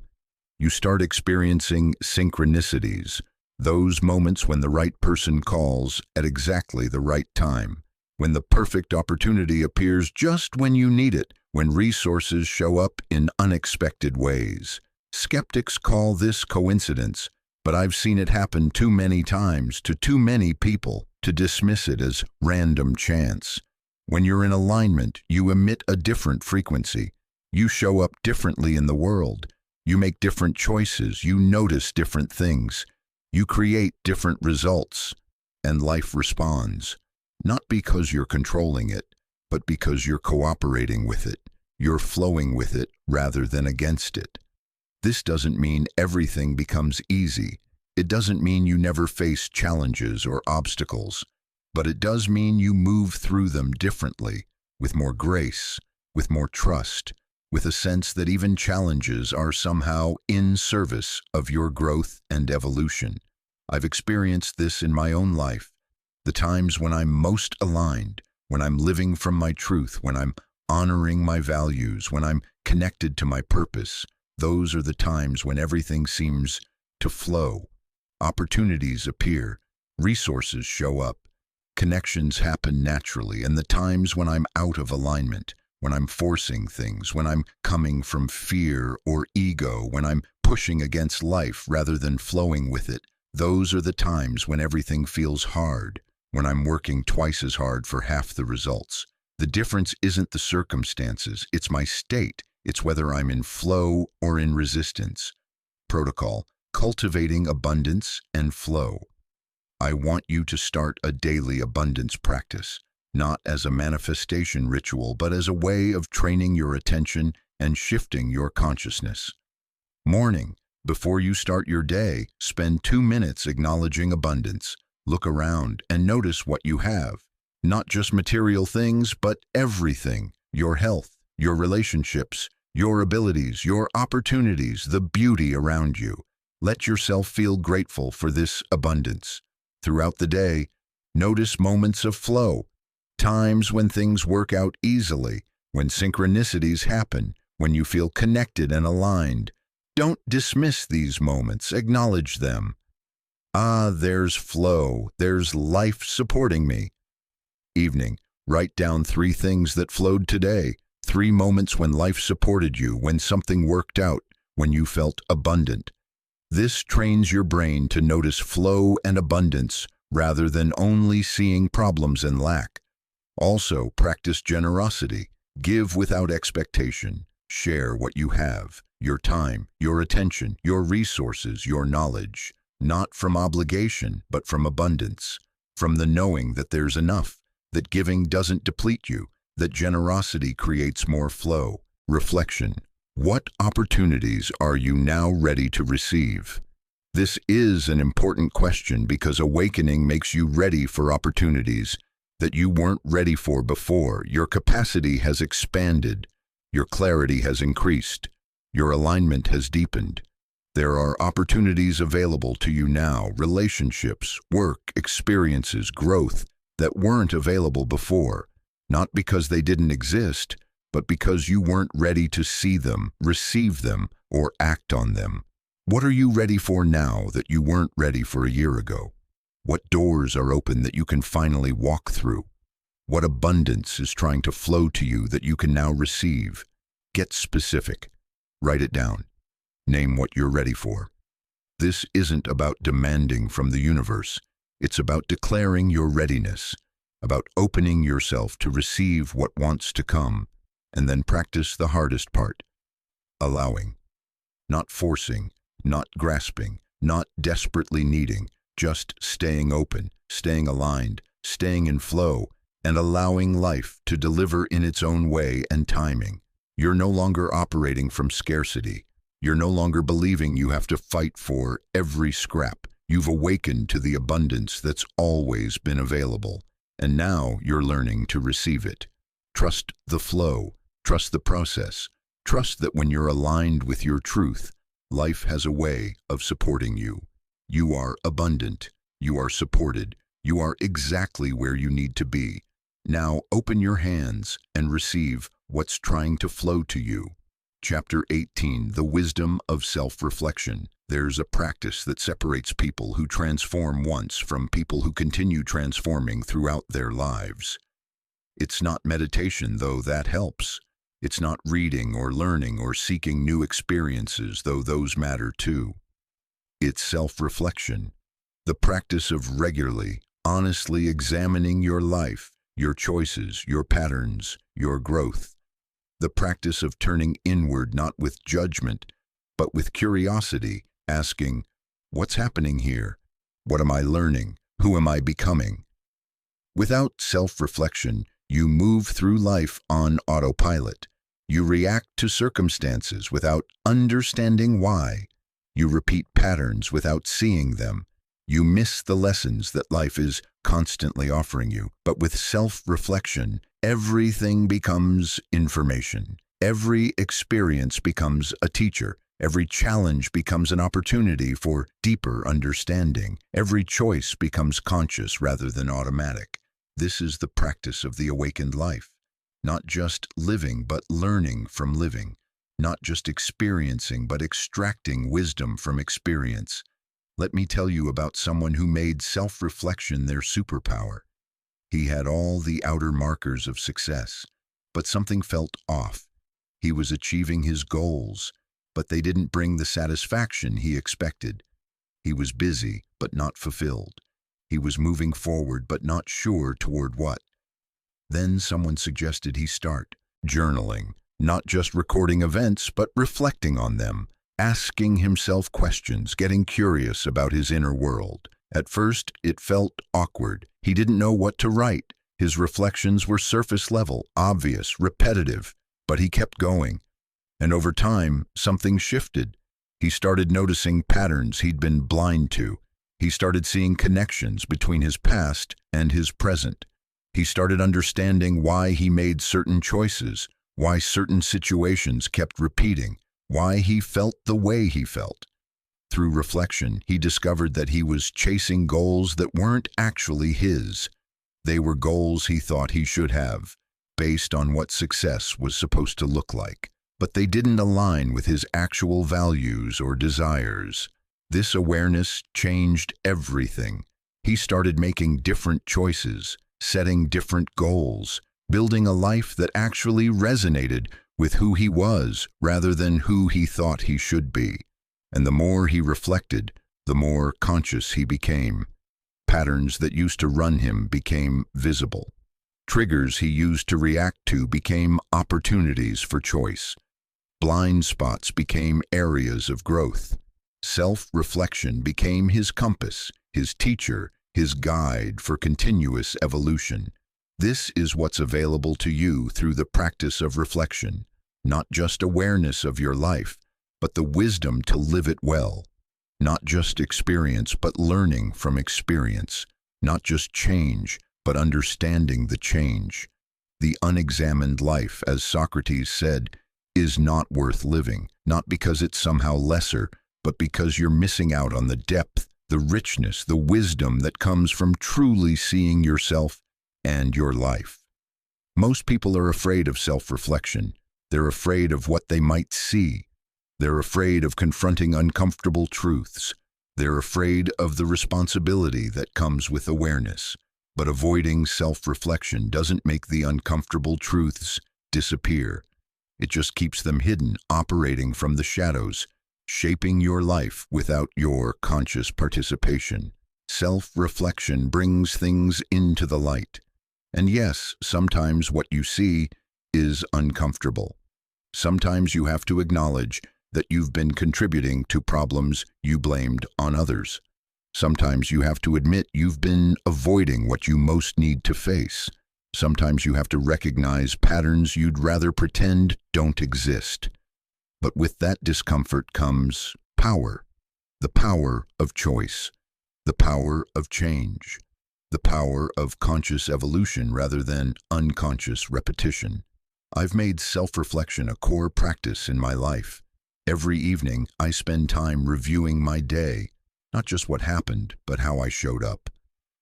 You start experiencing synchronicities, those moments when the right person calls at exactly the right time, when the perfect opportunity appears just when you need it, when resources show up in unexpected ways. Skeptics call this coincidence, but I've seen it happen too many times to too many people to dismiss it as random chance. When you're in alignment, you emit a different frequency. You show up differently in the world. You make different choices. You notice different things. You create different results. And life responds. Not because you're controlling it, but because you're cooperating with it. You're flowing with it rather than against it. This doesn't mean everything becomes easy. It doesn't mean you never face challenges or obstacles. But it does mean you move through them differently, with more grace, with more trust, with a sense that even challenges are somehow in service of your growth and evolution. I've experienced this in my own life. The times when I'm most aligned, when I'm living from my truth, when I'm honoring my values, when I'm connected to my purpose, those are the times when everything seems to flow. Opportunities appear, resources show up, connections happen naturally, and the times when I'm out of alignment, when I'm forcing things, when I'm coming from fear or ego, when I'm pushing against life rather than flowing with it, those are the times when everything feels hard, when I'm working twice as hard for half the results. The difference isn't the circumstances, it's my state. It's whether I'm in flow or in resistance. Protocol: cultivating abundance and flow. I want you to start a daily abundance practice, not as a manifestation ritual, but as a way of training your attention and shifting your consciousness. Morning: before you start your day, spend 2 minutes acknowledging abundance. Look around and notice what you have. Not just material things, but everything. Your health, your relationships, your abilities, your opportunities, the beauty around you. Let yourself feel grateful for this abundance. Throughout the day, notice moments of flow, times when things work out easily, when synchronicities happen, when you feel connected and aligned. Don't dismiss these moments, acknowledge them. Ah, there's flow, there's life supporting me. Evening: write down 3 things that flowed today, 3 moments when life supported you, when something worked out, when you felt abundant. This trains your brain to notice flow and abundance rather than only seeing problems and lack. Also, practice generosity. Give without expectation. Share what you have, your time, your attention, your resources, your knowledge. Not from obligation, but from abundance. From the knowing that there's enough, that giving doesn't deplete you, that generosity creates more flow. Reflection: what opportunities are you now ready to receive? This is an important question because awakening makes you ready for opportunities that you weren't ready for before. Your capacity has expanded, your clarity has increased, your alignment has deepened. There are opportunities available to you now, relationships, work, experiences, growth that weren't available before, not because they didn't exist, but because you weren't ready to see them, receive them, or act on them. What are you ready for now that you weren't ready for a year ago? What doors are open that you can finally walk through? What abundance is trying to flow to you that you can now receive? Get specific. Write it down. Name what you're ready for. This isn't about demanding from the universe. It's about declaring your readiness, about opening yourself to receive what wants to come, and then practice the hardest part: allowing. Not forcing, not grasping, not desperately needing, just staying open, staying aligned, staying in flow, and allowing life to deliver in its own way and timing. You're no longer operating from scarcity. You're no longer believing you have to fight for every scrap. You've awakened to the abundance that's always been available, and now you're learning to receive it. Trust the flow, trust the process, trust that when you're aligned with your truth, life has a way of supporting you. You are abundant, you are supported, you are exactly where you need to be. Now open your hands and receive what's trying to flow to you. Chapter 18: The Wisdom of Self-Reflection. There's a practice that separates people who transform once from people who continue transforming throughout their lives. It's not meditation, though that helps. It's not reading or learning or seeking new experiences, though those matter too. It's self-reflection, the practice of regularly, honestly examining your life, your choices, your patterns, your growth. The practice of turning inward not with judgment, but with curiosity, asking, what's happening here? What am I learning? Who am I becoming? Without self-reflection, you move through life on autopilot. You react to circumstances without understanding why. You repeat patterns without seeing them. You miss the lessons that life is constantly offering you. But with self-reflection, everything becomes information. Every experience becomes a teacher. Every challenge becomes an opportunity for deeper understanding. Every choice becomes conscious rather than automatic. This is the practice of the awakened life. Not just living, but learning from living. Not just experiencing, but extracting wisdom from experience. Let me tell you about someone who made self-reflection their superpower. He had all the outer markers of success, but something felt off. He was achieving his goals, but they didn't bring the satisfaction he expected. He was busy, but not fulfilled. He was moving forward, but not sure toward what. Then someone suggested he start journaling, not just recording events, but reflecting on them, asking himself questions, getting curious about his inner world. At first, it felt awkward. He didn't know what to write. His reflections were surface level, obvious, repetitive, but he kept going. And over time, something shifted. He started noticing patterns he'd been blind to. He started seeing connections between his past and his present. He started understanding why he made certain choices, why certain situations kept repeating, why he felt the way he felt. Through reflection, he discovered that he was chasing goals that weren't actually his. They were goals he thought he should have, based on what success was supposed to look like. But they didn't align with his actual values or desires. This awareness changed everything. He started making different choices, setting different goals, building a life that actually resonated with who he was rather than who he thought he should be. And the more he reflected, the more conscious he became. Patterns that used to run him became visible. Triggers he used to react to became opportunities for choice. Blind spots became areas of growth. Self-reflection became his compass, his teacher, his guide for continuous evolution. This is what's available to you through the practice of reflection, not just awareness of your life, but the wisdom to live it well. Not just experience, but learning from experience. Not just change, but understanding the change. The unexamined life, as Socrates said, is not worth living, not because it's somehow lesser, but because you're missing out on the depth, the richness, the wisdom that comes from truly seeing yourself and your life. Most people are afraid of self-reflection. They're afraid of what they might see. They're afraid of confronting uncomfortable truths. They're afraid of the responsibility that comes with awareness. But avoiding self-reflection doesn't make the uncomfortable truths disappear. It just keeps them hidden, operating from the shadows, shaping your life without your conscious participation. Self-reflection brings things into the light. And yes, sometimes what you see is uncomfortable. Sometimes you have to acknowledge that you've been contributing to problems you blamed on others. Sometimes you have to admit you've been avoiding what you most need to face. Sometimes you have to recognize patterns you'd rather pretend don't exist. But with that discomfort comes power. The power of choice. The power of change. The power of conscious evolution rather than unconscious repetition. I've made self-reflection a core practice in my life. Every evening, I spend time reviewing my day, not just what happened, but how I showed up,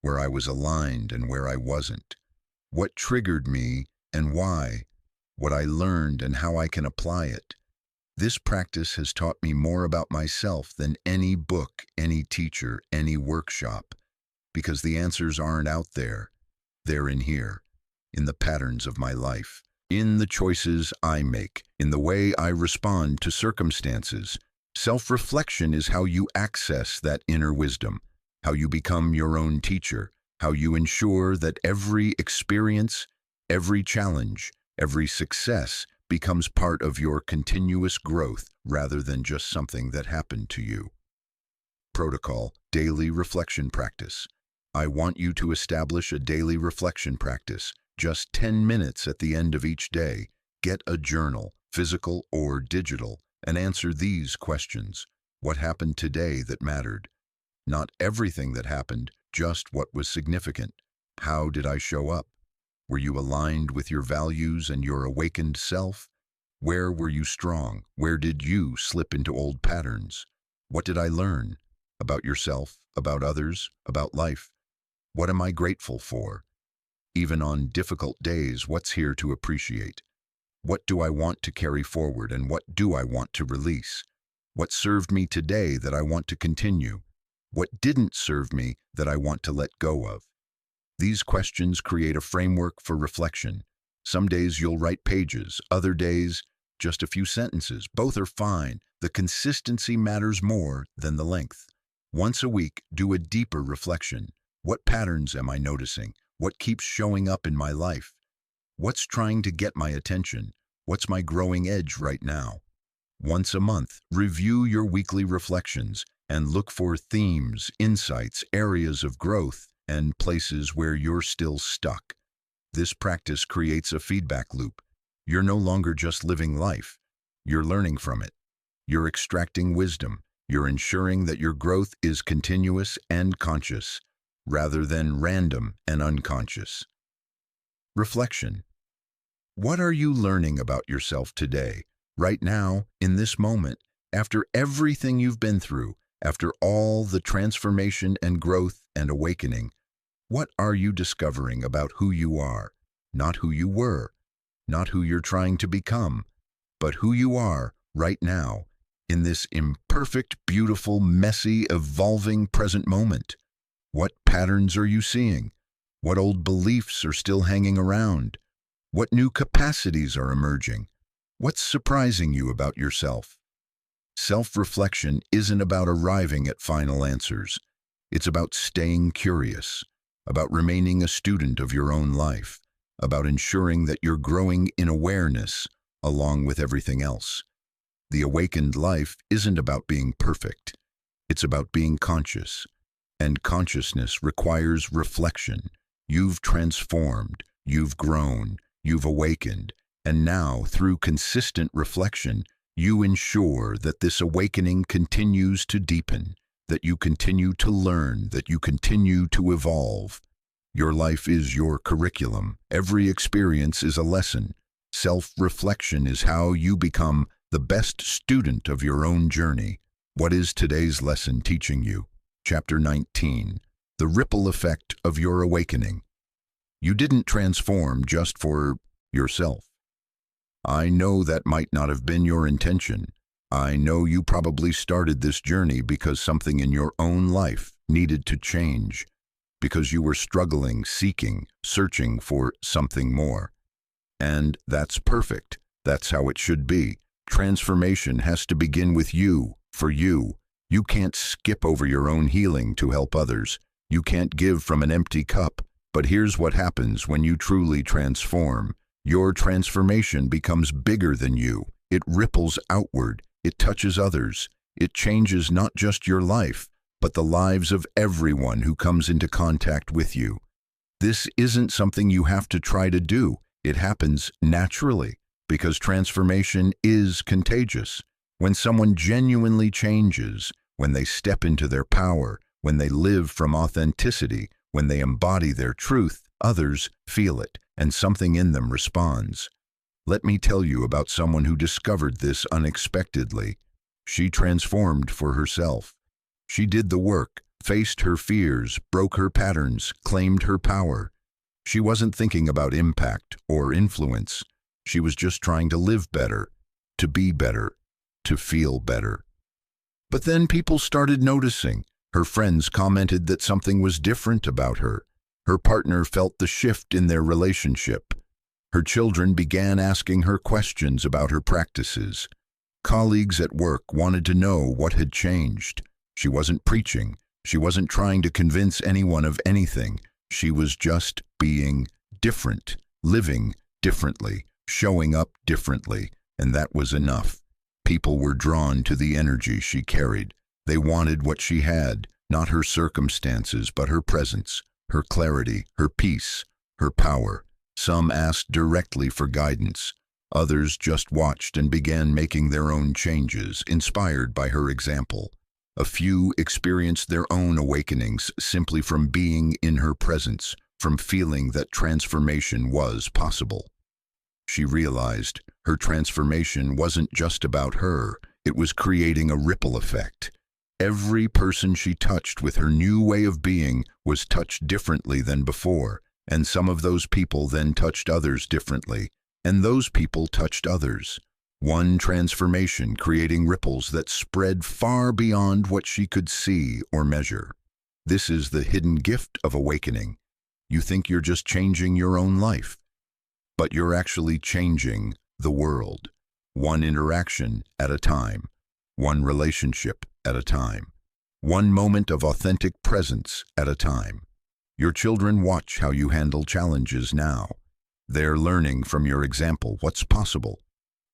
where I was aligned and where I wasn't, what triggered me and why, what I learned and how I can apply it. This practice has taught me more about myself than any book, any teacher, any workshop, because the answers aren't out there. They're in here, in the patterns of my life, in the choices I make, in the way I respond to circumstances. Self-reflection is how you access that inner wisdom, how you become your own teacher, how you ensure that every experience, every challenge, every success becomes part of your continuous growth rather than just something that happened to you. Protocol, daily reflection practice. I want you to establish a daily reflection practice, just 10 minutes at the end of each day. Get a journal, physical or digital, and answer these questions. What happened today that mattered? Not everything that happened, just what was significant. How did I show up? Were you aligned with your values and your awakened self? Where were you strong? Where did you slip into old patterns? What did I learn? About yourself, about others, about life? What am I grateful for? Even on difficult days, what's here to appreciate? What do I want to carry forward, and what do I want to release? What served me today that I want to continue? What didn't serve me that I want to let go of? These questions create a framework for reflection. Some days you'll write pages, other days just a few sentences. Both are fine. The consistency matters more than the length. Once a week, do a deeper reflection. What patterns am I noticing? What keeps showing up in my life? What's trying to get my attention? What's my growing edge right now? Once a month, review your weekly reflections and look for themes, insights, areas of growth, and places where you're still stuck. This practice creates a feedback loop. You're no longer just living life. You're learning from it. You're extracting wisdom. You're ensuring that your growth is continuous and conscious, rather than random and unconscious. Reflection. What are you learning about yourself today, right now, in this moment, after everything you've been through, after all the transformation and growth and awakening? What are you discovering about who you are? Not who you were, not who you're trying to become, but who you are right now, in this imperfect, beautiful, messy, evolving present moment. What patterns are you seeing? What old beliefs are still hanging around? What new capacities are emerging? What's surprising you about yourself? Self-reflection isn't about arriving at final answers. It's about staying curious, about remaining a student of your own life, about ensuring that you're growing in awareness along with everything else. The awakened life isn't about being perfect. It's about being conscious. And consciousness requires reflection. You've transformed, you've grown, you've awakened, and now, through consistent reflection, you ensure that this awakening continues to deepen, that you continue to learn, that you continue to evolve. Your life is your curriculum. Every experience is a lesson. Self-reflection is how you become the best student of your own journey. What is today's lesson teaching you? Chapter 19. The ripple effect of your awakening. You didn't transform just for yourself. I know that might not have been your intention. I know you probably started this journey because something in your own life needed to change, because you were struggling, seeking, searching for something more. And that's perfect. That's how it should be. Transformation has to begin with you, for you. You can't skip over your own healing to help others. You can't give from an empty cup. But here's what happens when you truly transform. Your transformation becomes bigger than you. It ripples outward. It touches others. It changes not just your life, but the lives of everyone who comes into contact with you. This isn't something you have to try to do. It happens naturally, because transformation is contagious. When someone genuinely changes, when they step into their power, when they live from authenticity, when they embody their truth, others feel it, and something in them responds. Let me tell you about someone who discovered this unexpectedly. She transformed for herself. She did the work, faced her fears, broke her patterns, claimed her power. She wasn't thinking about impact or influence. She was just trying to live better, to be better, to feel better. But then people started noticing. Her friends commented that something was different about her. Her partner felt the shift in their relationship. Her children began asking her questions about her practices. Colleagues at work wanted to know what had changed. She wasn't preaching. She wasn't trying to convince anyone of anything. She was just being different, living differently, showing up differently, and that was enough. People were drawn to the energy she carried. They wanted what she had, not her circumstances, but her presence, her clarity, her peace, her power. Some asked directly for guidance. Others just watched and began making their own changes, inspired by her example. A few experienced their own awakenings simply from being in her presence, from feeling that transformation was possible. She realized her transformation wasn't just about her, it was creating a ripple effect. Every person she touched with her new way of being was touched differently than before. And some of those people then touched others differently, and those people touched others. One transformation creating ripples that spread far beyond what she could see or measure. This is the hidden gift of awakening. You think you're just changing your own life, but you're actually changing the world. One interaction at a time, one relationship at a time, one moment of authentic presence at a time. Your children watch how you handle challenges now. They're learning from your example what's possible,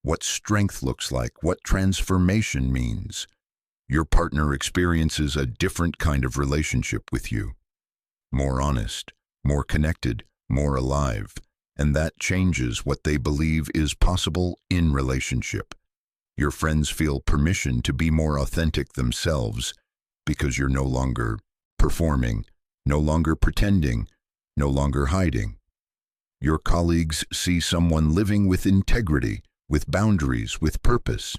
what strength looks like, what transformation means. Your partner experiences a different kind of relationship with you. More honest, more connected, more alive. And that changes what they believe is possible in relationship. Your friends feel permission to be more authentic themselves because you're no longer performing, no longer pretending, no longer hiding. Your colleagues see someone living with integrity, with boundaries, with purpose,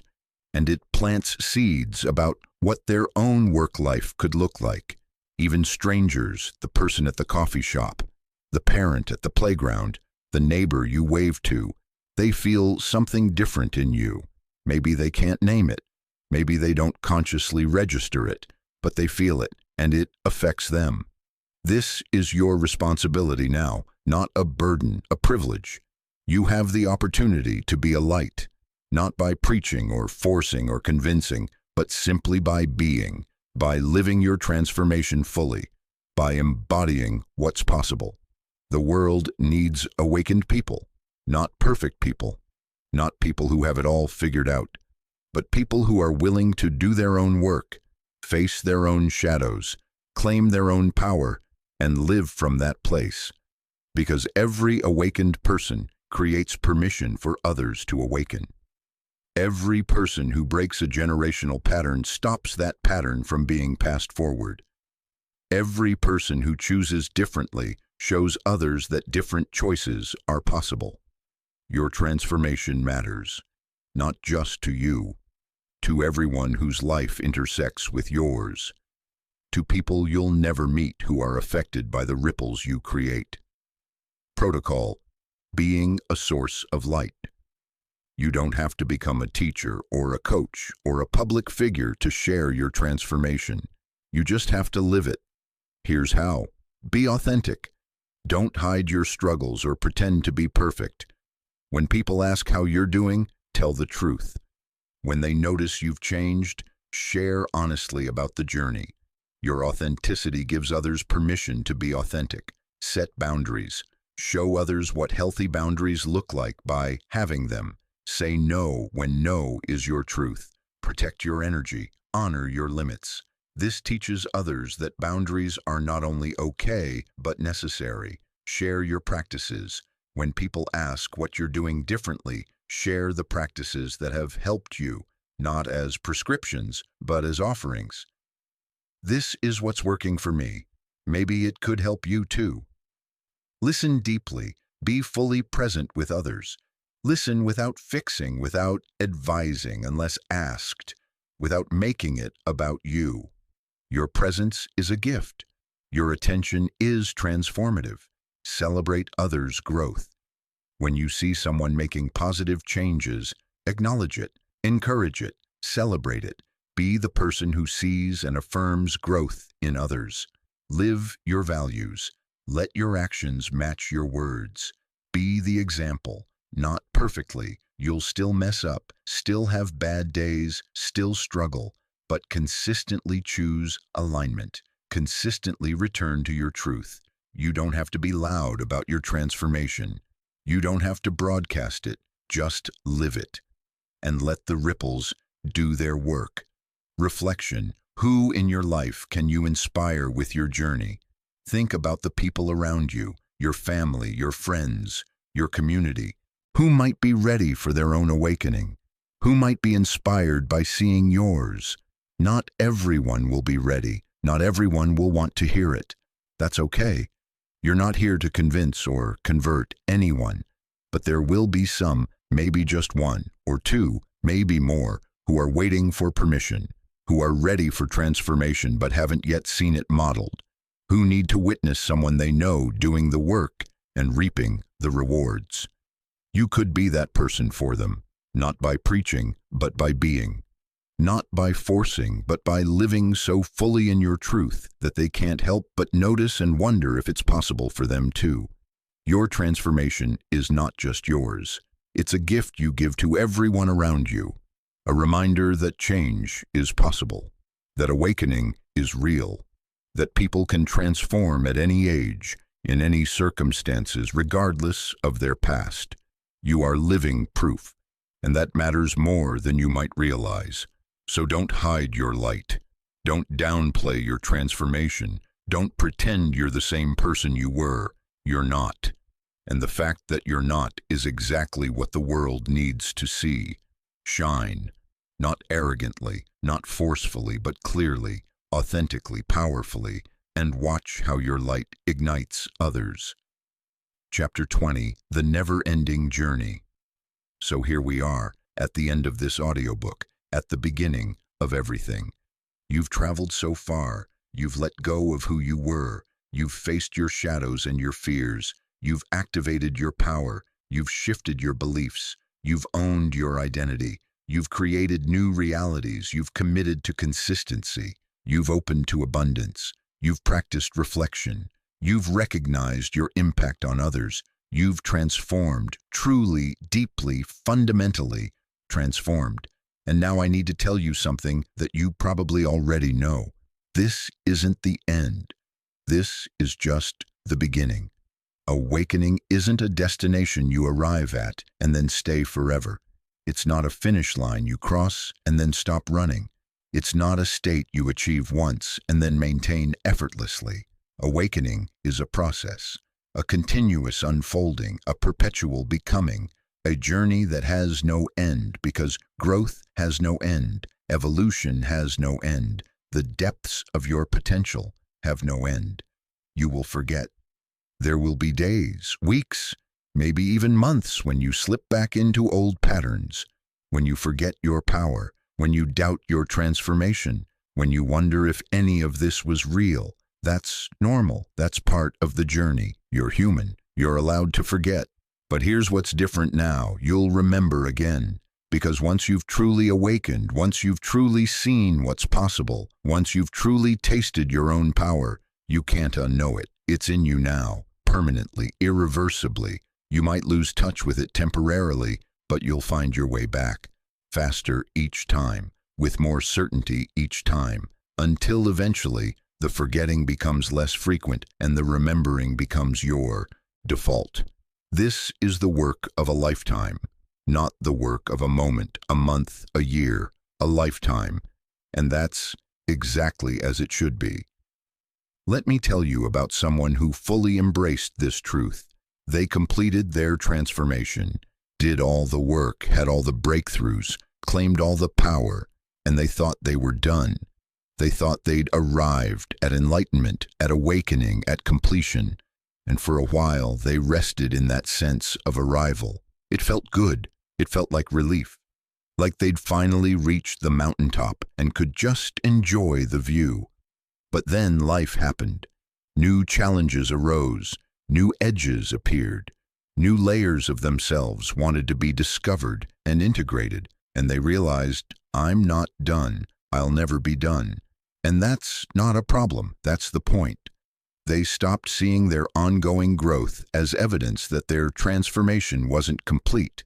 and it plants seeds about what their own work life could look like. Even strangers, the person at the coffee shop, the parent at the playground, the neighbor you wave to, they feel something different in you. Maybe they can't name it. Maybe they don't consciously register it, but they feel it, and it affects them. This is your responsibility now, not a burden, a privilege. You have the opportunity to be a light, not by preaching or forcing or convincing, but simply by being, by living your transformation fully, by embodying what's possible. The world needs awakened people, not perfect people, not people who have it all figured out, but people who are willing to do their own work, face their own shadows, claim their own power, and live from that place. Because every awakened person creates permission for others to awaken. Every person who breaks a generational pattern stops that pattern from being passed forward. Every person who chooses differently shows others that different choices are possible. Your transformation matters, not just to you, to everyone whose life intersects with yours, to people you'll never meet who are affected by the ripples you create. Protocol: being a source of light. You don't have to become a teacher or a coach or a public figure to share your transformation. You just have to live it. Here's how. Be authentic. Don't hide your struggles or pretend to be perfect. When people ask how you're doing, tell the truth. When they notice you've changed, share honestly about the journey. Your authenticity gives others permission to be authentic. Set boundaries. Show others what healthy boundaries look like by having them. Say no when no is your truth. Protect your energy. Honor your limits. This teaches others that boundaries are not only okay, but necessary. Share your practices. When people ask what you're doing differently, share the practices that have helped you, not as prescriptions, but as offerings. This is what's working for me. Maybe it could help you too. Listen deeply. Be fully present with others. Listen without fixing, without advising unless asked, without making it about you. Your presence is a gift. Your attention is transformative. Celebrate others' growth. When you see someone making positive changes, acknowledge it, encourage it, celebrate it. Be the person who sees and affirms growth in others. Live your values. Let your actions match your words. Be the example. Not perfectly. You'll still mess up, still have bad days, still struggle, but consistently choose alignment. Consistently return to your truth. You don't have to be loud about your transformation. You don't have to broadcast it. Just live it. And let the ripples do their work. Reflection. Who in your life can you inspire with your journey? Think about the people around you, your family, your friends, your community. Who might be ready for their own awakening? Who might be inspired by seeing yours? Not everyone will be ready. Not everyone will want to hear it. That's okay. You're not here to convince or convert anyone, but there will be some, maybe just one or two, maybe more, who are waiting for permission, who are ready for transformation but haven't yet seen it modeled, who need to witness someone they know doing the work and reaping the rewards. You could be that person for them, not by preaching, but by being. Not by forcing, but by living so fully in your truth that they can't help but notice and wonder if it's possible for them too. Your transformation is not just yours. It's a gift you give to everyone around you. A reminder that change is possible, that awakening is real, that people can transform at any age, in any circumstances, regardless of their past. You are living proof, and that matters more than you might realize. So don't hide your light. Don't downplay your transformation. Don't pretend you're the same person you were. You're not. And the fact that you're not is exactly what the world needs to see. Shine. Not arrogantly, not forcefully, but clearly, authentically, powerfully, and watch how your light ignites others. Chapter 20, The Never-Ending Journey. So here we are, at the end of this audiobook, at the beginning of everything. You've traveled so far, you've let go of who you were, you've faced your shadows and your fears, you've activated your power, you've shifted your beliefs, you've owned your identity, you've created new realities, you've committed to consistency, you've opened to abundance, you've practiced reflection, you've recognized your impact on others, you've transformed, truly, deeply, fundamentally transformed. And now I need to tell you something that you probably already know. This isn't the end. This is just the beginning. Awakening isn't a destination you arrive at and then stay forever. It's not a finish line you cross and then stop running. It's not a state you achieve once and then maintain effortlessly. Awakening is a process, a continuous unfolding, a perpetual becoming, a journey that has no end because growth has no end, evolution has no end, the depths of your potential have no end. You will forget. There will be days, weeks, maybe even months when you slip back into old patterns, when you forget your power, when you doubt your transformation, when you wonder if any of this was real. That's normal. That's part of the journey. You're human. You're allowed to forget. But here's what's different now. You'll remember again. Because once you've truly awakened, once you've truly seen what's possible, once you've truly tasted your own power, you can't unknow it. It's in you now, permanently, irreversibly. You might lose touch with it temporarily, but you'll find your way back. Faster each time, with more certainty each time, until eventually the forgetting becomes less frequent and the remembering becomes your default. This is the work of a lifetime, not the work of a moment, a month, a year, a lifetime. And that's exactly as it should be. Let me tell you about someone who fully embraced this truth. They completed their transformation, did all the work, had all the breakthroughs, claimed all the power, and they thought they were done. They thought they'd arrived at enlightenment, at awakening, at completion. And for a while, they rested in that sense of arrival. It felt good. It felt like relief. Like they'd finally reached the mountaintop and could just enjoy the view. But then life happened. New challenges arose. New edges appeared. New layers of themselves wanted to be discovered and integrated. And they realized, I'm not done. I'll never be done. And that's not a problem. That's the point. They stopped seeing their ongoing growth as evidence that their transformation wasn't complete.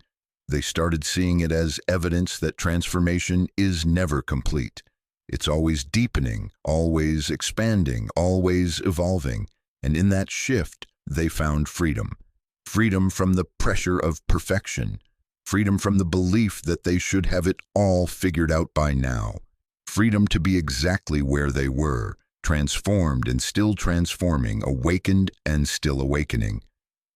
They started seeing it as evidence that transformation is never complete. It's always deepening, always expanding, always evolving. And in that shift, they found freedom. Freedom from the pressure of perfection. Freedom from the belief that they should have it all figured out by now. Freedom to be exactly where they were, transformed and still transforming, awakened and still awakening.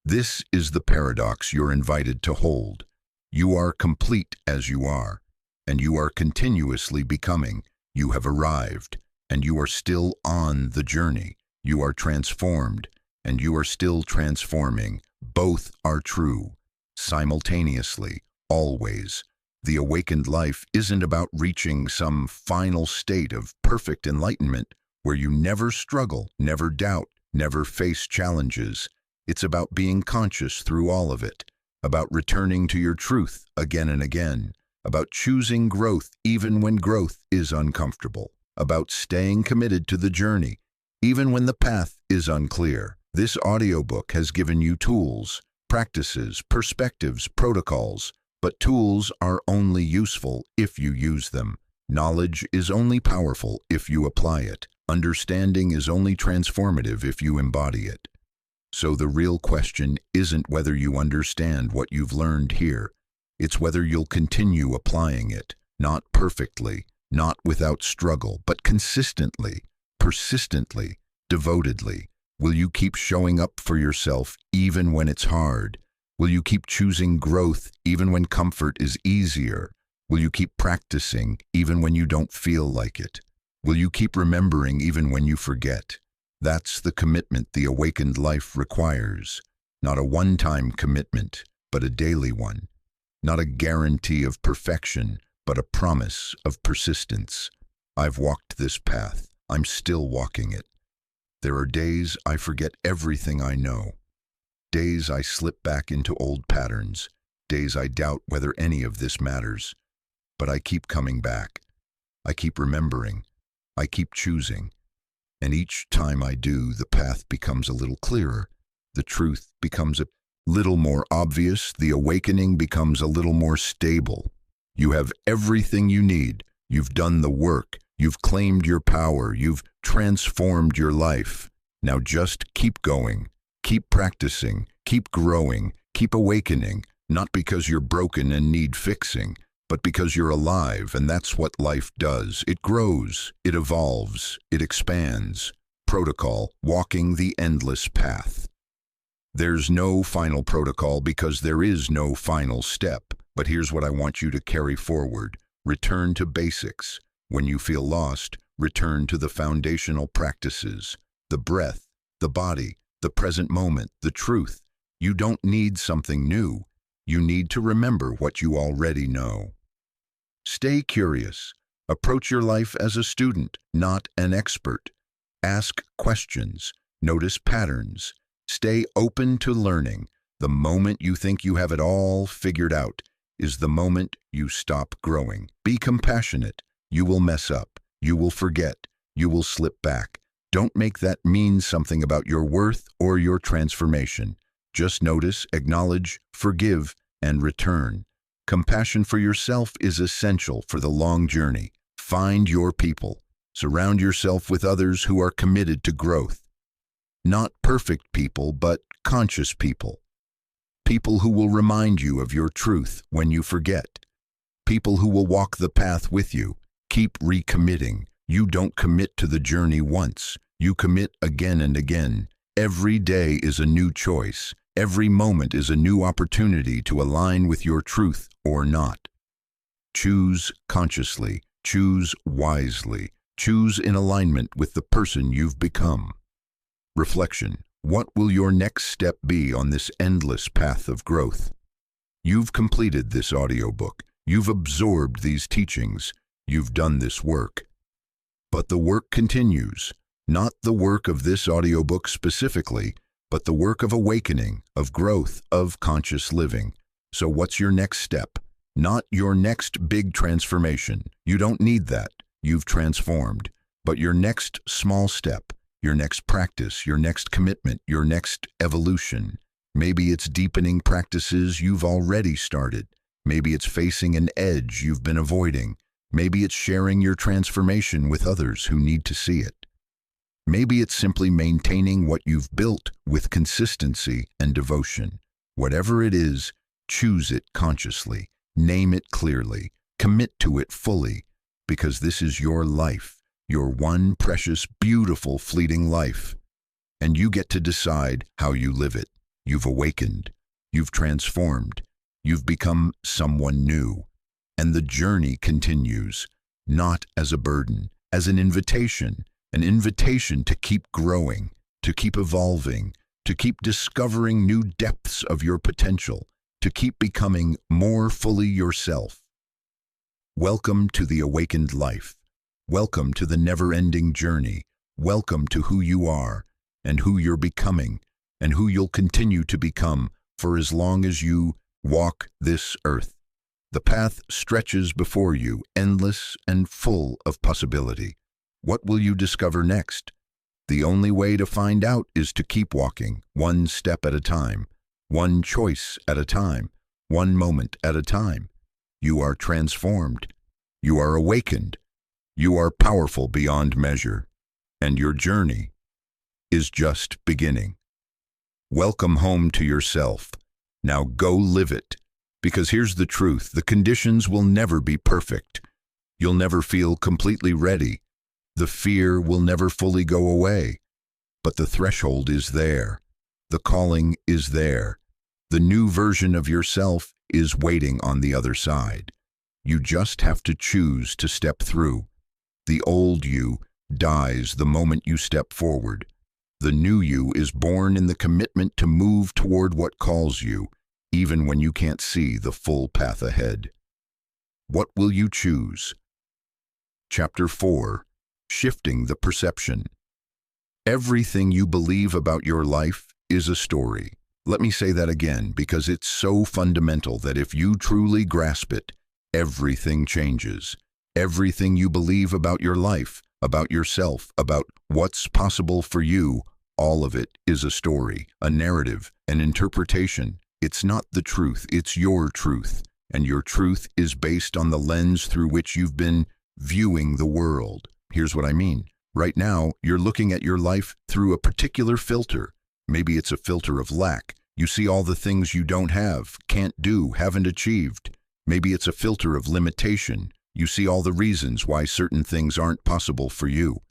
This is the paradox you're invited to hold. You are complete as you are, and you are continuously becoming. You have arrived, and you are still on the journey. You are transformed, and you are still transforming. Both are true, simultaneously, always. The awakened life isn't about reaching some final state of perfect enlightenment where you never struggle, never doubt, never face challenges. It's about being conscious through all of it, about returning to your truth again and again, about choosing growth even when growth is uncomfortable, about staying committed to the journey even when the path is unclear. This audiobook has given you tools, practices, perspectives, protocols, but tools are only useful if you use them. Knowledge is only powerful if you apply it. Understanding is only transformative if you embody it. So the real question isn't whether you understand what you've learned here. It's whether you'll continue applying it, not perfectly, not without struggle, but consistently, persistently, devotedly. Will you keep showing up for yourself even when it's hard? Will you keep choosing growth even when comfort is easier? Will you keep practicing even when you don't feel like it? Will you keep remembering even when you forget? That's the commitment the awakened life requires. Not a one-time commitment, but a daily one. Not a guarantee of perfection, but a promise of persistence. I've walked this path. I'm still walking it. There are days I forget everything I know. Days I slip back into old patterns. Days I doubt whether any of this matters. But I keep coming back. I keep remembering. I keep choosing. And each time I do, the path becomes a little clearer. The truth becomes a little more obvious. The awakening becomes a little more stable. You have everything you need. You've done the work. You've claimed your power. You've transformed your life. Now just keep going. Keep practicing. Keep growing. Keep awakening. Not because you're broken and need fixing, but because you're alive, and that's what life does. It grows. It evolves. It expands. Protocol: walking the endless path. There's no final protocol because there is no final step. But here's what I want you to carry forward. Return to basics. When you feel lost, return to the foundational practices. The breath, the body, the present moment, the truth. You don't need something new. You need to remember what you already know. Stay curious. Approach your life as a student, not an expert. Ask questions. Notice patterns. Stay open to learning. The moment you think you have it all figured out is the moment you stop growing. Be compassionate. You will mess up. You will forget. You will slip back. Don't make that mean something about your worth or your transformation. Just notice, acknowledge, forgive, and return. Compassion for yourself is essential for the long journey. Find your people. Surround yourself with others who are committed to growth. Not perfect people, but conscious people. People who will remind you of your truth when you forget. People who will walk the path with you. Keep recommitting. You don't commit to the journey once. You commit again and again. Every day is a new choice. Every moment is a new opportunity to align with your truth or not. Choose consciously. Choose wisely. Choose in alignment with the person you've become. Reflection: what will your next step be on this endless path of growth? You've completed this audiobook. You've absorbed these teachings. You've done this work. But the work continues. Not the work of this audiobook specifically, but the work of awakening, of growth, of conscious living. So what's your next step? Not your next big transformation. You don't need that. You've transformed. But your next small step, your next practice, your next commitment, your next evolution. Maybe it's deepening practices you've already started. Maybe it's facing an edge you've been avoiding. Maybe it's sharing your transformation with others who need to see it. Maybe it's simply maintaining what you've built with consistency and devotion. Whatever it is, choose it consciously. Name it clearly. Commit to it fully, because this is your life, your one precious, beautiful, fleeting life. And you get to decide how you live it. You've awakened. You've transformed. You've become someone new. And the journey continues, not as a burden, as an invitation to keep growing, to keep evolving, to keep discovering new depths of your potential, to keep becoming more fully yourself. Welcome to the awakened life. Welcome to the never-ending journey. welcome to who you are and who you're becoming and who you'll continue to become for as long as you walk this earth. The path stretches before you, endless and full of possibility. What will you discover next? The only way to find out is to keep walking, one step at a time, one choice at a time, one moment at a time. You are transformed. You are awakened. You are powerful beyond measure. And your journey is just beginning. Welcome home to yourself. Now go live it. Because here's the truth, the conditions will never be perfect. You'll never feel completely ready. The fear will never fully go away. But the threshold is there. The calling is there. The new version of yourself is waiting on the other side. You just have to choose to step through. The old you dies the moment you step forward. The new you is born in the commitment to move toward what calls you, even when you can't see the full path ahead. What will you choose? Chapter 4. Shifting the Perception. Everything you believe about your life is a story. Let me say that again because it's so fundamental that if you truly grasp it, everything changes. Everything you believe about your life, about yourself, about what's possible for you, all of it is a story, a narrative, an interpretation. It's not the truth, it's your truth. And your truth is based on the lens through which you've been viewing the world. Here's what I mean. Right now, you're looking at your life through a particular filter. Maybe it's a filter of lack. You see all the things you don't have, can't do, haven't achieved. Maybe it's a filter of limitation. You see all the reasons why certain things aren't possible for you.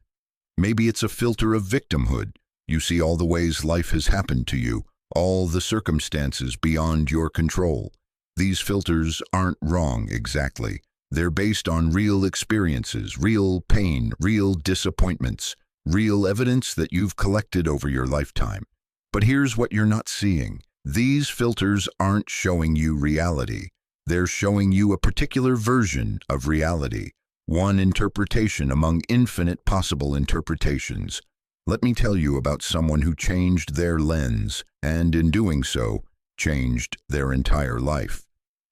Maybe it's a filter of victimhood. You see all the ways life has happened to you, all the circumstances beyond your control. These filters aren't wrong exactly. They're based on real experiences, real pain, real disappointments, real evidence that you've collected over your lifetime. But here's what you're not seeing. These filters aren't showing you reality. They're showing you a particular version of reality, one interpretation among infinite possible interpretations. Let me tell you about someone who changed their lens, and in doing so, changed their entire life.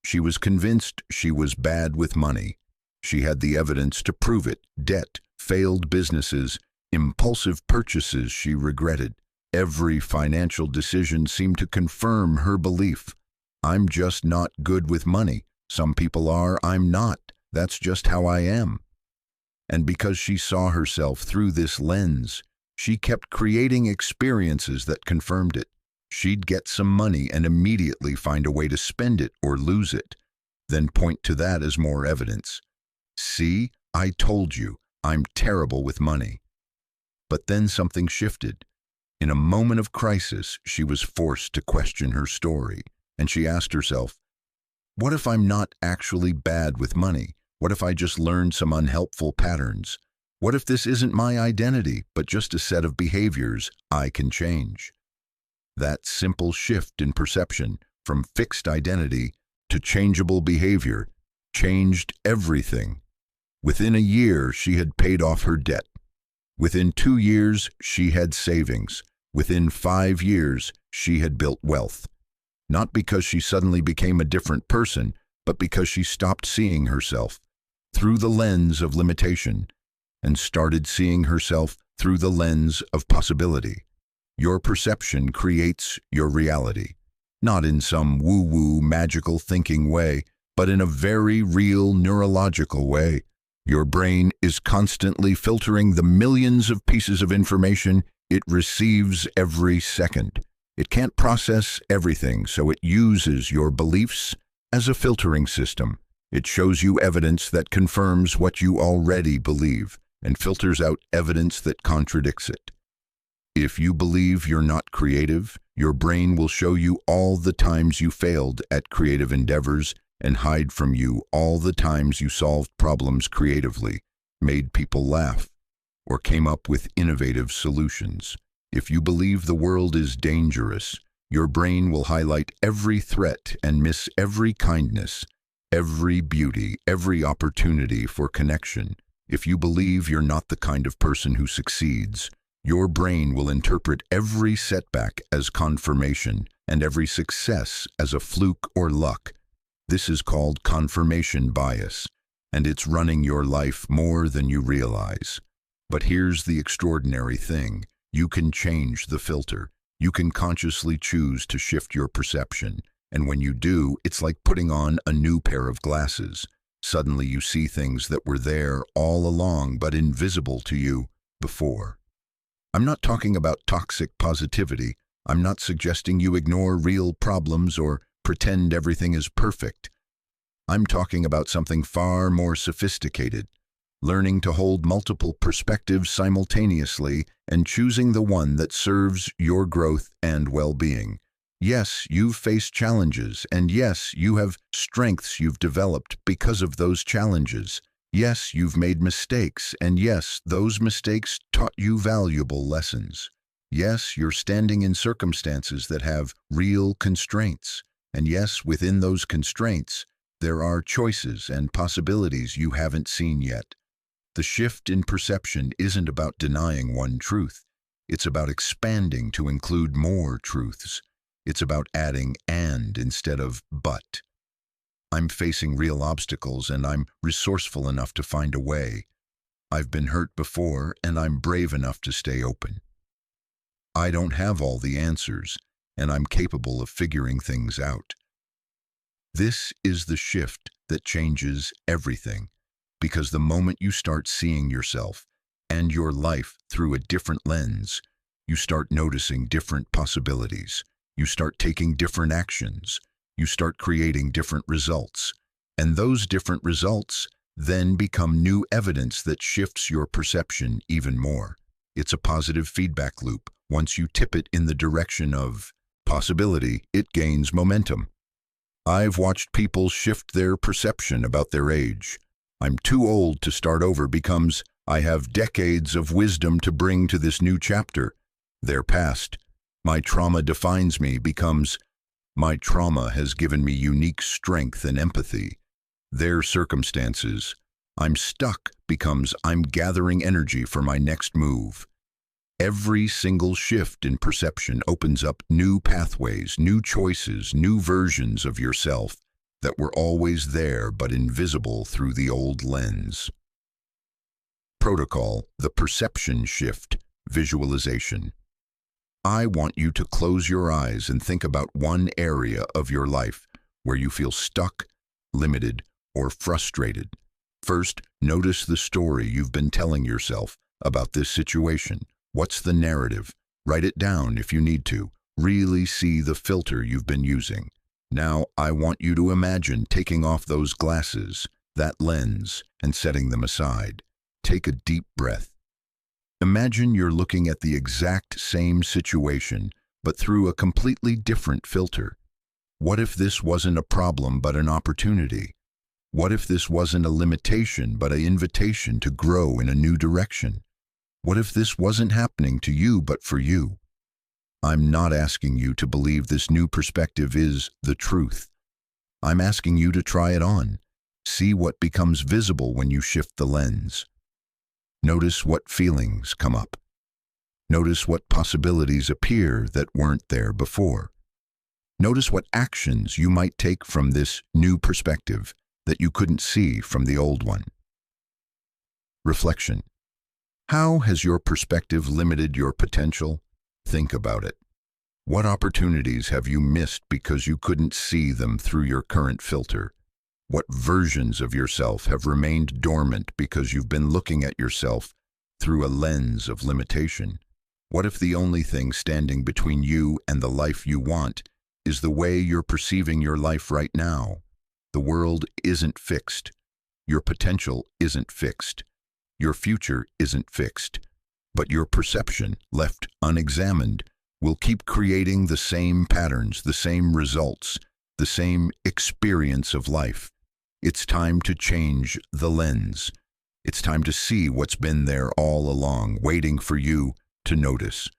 She was convinced she was bad with money. She had the evidence to prove it: debt, failed businesses, impulsive purchases she regretted. Every financial decision seemed to confirm her belief. I'm just not good with money. Some people are, I'm not. That's just how I am. And because she saw herself through this lens, she kept creating experiences that confirmed it. She'd get some money and immediately find a way to spend it or lose it, then point to that as more evidence. See, I told you, I'm terrible with money. But then something shifted. In a moment of crisis, she was forced to question her story, and she asked herself, what if I'm not actually bad with money? What if I just learned some unhelpful patterns? What if this isn't my identity, but just a set of behaviors I can change? That simple shift in perception from fixed identity to changeable behavior changed everything. Within a year, she had paid off her debt. Within 2 years, she had savings. Within 5 years, she had built wealth. Not because she suddenly became a different person, but because she stopped seeing herself through the lens of limitation and started seeing herself through the lens of possibility. Your perception creates your reality, not in some woo-woo magical thinking way, but in a very real neurological way. Your brain is constantly filtering the millions of pieces of information it receives every second. It can't process everything, so it uses your beliefs as a filtering system. It shows you evidence that confirms what you already believe and filters out evidence that contradicts it. If you believe you're not creative, your brain will show you all the times you failed at creative endeavors and hide from you all the times you solved problems creatively, made people laugh, or came up with innovative solutions. If you believe the world is dangerous, your brain will highlight every threat and miss every kindness, every beauty, every opportunity for connection. If you believe you're not the kind of person who succeeds, your brain will interpret every setback as confirmation and every success as a fluke or luck. This is called confirmation bias, and it's running your life more than you realize. But here's the extraordinary thing. You can change the filter. You can consciously choose to shift your perception. And when you do, it's like putting on a new pair of glasses. Suddenly you see things that were there all along but invisible to you before. I'm not talking about toxic positivity. I'm not suggesting you ignore real problems or pretend everything is perfect. I'm talking about something far more sophisticated, learning to hold multiple perspectives simultaneously and choosing the one that serves your growth and well-being. Yes, you've faced challenges, and yes, you have strengths you've developed because of those challenges. Yes, you've made mistakes, and yes, those mistakes taught you valuable lessons. Yes, you're standing in circumstances that have real constraints, and yes, within those constraints, there are choices and possibilities you haven't seen yet. The shift in perception isn't about denying one truth. It's about expanding to include more truths. It's about adding "and" instead of "but." I'm facing real obstacles and I'm resourceful enough to find a way. I've been hurt before and I'm brave enough to stay open. I don't have all the answers and I'm capable of figuring things out. This is the shift that changes everything, because the moment you start seeing yourself and your life through a different lens, you start noticing different possibilities. You start taking different actions. You start creating different results. And those different results then become new evidence that shifts your perception even more. It's a positive feedback loop. Once you tip it in the direction of possibility, it gains momentum. I've watched people shift their perception about their age. I'm too old to start over becomes I have decades of wisdom to bring to this new chapter. Their past, my trauma defines me, becomes my trauma has given me unique strength and empathy. Their circumstances, I'm stuck, becomes I'm gathering energy for my next move. Every single shift in perception opens up new pathways, new choices, new versions of yourself that were always there but invisible through the old lens. Protocol, the perception shift, visualization. I want you to close your eyes and think about one area of your life where you feel stuck, limited, or frustrated. First, notice the story you've been telling yourself about this situation. What's the narrative? Write it down if you need to. Really see the filter you've been using. Now, I want you to imagine taking off those glasses, that lens, and setting them aside. Take a deep breath. Imagine you're looking at the exact same situation, but through a completely different filter. What if this wasn't a problem but an opportunity? What if this wasn't a limitation but an invitation to grow in a new direction? What if this wasn't happening to you but for you? I'm not asking you to believe this new perspective is the truth. I'm asking you to try it on. See what becomes visible when you shift the lens. Notice what feelings come up. Notice what possibilities appear that weren't there before. Notice what actions you might take from this new perspective that you couldn't see from the old one. Reflection. How has your perspective limited your potential? Think about it. What opportunities have you missed because you couldn't see them through your current filter? What versions of yourself have remained dormant because you've been looking at yourself through a lens of limitation? What if the only thing standing between you and the life you want is the way you're perceiving your life right now? The world isn't fixed. Your potential isn't fixed. Your future isn't fixed. But your perception, left unexamined, will keep creating the same patterns, the same results, the same experience of life. It's time to change the lens. It's time to see what's been there all along, waiting for you to notice.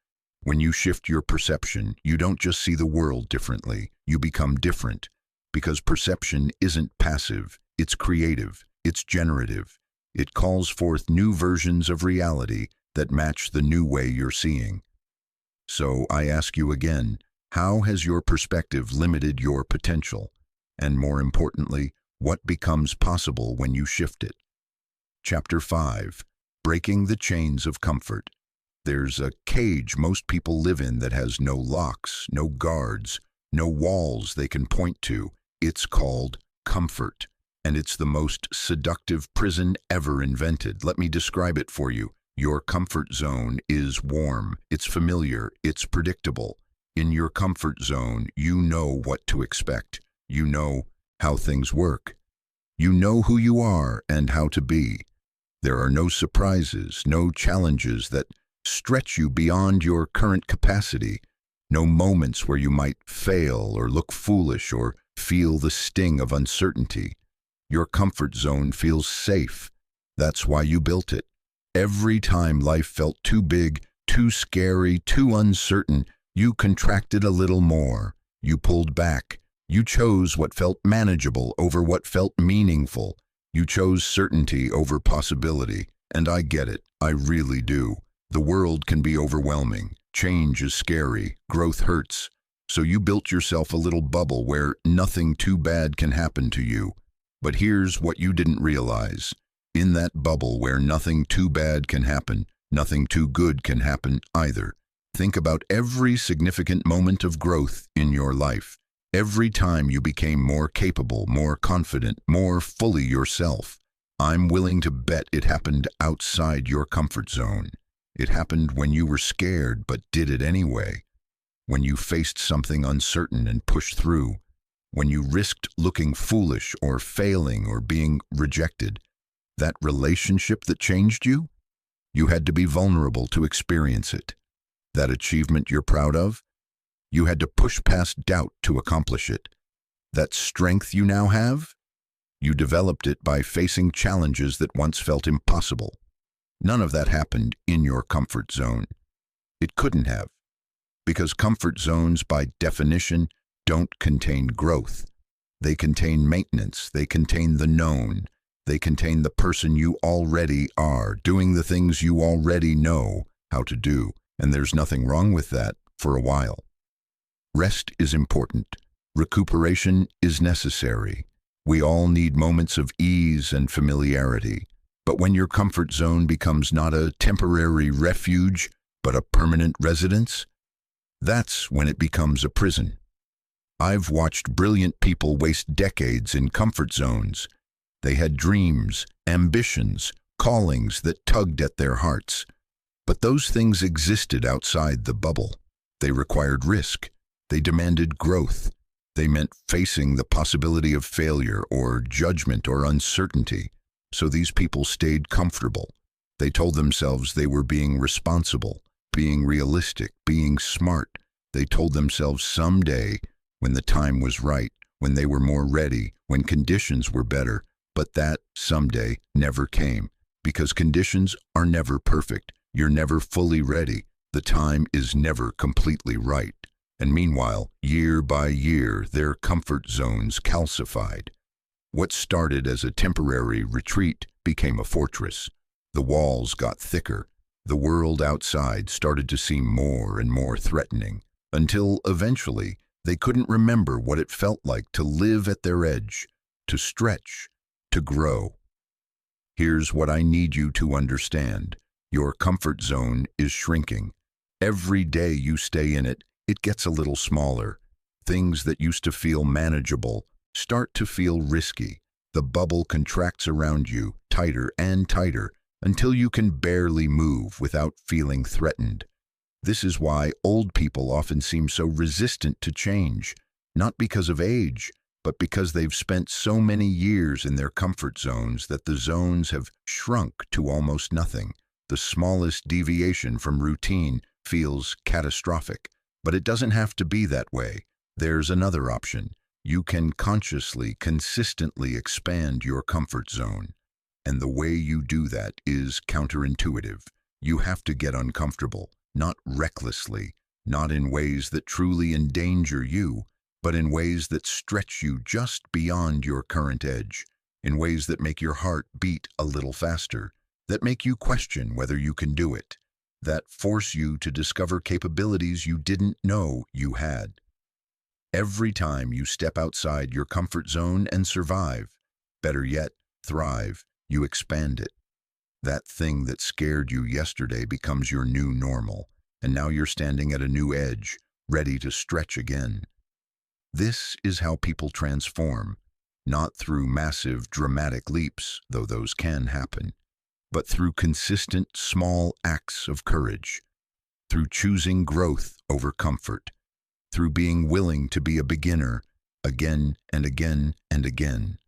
When you shift your perception, you don't just see the world differently, you become different. Because perception isn't passive, it's creative, it's generative. It calls forth new versions of reality that match the new way you're seeing. So I ask you again, how has your perspective limited your potential? And more importantly, what becomes possible when you shift it? Chapter 5. Breaking the Chains of Comfort. There's a cage most people live in that has no locks, no guards, no walls they can point to. It's called comfort, and it's the most seductive prison ever invented. Let me describe it for you. Your comfort zone is warm, it's familiar, it's predictable. In your comfort zone, you know what to expect. You know how things work. You know who you are and how to be. There are no surprises, no challenges that stretch you beyond your current capacity, no moments where you might fail or look foolish or feel the sting of uncertainty. Your comfort zone feels safe. That's why you built it. Every time life felt too big, too scary, too uncertain, you contracted a little more. You pulled back. You chose what felt manageable over what felt meaningful. You chose certainty over possibility. And I get it. I really do. The world can be overwhelming. Change is scary. Growth hurts. So you built yourself a little bubble where nothing too bad can happen to you. But here's what you didn't realize. In that bubble where nothing too bad can happen, nothing too good can happen either. Think about every significant moment of growth in your life. Every time you became more capable, more confident, more fully yourself. I'm willing to bet it happened outside your comfort zone. It happened when you were scared but did it anyway. When you faced something uncertain and pushed through. When you risked looking foolish or failing or being rejected. That relationship that changed you? You had to be vulnerable to experience it. That achievement you're proud of? You had to push past doubt to accomplish it. That strength you now have? You developed it by facing challenges that once felt impossible. None of that happened in your comfort zone. It couldn't have, because comfort zones, by definition, don't contain growth. They contain maintenance. They contain the known. They contain the person you already are, doing the things you already know how to do. And there's nothing wrong with that for a while. Rest is important. Recuperation is necessary. We all need moments of ease and familiarity. But when your comfort zone becomes not a temporary refuge, but a permanent residence, that's when it becomes a prison. I've watched brilliant people waste decades in comfort zones. They had dreams, ambitions, callings that tugged at their hearts. But those things existed outside the bubble. They required risk. They demanded growth. They meant facing the possibility of failure or judgment or uncertainty. So these people stayed comfortable. They told themselves they were being responsible, being realistic, being smart. They told themselves someday, when the time was right, when they were more ready, when conditions were better. But that someday never came, because conditions are never perfect. You're never fully ready. The time is never completely right. And meanwhile, year by year, their comfort zones calcified. What started as a temporary retreat became a fortress. The walls got thicker. The world outside started to seem more and more threatening, until eventually they couldn't remember what it felt like to live at their edge, to stretch, to grow. Here's what I need you to understand. Your comfort zone is shrinking. Every day you stay in it, it gets a little smaller. Things that used to feel manageable start to feel risky. The bubble contracts around you, tighter and tighter, until you can barely move without feeling threatened. This is why old people often seem so resistant to change, not because of age, but because they've spent so many years in their comfort zones that the zones have shrunk to almost nothing. The smallest deviation from routine feels catastrophic, but it doesn't have to be that way. There's another option. You can consciously, consistently expand your comfort zone. And the way you do that is counterintuitive. You have to get uncomfortable, not recklessly, not in ways that truly endanger you, but in ways that stretch you just beyond your current edge. in ways that make your heart beat a little faster, that make you question whether you can do it, that force you to discover capabilities you didn't know you had. Every time you step outside your comfort zone and survive, better yet, thrive, you expand it. That thing that scared you yesterday becomes your new normal, and now you're standing at a new edge, ready to stretch again. This is how people transform, not through massive, dramatic leaps, though those can happen, but through consistent, small acts of courage, through choosing growth over comfort, through being willing to be a beginner again and again and again.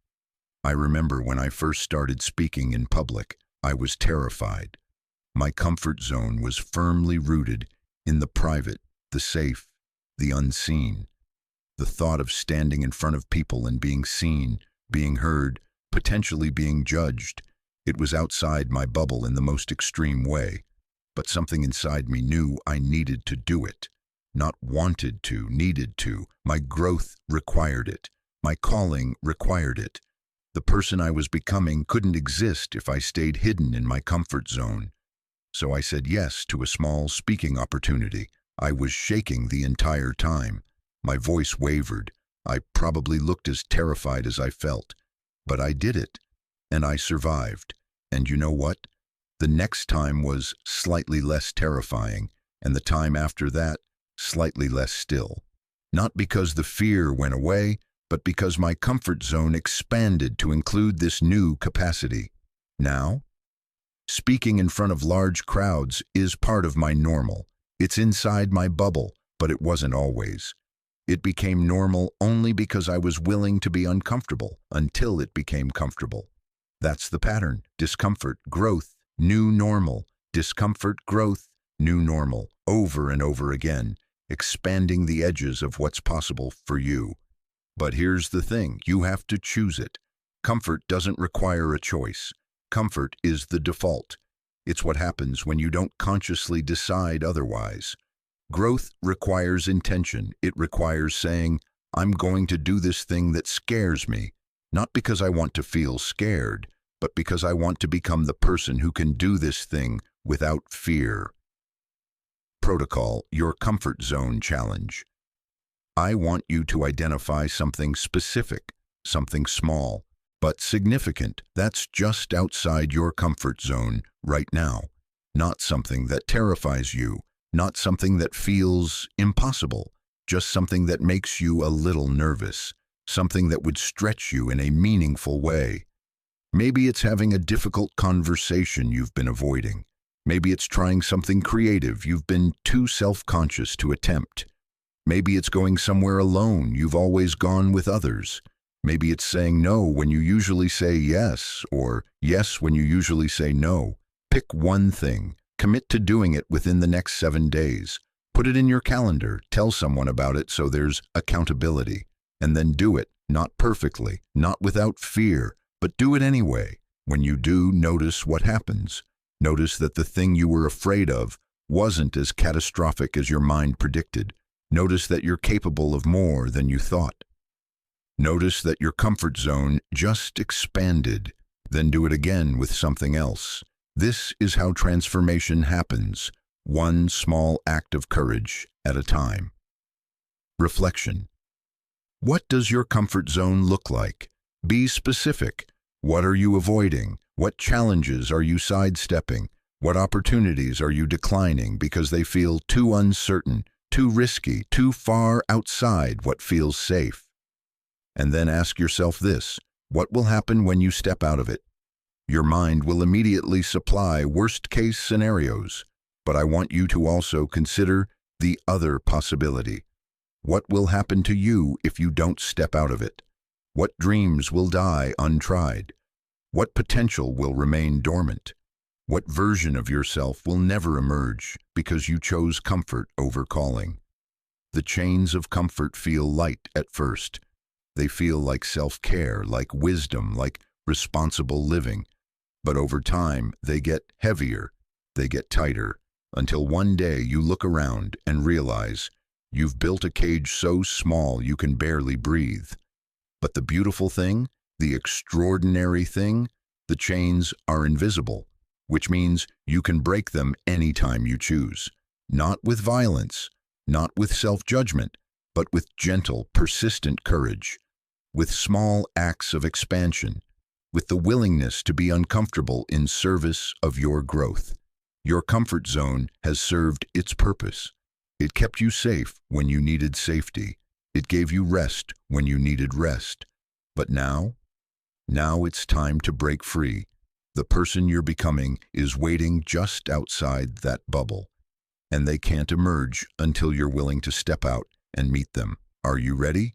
I remember when I first started speaking in public, I was terrified. My comfort zone was firmly rooted in the private, the safe, the unseen. The thought of standing in front of people and being seen, being heard, potentially being judged, it was outside my bubble in the most extreme way. But something inside me knew I needed to do it. Not wanted to, needed to. My growth required it. My calling required it. The person I was becoming couldn't exist if I stayed hidden in my comfort zone. So I said yes to a small speaking opportunity. I was shaking the entire time. My voice wavered. I probably looked as terrified as I felt. But I did it, and I survived. And you know what? The next time was slightly less terrifying, and the time after that, slightly less still. Not because the fear went away, but because my comfort zone expanded to include this new capacity. Now, speaking in front of large crowds is part of my normal. It's inside my bubble, but it wasn't always. It became normal only because I was willing to be uncomfortable until it became comfortable. That's the pattern. Discomfort, growth, new normal. Discomfort, growth, new normal. Over and over again, expanding the edges of what's possible for you. But here's the thing, you have to choose it. Comfort doesn't require a choice. Comfort is the default. It's what happens when you don't consciously decide otherwise. Growth requires intention. It requires saying, I'm going to do this thing that scares me, not because I want to feel scared, but because I want to become the person who can do this thing without fear. Protocol, your comfort zone challenge. I want you to identify something specific, something small, but significant, that's just outside your comfort zone right now. Not something that terrifies you, not something that feels impossible, just something that makes you a little nervous, something that would stretch you in a meaningful way. Maybe it's having a difficult conversation you've been avoiding. Maybe it's trying something creative you've been too self-conscious to attempt. Maybe it's going somewhere alone you've always gone with others. Maybe it's saying no when you usually say yes, or yes when you usually say no. Pick one thing. Commit to doing it within the next 7 days. Put it in your calendar. Tell someone about it so there's accountability. And then do it, not perfectly, not without fear, but do it anyway. When you do, notice what happens. Notice that the thing you were afraid of wasn't as catastrophic as your mind predicted. Notice that you're capable of more than you thought. Notice that your comfort zone just expanded. Then do it again with something else. This is how transformation happens, one small act of courage at a time. Reflection. What does your comfort zone look like? Be specific. What are you avoiding? What challenges are you sidestepping? What opportunities are you declining because they feel too uncertain, too risky, too far outside what feels safe? And then ask yourself this, what will happen when you step out of it? Your mind will immediately supply worst-case scenarios, but I want you to also consider the other possibility. What will happen to you if you don't step out of it? What dreams will die untried? What potential will remain dormant? What version of yourself will never emerge because you chose comfort over calling? The chains of comfort feel light at first. They feel like self-care, like wisdom, like responsible living. But over time, they get heavier, they get tighter, until one day you look around and realize you've built a cage so small you can barely breathe. But the beautiful thing, The extraordinary thing, the chains are invisible, which means you can break them anytime you choose. Not with violence, not with self-judgment, but with gentle, persistent courage, with small acts of expansion, with the willingness to be uncomfortable in service of your growth. Your comfort zone has served its purpose. It kept you safe when you needed safety. It gave you rest when you needed rest. But now it's time to break free. The person you're becoming is waiting just outside that bubble, and they can't emerge until you're willing to step out and meet them. Are you ready?